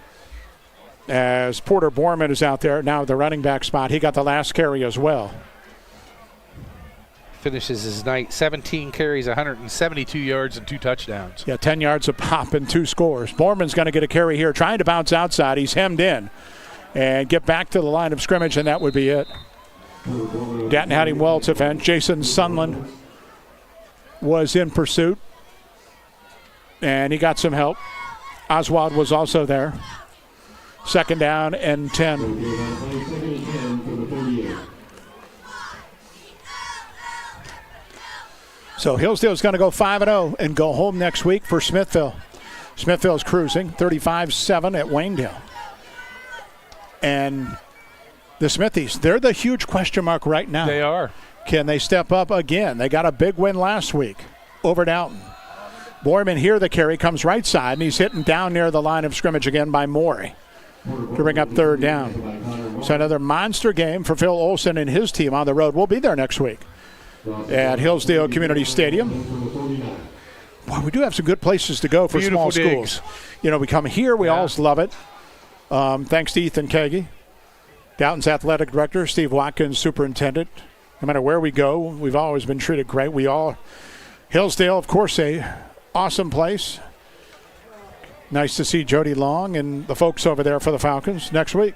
as Porter Borman is out there now, the running back spot. He got the last carry as well. Finishes his night 17 carries, 172 yards, and 2 touchdowns. Yeah, 10 yards a pop and 2 scores. Borman's going to get a carry here, trying to bounce outside. He's hemmed in and get back to the line of scrimmage, and that would be it. Datton Howdy Wells event. Jason Sunland was in pursuit, and he got some help. Oswald was also there. Second down and 10. So Hillsdale's going to go 5-0 and go home next week for Smithville. Smithville's cruising 35-7 at Waynedale. And the Smithies, they're the huge question mark right now. They are. Can they step up again? They got a big win last week over Dalton. Borman here, the carry comes right side, and he's hitting down near the line of scrimmage again by Morey. to bring up third down. So another monster game for Phil Olson and his team on the road. We'll be there next week at Hillsdale Community Stadium. Boy, we do have some good places to go for Beautiful small digs. schools. You know, we come here, we always love it. Thanks to Ethan Kagi, Dalton's athletic director, Steve Watkins, superintendent. No matter where we go, we've always been treated great. Hillsdale, of course, a awesome place. Nice to see Jody Long and the folks over there for the Falcons next week.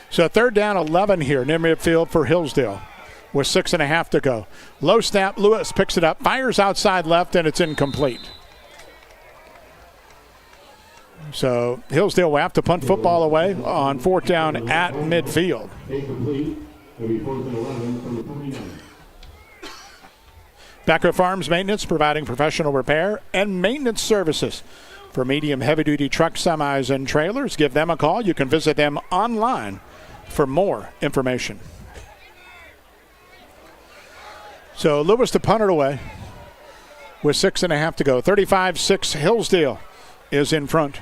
So third down 11 here near midfield for Hillsdale with 6.5 to go. Low snap, Lewis picks it up, fires outside left, and it's incomplete. So Hillsdale will have to punt football away on fourth down at midfield. Incomplete. It'll be 4th and 11 from the 49. Becker Farms Maintenance, providing professional repair and maintenance services for medium heavy-duty trucks, semis, and trailers. Give them a call. You can visit them online for more information. So Lewis to punt it away with 6.5 to go. 35-6 Hillsdale is in front.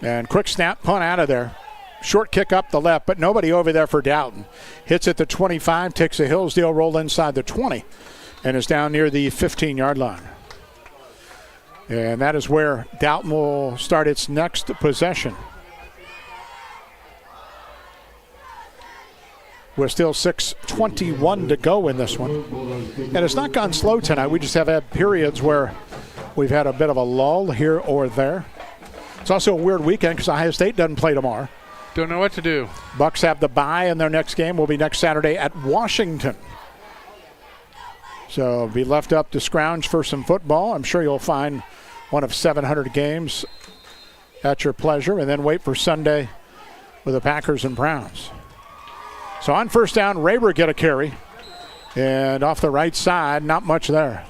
And quick snap, punt out of there. Short kick up the left, but nobody over there for Dalton. Hits at the 25, takes a Hillsdale roll inside the 20, and is down near the 15-yard line. And that is where Dalton will start its next possession. We're still 6:21 to go in this one. And it's not gone slow tonight. We just have had periods where we've had a bit of a lull here or there. It's also a weird weekend because Ohio State doesn't play tomorrow. Don't know what to do. Bucks have the bye, and their next game will be next Saturday at Washington. So be left up to scrounge for some football. I'm sure you'll find one of 700 games at your pleasure, and then wait for Sunday with the Packers and Browns. So on first down, Raber get a carry. And off the right side, not much there.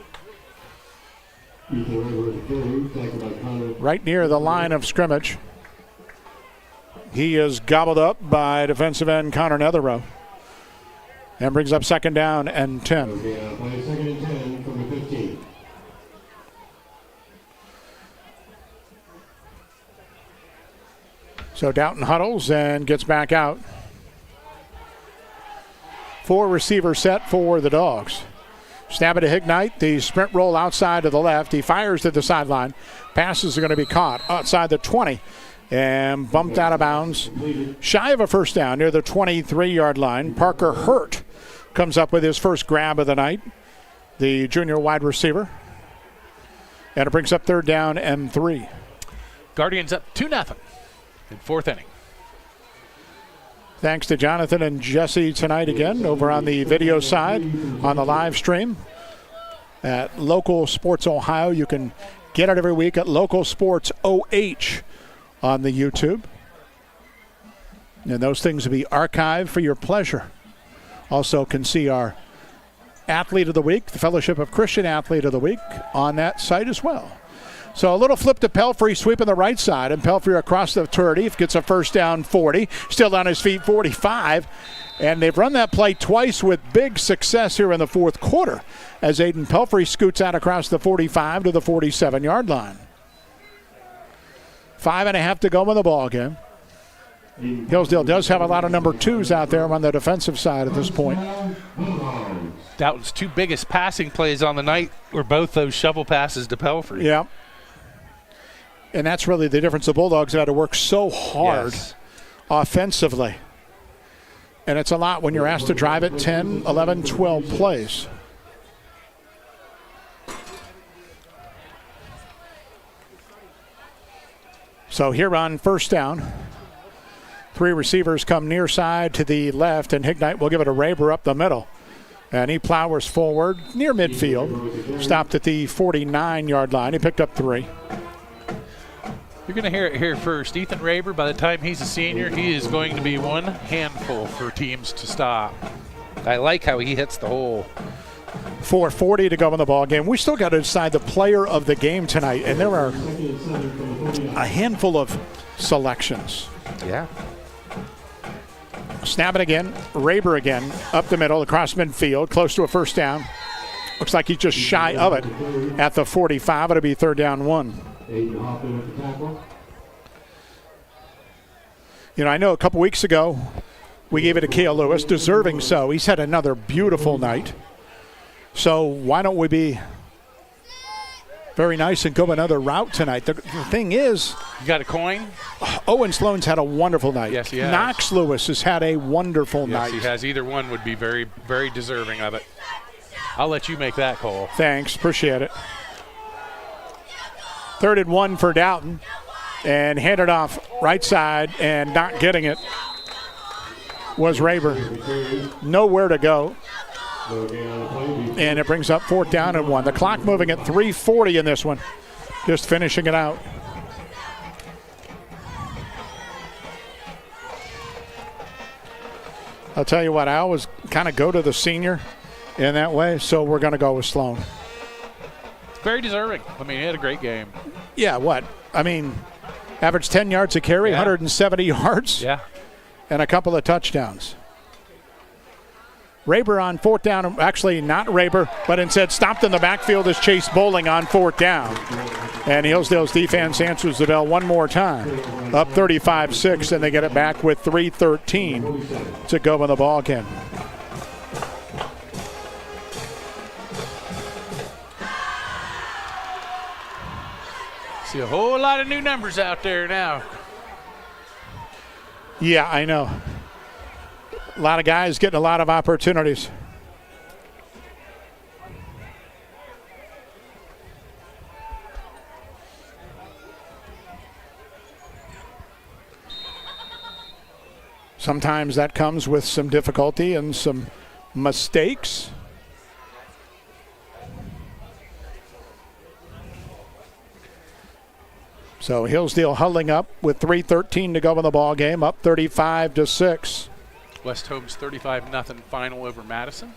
Right near the line of scrimmage. He is gobbled up by defensive end Connor Netherow. And brings up second down and 10. Play second and 10 from the 15. So Dalton huddles and gets back out. 4 receiver set for the Dogs. Snap it to Hignite. The sprint roll outside to the left. He fires to the sideline. Passes are going to be caught outside the 20 and bumped out of bounds. Shy of a first down near the 23-yard line. Parker Hurt comes up with his first grab of the night, the junior wide receiver. And it brings up third down and 3. Guardians up 2-0 in fourth inning. Thanks to Jonathan and Jesse tonight again over on the video side on the live stream at Local Sports Ohio. You can get it every week at Local Sports OH on the YouTube. And those things will be archived for your pleasure. Also can see our Athlete of the Week, the Fellowship of Christian Athlete of the Week, on that site as well. So a little flip to Pelfrey, sweeping the right side, and Pelfrey across the 30, gets a first down 40, still on his feet 45, and they've run that play twice with big success here in the fourth quarter as Aiden Pelfrey scoots out across the 45 to the 47-yard line. 5.5 to go in the ball game. Hillsdale does have a lot of number 2s out there on the defensive side at this point. Dalton's 2 biggest passing plays on the night were both those shovel passes to Pelfrey. Yeah. And that's really the difference. The Bulldogs have had to work so hard offensively. And it's a lot when you're asked to drive it 10, 11, 12 plays. So here on first down, 3 receivers come near side to the left, and Hignite will give it a Raber up the middle. And he powers forward near midfield. Stopped at the 49-yard line. He picked up 3. You're going to hear it here first. Ethan Raber, by the time he's a senior, he is going to be one handful for teams to stop. I like how he hits the hole. 4:40 to go in the ball game. We still got to decide the player of the game tonight, and there are a handful of selections. Yeah. Snap it again. Raber again. Up the middle, across midfield, close to a first down. Looks like he's just shy of it at the 45. It'll be 3rd down 1. You know, I know a couple weeks ago we gave it to Cale Lewis, deserving so. He's had another beautiful night. So why don't we be very nice and go another route tonight? The thing is, you got a coin? Owen Sloan's had a wonderful night. Yes, he has. Knox Lewis has had a wonderful night. Yes, he has. Either one would be very, very deserving of it. I'll let you make that call. Thanks. Appreciate it. 3rd and 1 for Dalton. And handed off right side, and not getting it was Rayburn. Nowhere to go. And it brings up 4th down and 1. The clock moving at 3:40 in this one. Just finishing it out. I'll tell you what, I always kind of go to the senior in that way, so we're going to go with Sloan. Very deserving. I mean, he had a great game. Yeah, what? I mean, averaged 10 yards a carry, 170 yards. Yeah. And a couple of touchdowns. Rayburn on 4th down, actually not Rayburn, but instead stopped in the backfield as Chase Bowling on 4th down. And Hillsdale's defense answers the bell one more time. Up 35-6, and they get it back with 3:13 to go in the ball game. See a whole lot of new numbers out there now. Yeah, I know. A lot of guys getting a lot of opportunities. Sometimes that comes with some difficulty and some mistakes. So Hillsdale huddling up with 3:13 to go in the ball game, up 35-6. West Holmes 35-0 final over Madison.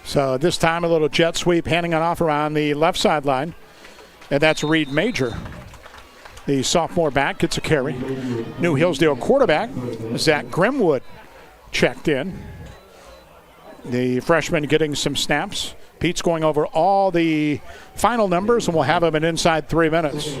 So this time a little jet sweep, handing it off around the left sideline, and that's Reed Major. The sophomore back gets a carry. New Hillsdale quarterback, Zach Grimwood, checked in. The freshman getting some snaps. Pete's going over all the final numbers, and we'll have him in inside 3 minutes.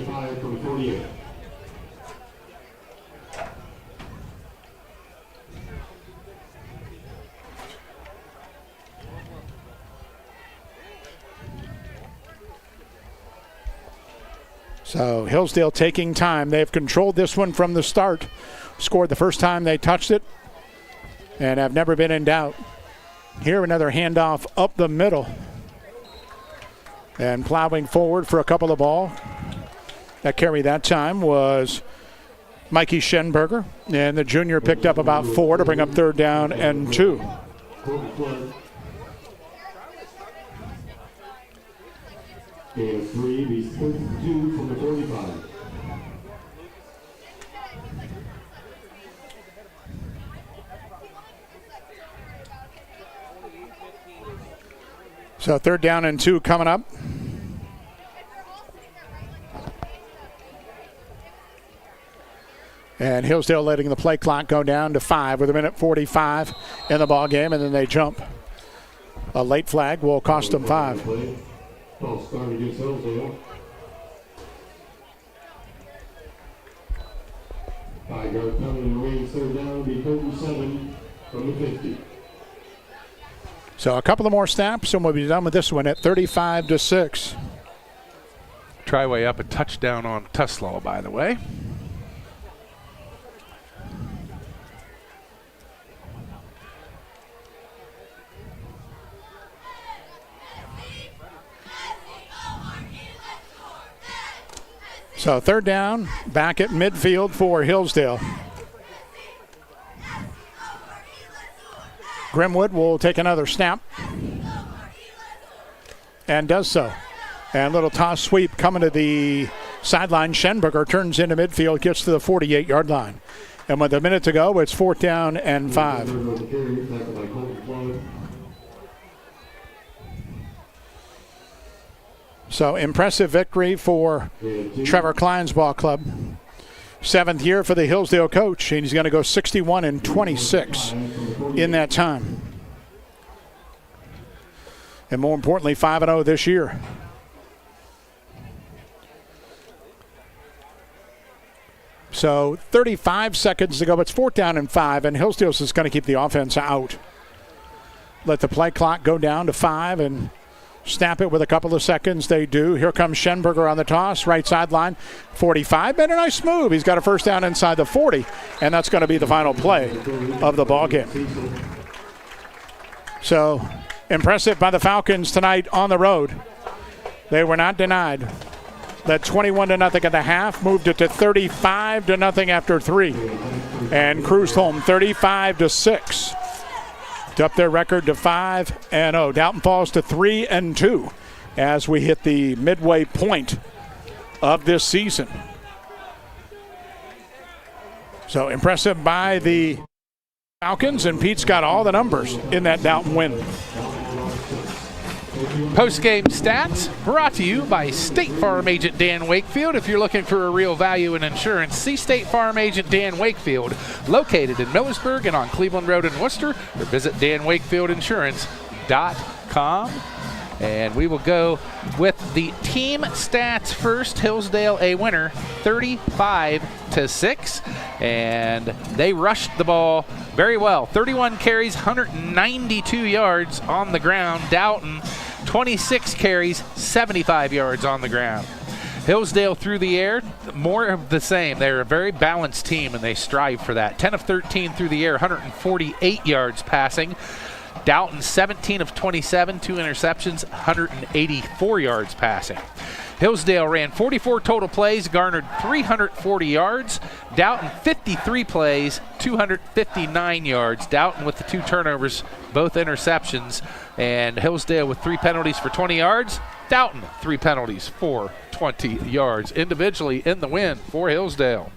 So Hillsdale taking time. They've controlled this one from the start. Scored the first time they touched it and have never been in doubt. Here another handoff up the middle. And plowing forward for a couple of ball. That carry that time was Mikey Schenberger. And the junior picked up about 4 to bring up 3rd down and 2. And 3, he's 32 from the 45. So 3rd down and 2 coming up. And Hillsdale letting the play clock go down to 5 with 1:45 in the ball game, and then they jump. A late flag will cost them 5. False start against Hillsdale. 5-yard penalty in the range, 3rd down, be 37 from the 50. So a couple of more snaps, and we'll be done with this one at 35-6. Triway up a touchdown on Tuslaw, by the way. So 3rd down, back at midfield for Hillsdale. Grimwood will take another snap and does so. And little toss sweep coming to the sideline. Schenberger turns into midfield, gets to the 48-yard line. And with a minute to go, it's 4th down and 5. So impressive victory for Trevor Klein's ball club. Seventh year for the Hillsdale coach, and he's going to go 61-26 in that time. And more importantly, 5-0 this year. So 35 seconds to go. It's 4th down and 5, and Hillsdale's is going to keep the offense out. Let the play clock go down to 5 and snap it with a couple of seconds. They do. Here comes Schenberger on the toss, right sideline. 45, made a nice move. He's got a first down inside the 40, and that's going to be the final play of the ball game. So impressive by the Falcons tonight on the road. They were not denied. Led 21-0 at the half, moved it to 35-0 after 3, and cruised home 35-6. To up their record to 5-0. Dalton falls to 3-2 as we hit the midway point of this season. So impressive by the Falcons, and Pete's got all the numbers in that Dalton win. Postgame stats brought to you by State Farm Agent Dan Wakefield. If you're looking for a real value in insurance, see State Farm Agent Dan Wakefield, located in Millersburg and on Cleveland Road in Worcester, or visit danwakefieldinsurance.com. And we will go with the team stats first. Hillsdale a winner, 35-6, and they rushed the ball very well. 31 carries, 192 yards on the ground. Dalton, 26 carries, 75 yards on the ground. Hillsdale through the air, more of the same. They're a very balanced team, and they strive for that. 10 of 13 through the air, 148 yards passing. Dalton, 17 of 27, 2 interceptions, 184 yards passing. Hillsdale ran 44 total plays, garnered 340 yards. Dalton, 53 plays, 259 yards. Dalton with the 2 turnovers, both interceptions. And Hillsdale with 3 penalties for 20 yards. Dalton, 3 penalties for 20 yards. Individually in the win for Hillsdale.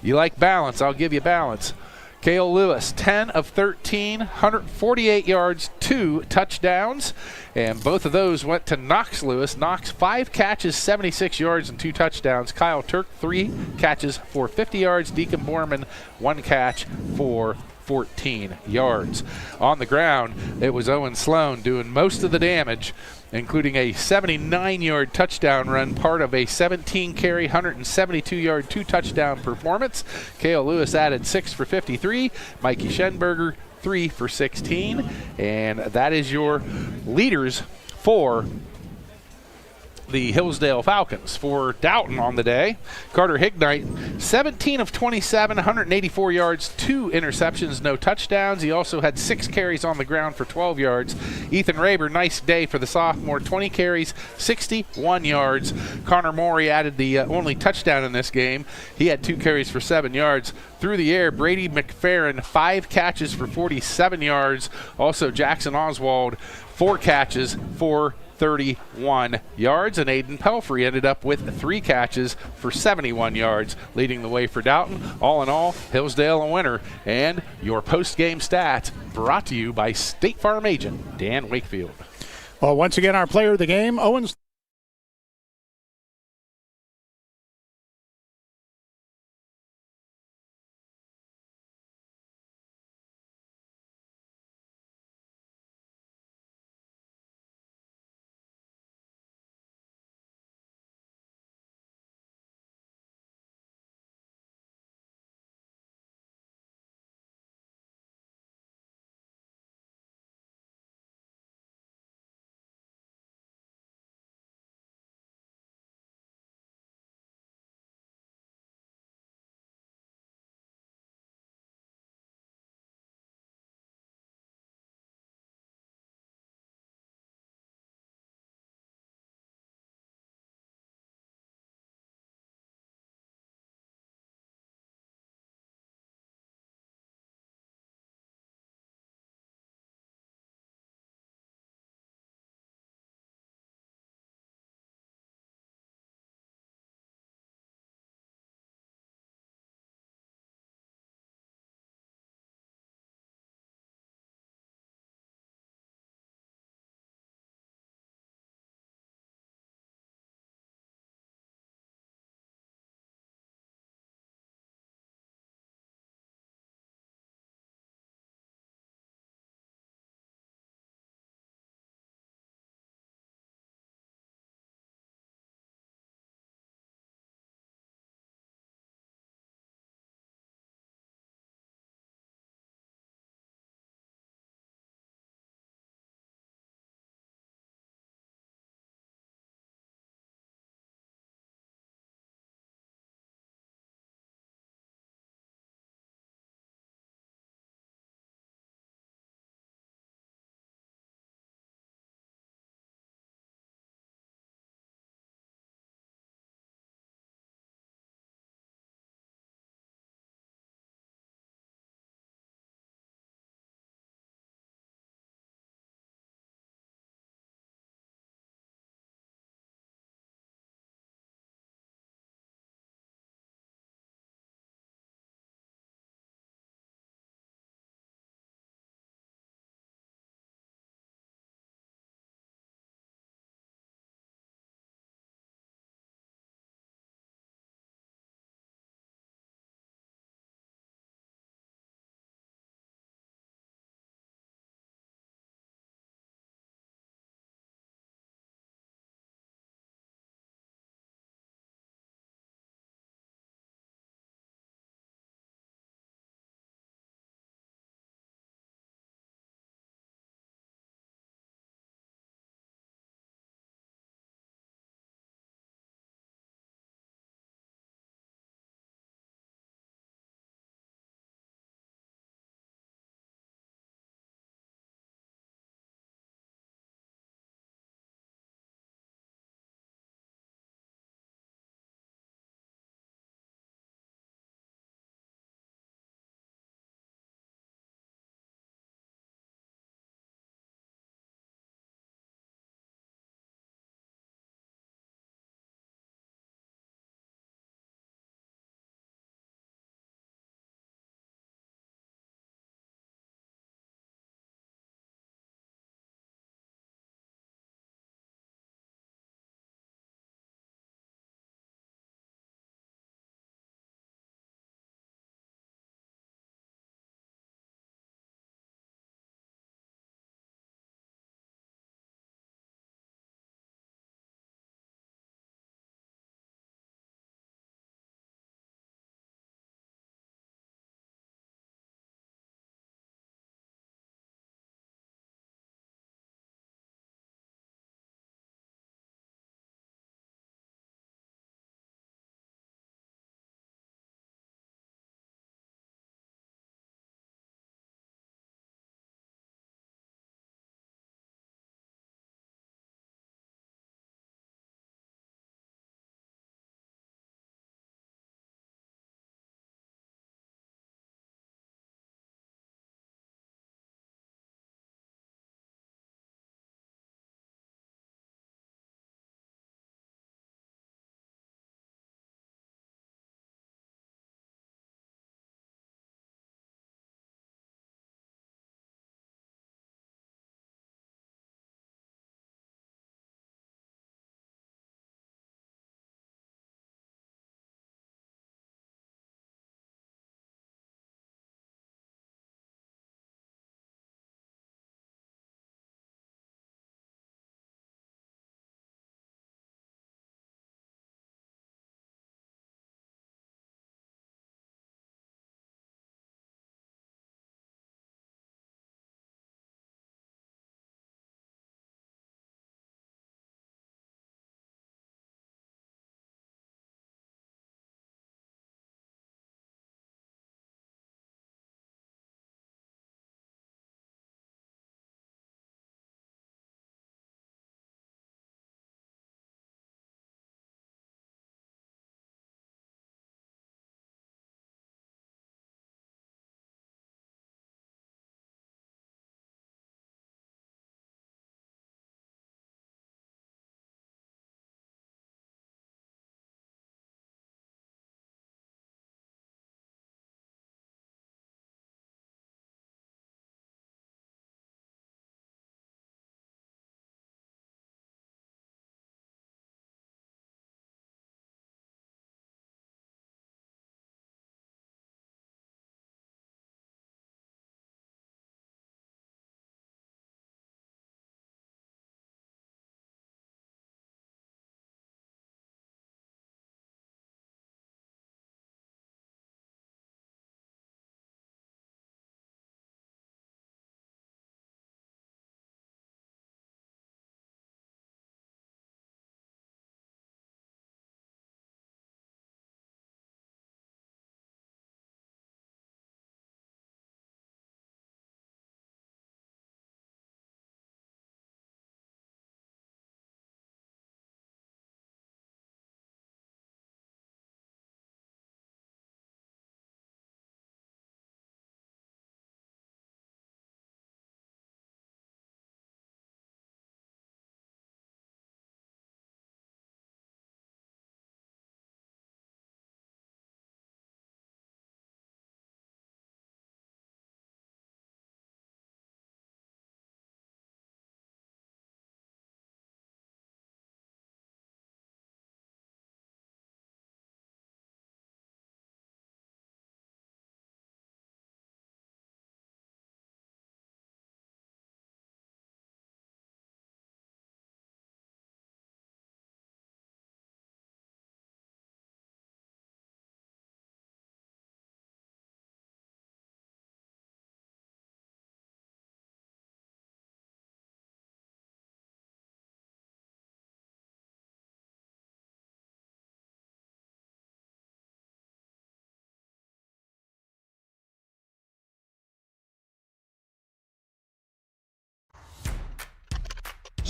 You like balance, I'll give you balance. Cale Lewis, 10 of 13, 148 yards, 2 touchdowns. And both of those went to Knox Lewis. Knox, 5 catches, 76 yards, and 2 touchdowns. Kyle Turk, 3 catches for 50 yards. Deacon Borman, 1 catch for 14 yards. On the ground, it was Owen Sloan doing most of the damage, including a 79-yard touchdown run, part of a 17-carry, 172-yard, 2-touchdown performance. Cale Lewis added 6 for 53. Mikey Schenberger, 3 for 16. And that is your leaders for the Hillsdale Falcons. For Dalton on the day, Carter Hignite, 17 of 27, 184 yards, 2 interceptions, no touchdowns. He also had 6 carries on the ground for 12 yards. Ethan Raber, nice day for the sophomore, 20 carries, 61 yards. Connor Morey added the only touchdown in this game. He had 2 carries for 7 yards. Through the air, Brady McFerrin, 5 catches for 47 yards. Also Jackson Oswald, 4 catches for 31 yards, and Aiden Pelfrey ended up with 3 catches for 71 yards, leading the way for Dalton. All in all, Hillsdale a winner. And your post-game stats brought to you by State Farm Agent Dan Wakefield. Well, once again, our player of the game, Owens.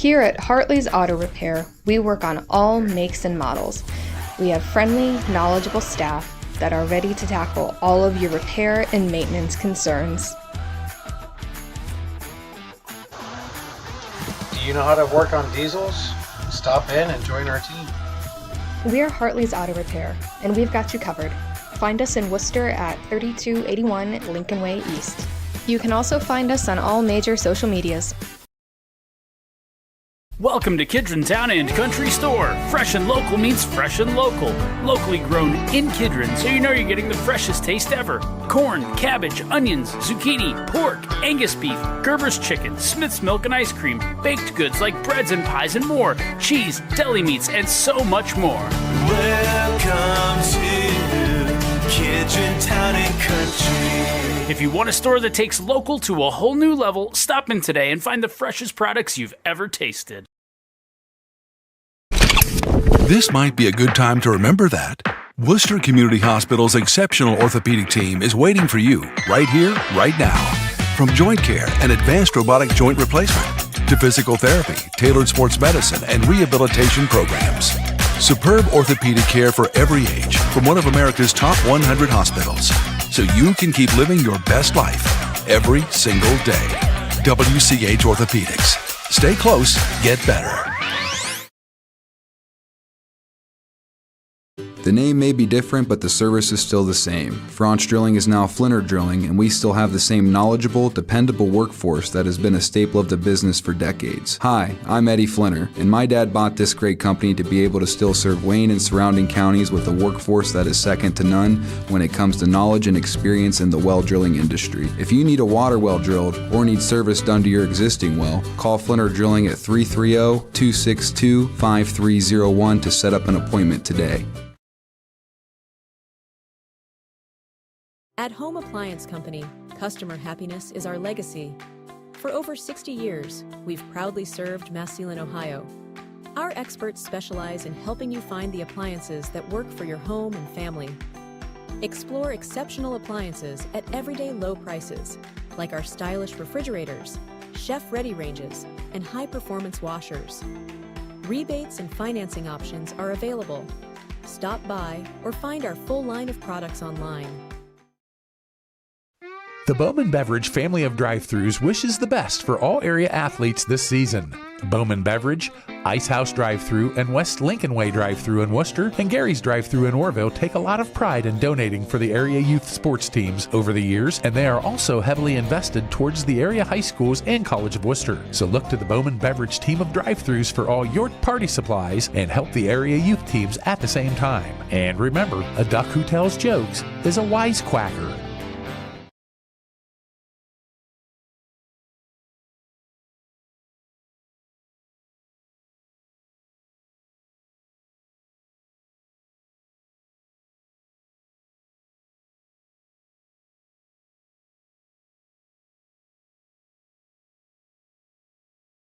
Here at Hartley's Auto Repair, we work on all makes and models. We have friendly, knowledgeable staff that are ready to tackle all of your repair and maintenance concerns. Do you know how to work on diesels? Stop in and join our team. We are Hartley's Auto Repair, and we've got you covered. Find us in Worcester at 3281 Lincoln Way East. You can also find us on all major social medias. Welcome to Kidron Town and Country Store. Fresh and local means fresh and local. Locally grown in Kidron, so you know you're getting the freshest taste ever. Corn, cabbage, onions, zucchini, pork, Angus beef, Gerber's chicken, Smith's milk and ice cream, baked goods like breads and pies and more, cheese, deli meats, and so much more. Welcome to Kidron Town and Country. If you want a store that takes local to a whole new level, stop in today and find the freshest products you've ever tasted. This might be a good time to remember that. Worcester Community Hospital's exceptional orthopedic team is waiting for you right here, right now. From joint care and advanced robotic joint replacement to physical therapy, tailored sports medicine, and rehabilitation programs. Superb orthopedic care for every age from one of America's top 100 hospitals, so you can keep living your best life every single day. WCH Orthopedics. Stay close, get better. The name may be different, but the service is still the same. Franch Drilling is now Flinner Drilling, and we still have the same knowledgeable, dependable workforce that has been a staple of the business for decades. Hi, I'm Eddie Flinner, and my dad bought this great company to be able to still serve Wayne and surrounding counties with a workforce that is second to none when it comes to knowledge and experience in the well drilling industry. If you need a water well drilled or need service done to your existing well, call Flinner Drilling at 330-262-5301 to set up an appointment today. At Home Appliance Company, customer happiness is our legacy. For over 60 years, we've proudly served Massillon, Ohio. Our experts specialize in helping you find the appliances that work for your home and family. Explore exceptional appliances at everyday low prices, like our stylish refrigerators, chef-ready ranges, and high-performance washers. Rebates and financing options are available. Stop by or find our full line of products online. The Bowman Beverage family of drive-thrus wishes the best for all area athletes this season. Bowman Beverage, Ice House Drive-Thru, and West Lincoln Way Drive-Thru in Worcester, and Gary's Drive-Thru in Orville take a lot of pride in donating for the area youth sports teams over the years, and they are also heavily invested towards the area high schools and College of Worcester. So look to the Bowman Beverage team of drive-thrus for all your party supplies and help the area youth teams at the same time. And remember, a duck who tells jokes is a wisecracker.